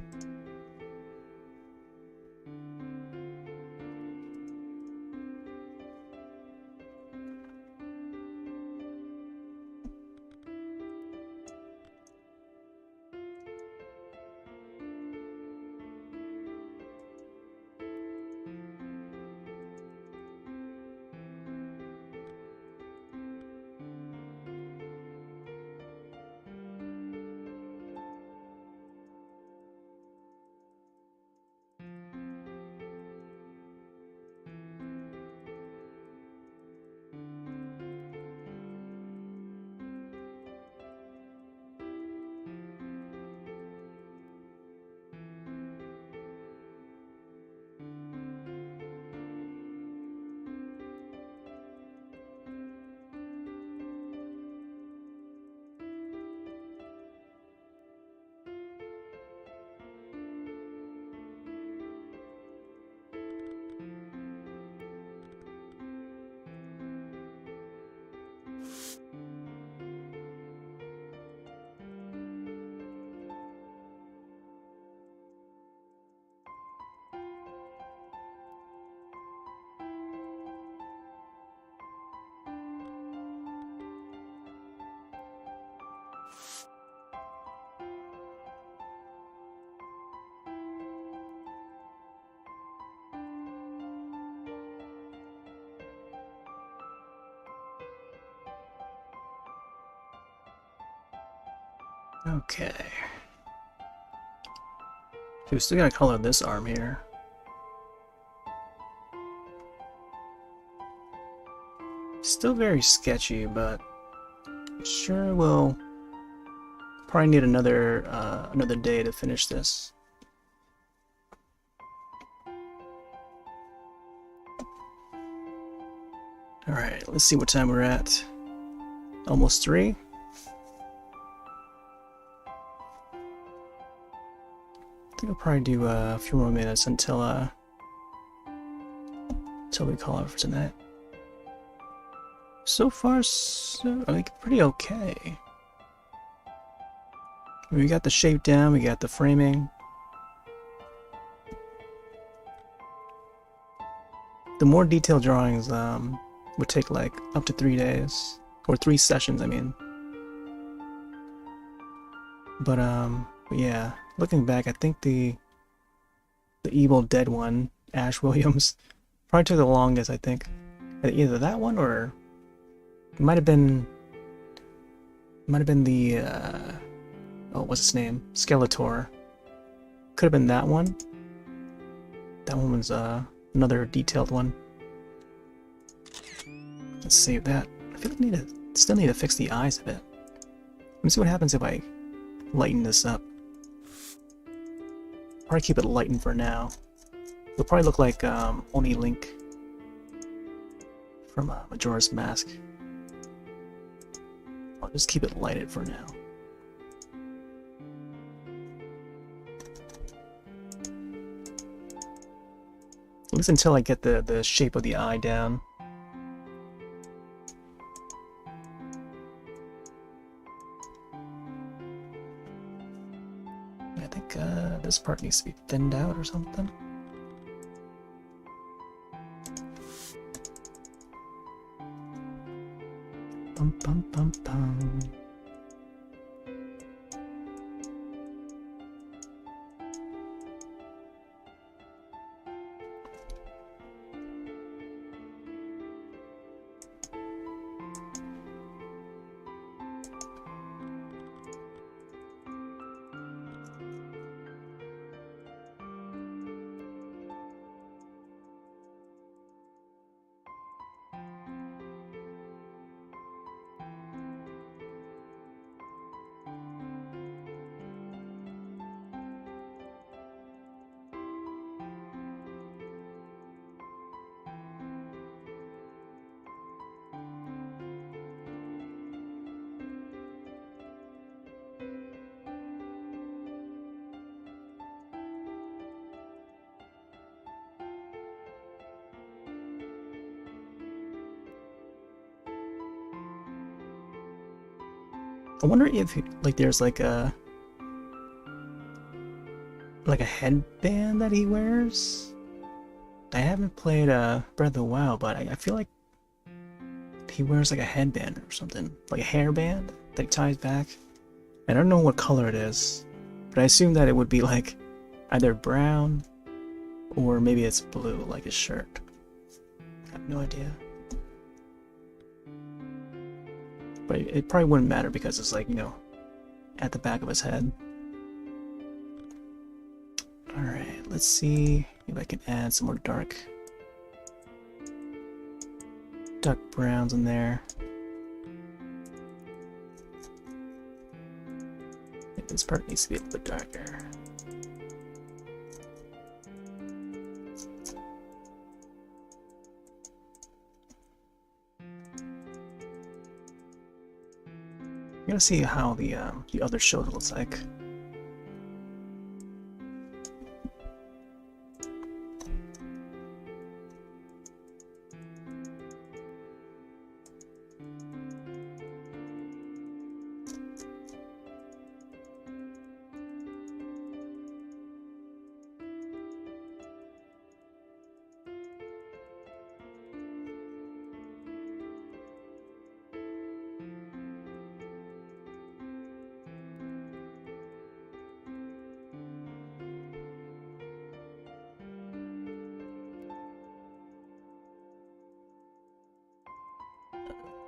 Okay. We still gotta color this arm here. Still very sketchy, but sure will probably need another day to finish this. All right, let's see what time we're at. Almost 3. I think I'll probably do a few more minutes until we call it for tonight. So far, so like pretty okay. We got the shape down, we got the framing. The more detailed drawings would take like up to 3 days, or 3 sessions, I mean. But yeah, looking back, I think the Evil Dead one, Ash Williams, probably took the longest. I think either that one or it might have been the oh, what's his name? Skeletor. Could have been that one. That one was another detailed one. Let's save that. I feel like I still need to fix the eyes a bit. Let me see what happens if I lighten this up. Probably keep it lightened for now. It'll probably look like Oni Link from Majora's Mask. I'll just keep it lighted for now. At least until I get the shape of the eye down. part needs to be thinned out or something. Bum bum bum bum. I wonder if like there's like a headband that he wears. I haven't played Breath of the Wild, but I feel like he wears like a headband or something, like a hairband that he ties back. I don't know what color it is, but I assume that it would be like either brown or maybe it's blue, like his shirt. I have no idea. But it probably wouldn't matter because it's like, you know, at the back of his head. Alright, let's see if I can add some more dark browns in there. Maybe this part needs to be a little bit darker. I'm gonna see how the other shoulder looks like.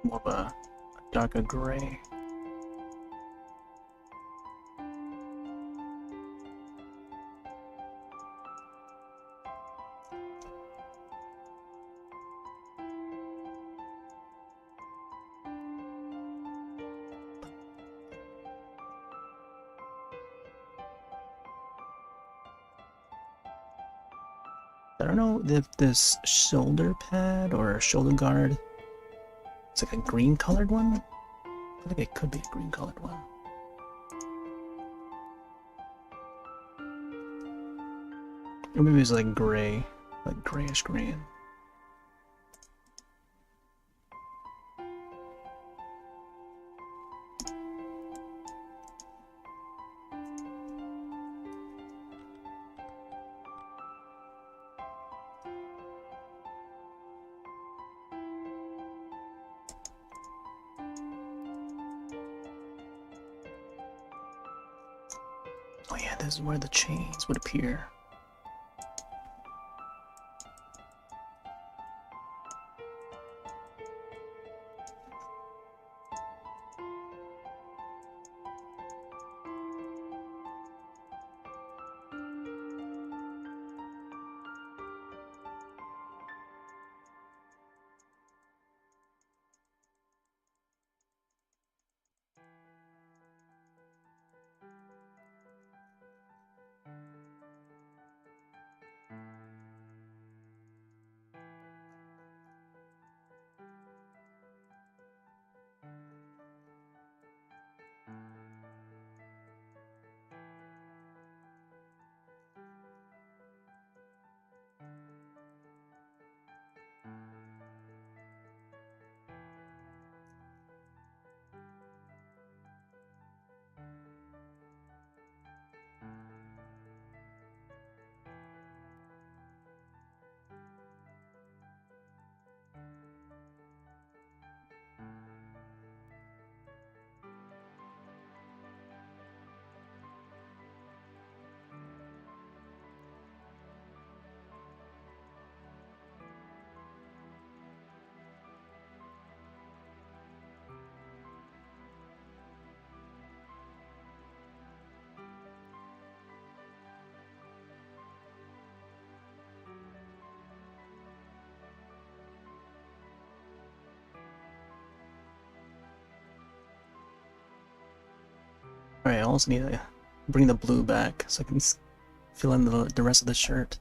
More of a darker gray. I don't know if this shoulder pad or shoulder guard, it's like a green colored one. I think it could be a green colored one. Or maybe it's like gray, like grayish green. Oh yeah, this is where the chains would appear. Alright, I also need to bring the blue back so I can fill in the rest of the shirt.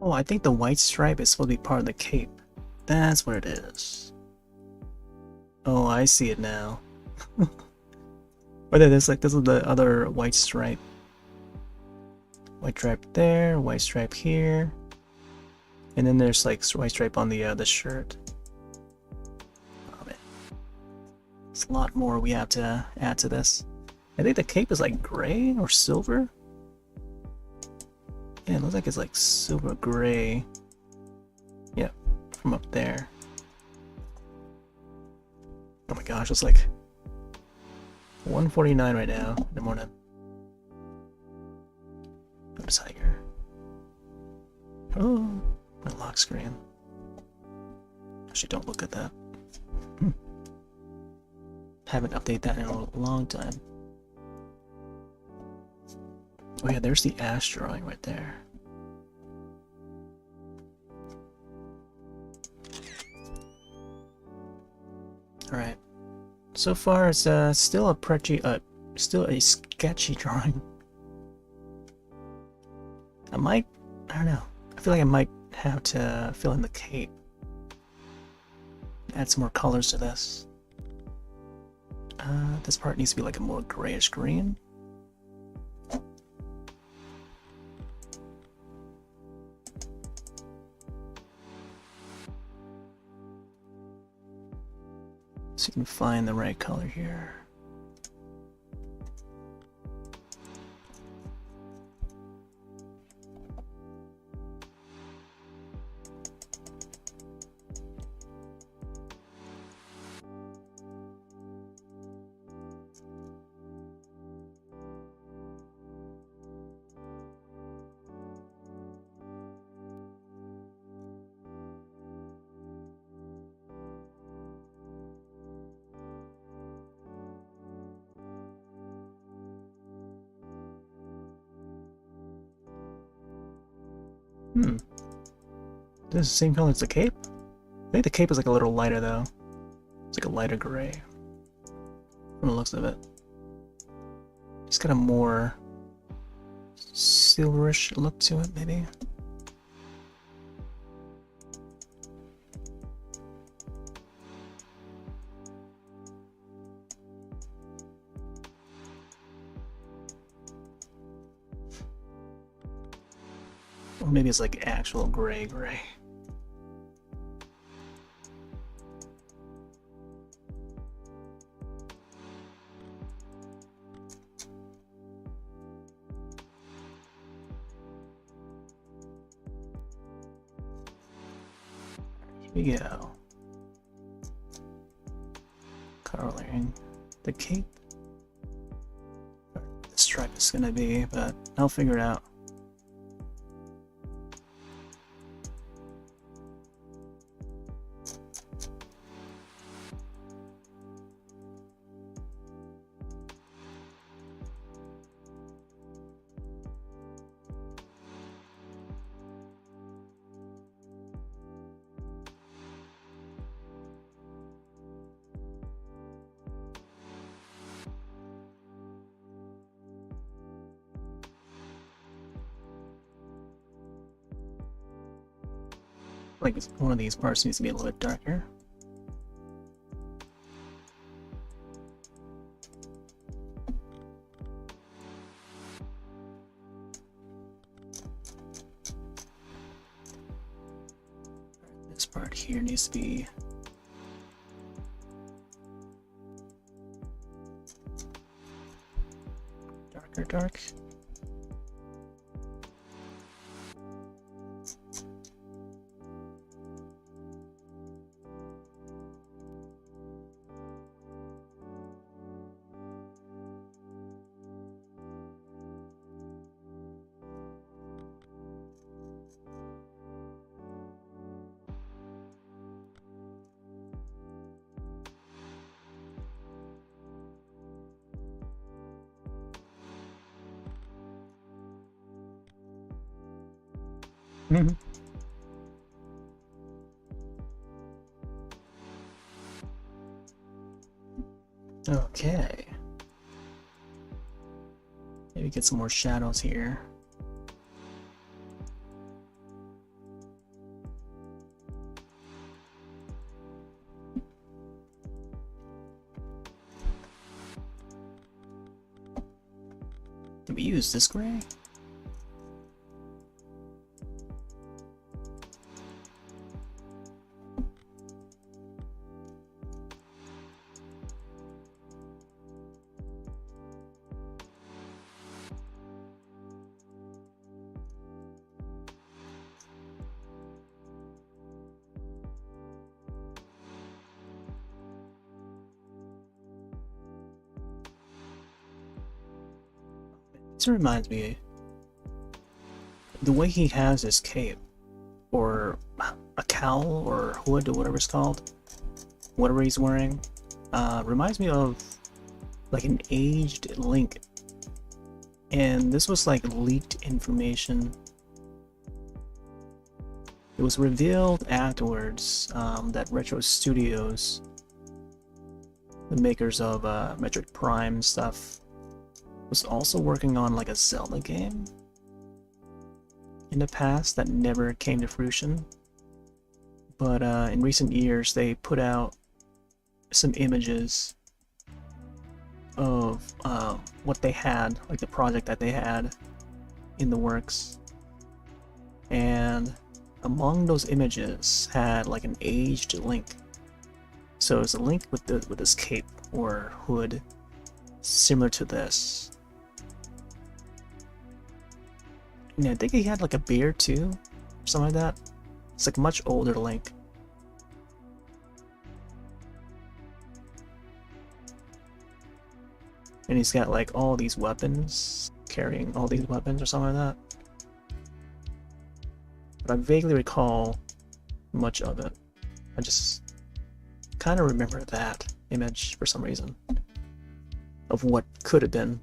Oh, I think the white stripe is supposed to be part of the cape. That's what it is. Oh, I see it now. Or this is the other white stripe. White stripe there, white stripe here. And then there's like white stripe on the shirt. Oh man. There's a lot more we have to add to this. I think the cape is like gray or silver. Yeah, it looks like it's like silver gray. Yep, from up there. Oh my gosh, it's like 1:49 right now in the morning. Go to Tiger. Oh, my lock screen. Actually, don't look at that. Haven't updated that in a long time. Oh yeah, there's the Ash drawing right there. Alright. So far it's still a still a sketchy drawing. I don't know. I feel like I might have to fill in the cape. Add some more colors to this. This part needs to be like a more grayish green. So you can find the right color here. This is the same color as the cape? I think the cape is like a little lighter though. It's like a lighter gray. From the looks of it. It's got a more silverish look to it, maybe. Or maybe it's like actual gray. Here we go. Coloring the cape. track this is gonna be, but I'll figure it out. Like one of these parts needs to be a little bit darker. This part here needs to be dark. Mm-hmm. Okay. Maybe get some more shadows here. Did we use this gray? This reminds me, the way he has his cape, or a cowl, or hood, or whatever it's called, whatever he's wearing, reminds me of like an aged Link. And this was like leaked information. It was revealed afterwards that Retro Studios, the makers of Metroid Prime stuff, was also working on like a Zelda game in the past that never came to fruition. But in recent years they put out some images of what they had, like the project that they had in the works, and among those images had like an aged Link. So it's a Link with this cape or hood similar to this. Yeah, I think he had like a beard too, or something like that. It's like much older Link. And he's got like all these weapons, carrying all these weapons or something like that. But I vaguely recall much of it. I just kind of remember that image for some reason of what could have been.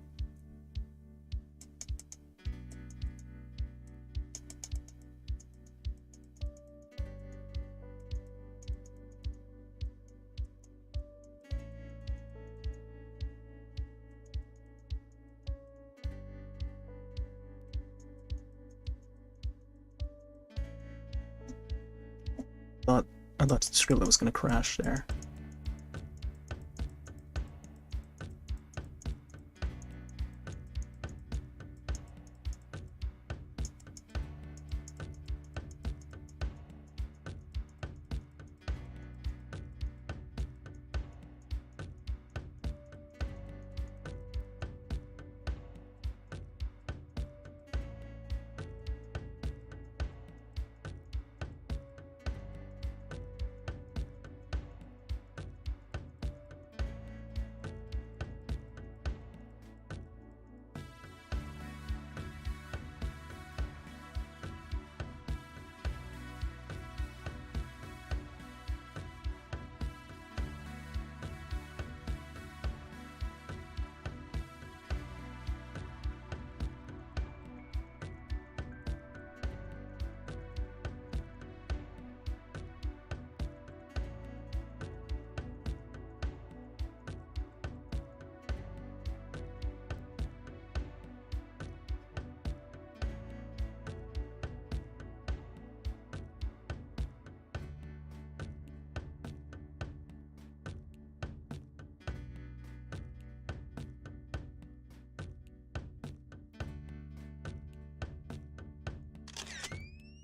I thought Skrilla was gonna crash there.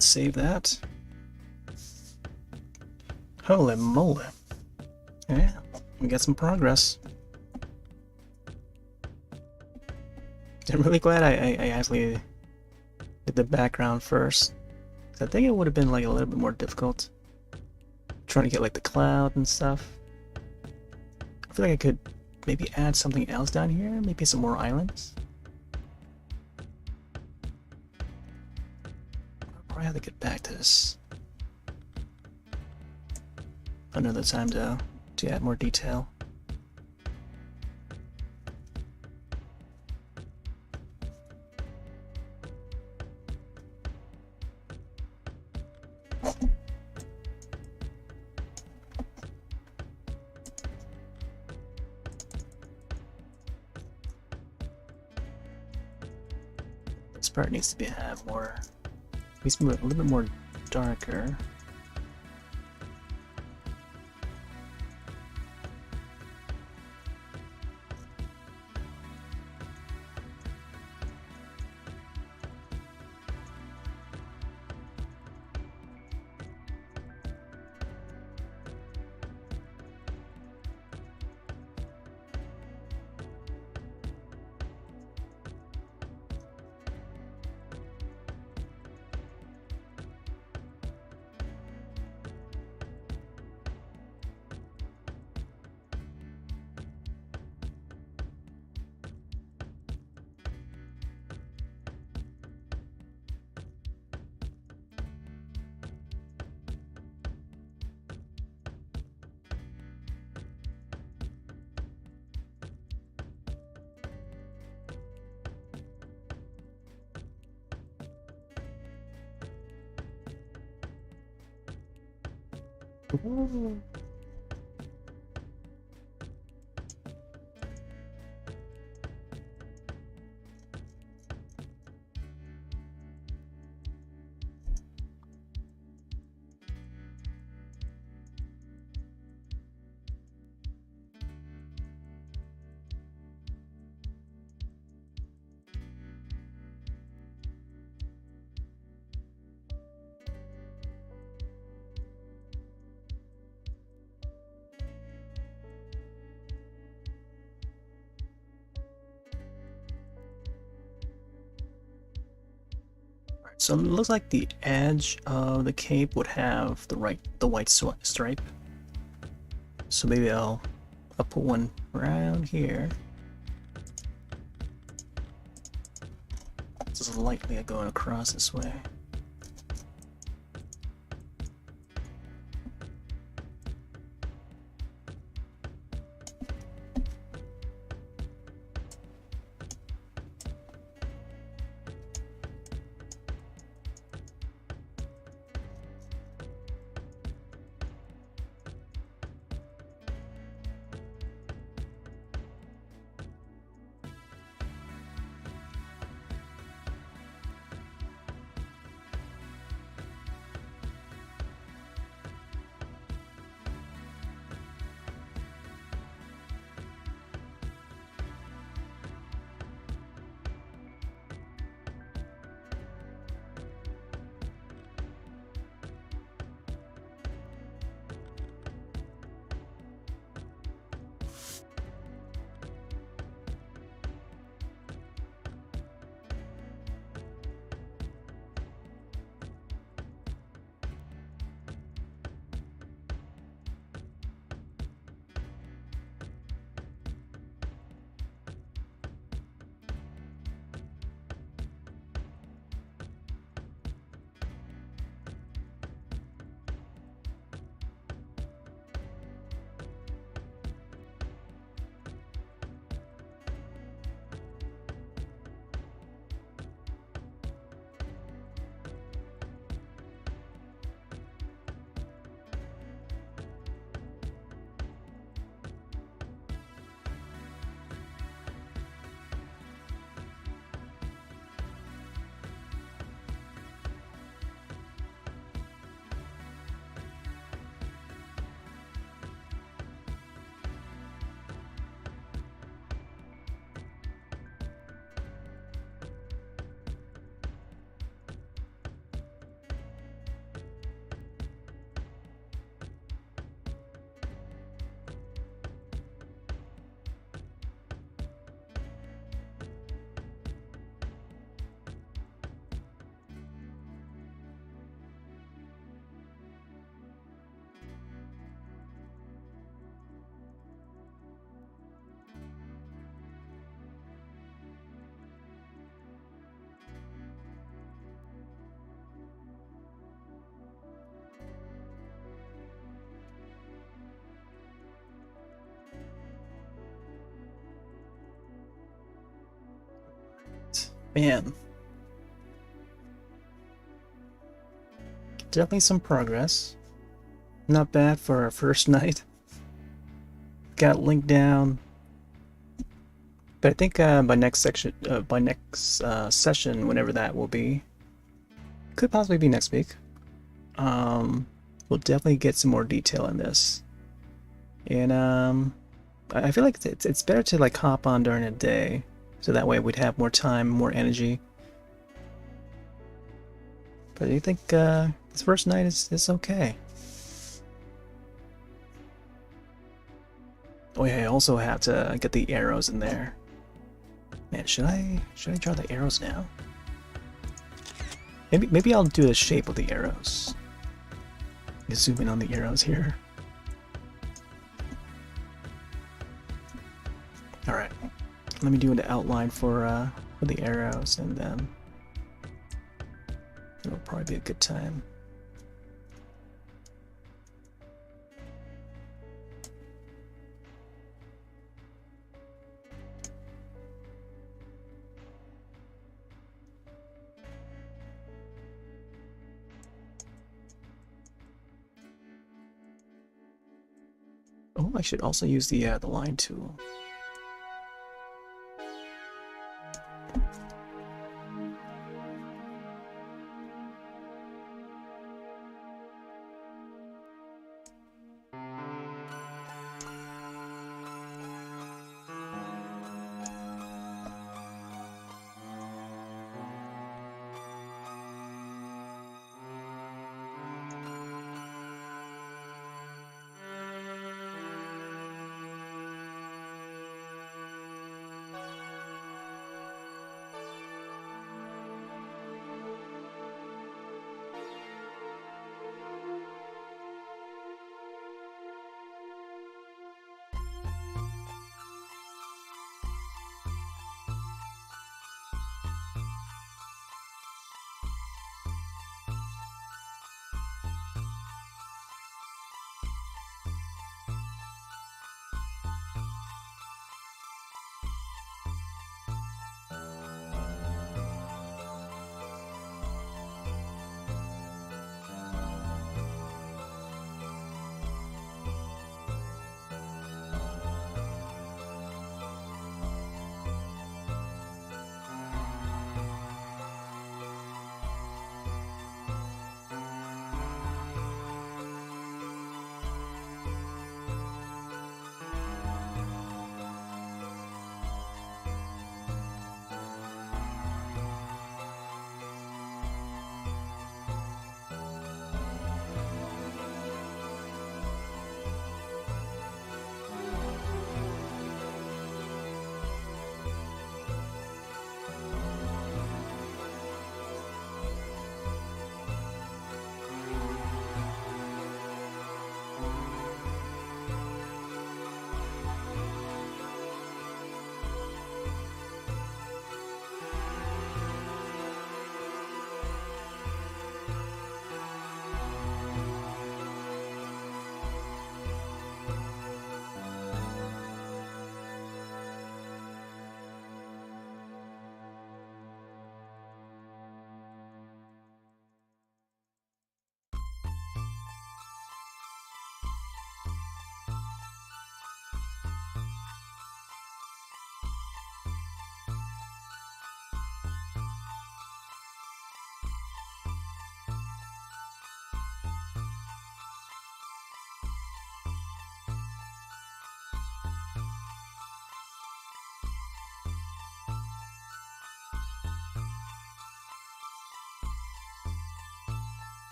Save that. Holy moly. Yeah, we got some progress. I'm really glad I actually did the background first. I think it would have been like a little bit more difficult. Trying to get like the cloud and stuff. I feel like I could maybe add something else down here, maybe some more islands. I'll probably have to get back to this another time to add more detail. This part needs to be have more, at least a little bit more darker. Ooh. So it looks like the edge of the cape would have the white stripe. So maybe I'll put one around here. Just lightly going across this way. Man. Definitely some progress. Not bad for our first night. Got Link down. But I think by next session, whenever that will be, could possibly be next week. We'll definitely get some more detail in this. And I feel like it's better to like hop on during a day, so that way we'd have more time, more energy. But I think this first night is okay. Oh yeah, I also have to get the arrows in there. Man, should I draw the arrows now? Maybe I'll do the shape of the arrows. Just zoom in on the arrows here. All right, let me do the outline for the arrows, and then it'll probably be a good time. Oh, I should also use the line tool.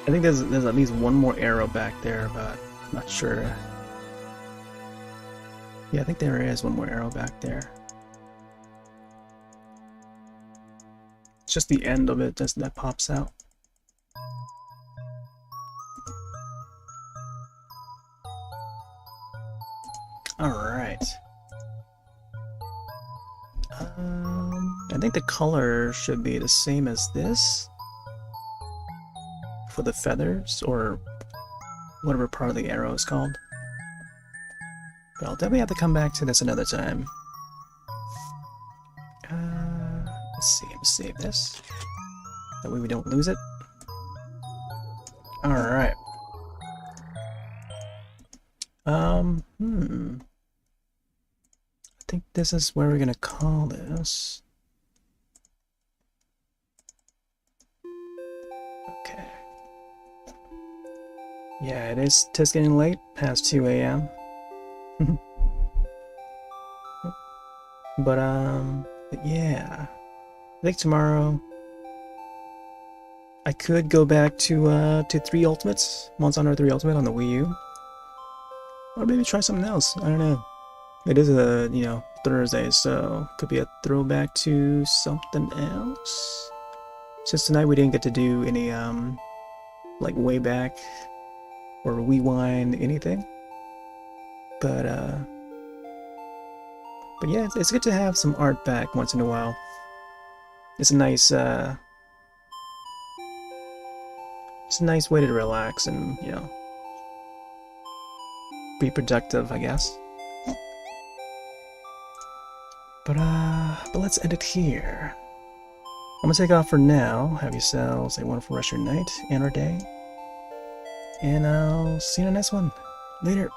I think there's at least one more arrow back there, but I'm not sure. Yeah, I think there is one more arrow back there. It's just the end of it that pops out. Alright. I think the color should be the same as this for the feathers, or whatever part of the arrow is called. But I'll definitely have to come back to this another time. Let's see, let's save this. That way we don't lose it. Alright. I think this is where we're gonna call this. Okay. Yeah, it is getting late, past 2 a.m. But yeah. I think tomorrow I could go back to 3 Ultimates, Monster Hunter 3 Ultimate on the Wii U. Or maybe try something else. I don't know. It is a, you know, Thursday, so could be a throwback to something else. Since tonight we didn't get to do any like way back or rewind anything. But yeah, it's good to have some art back once in a while. It's a nice way to relax and, you know, be productive, I guess. But let's end it here. I'm gonna take off for now. Have yourselves a wonderful rest of your night and or day. And I'll see you in the next one. Later.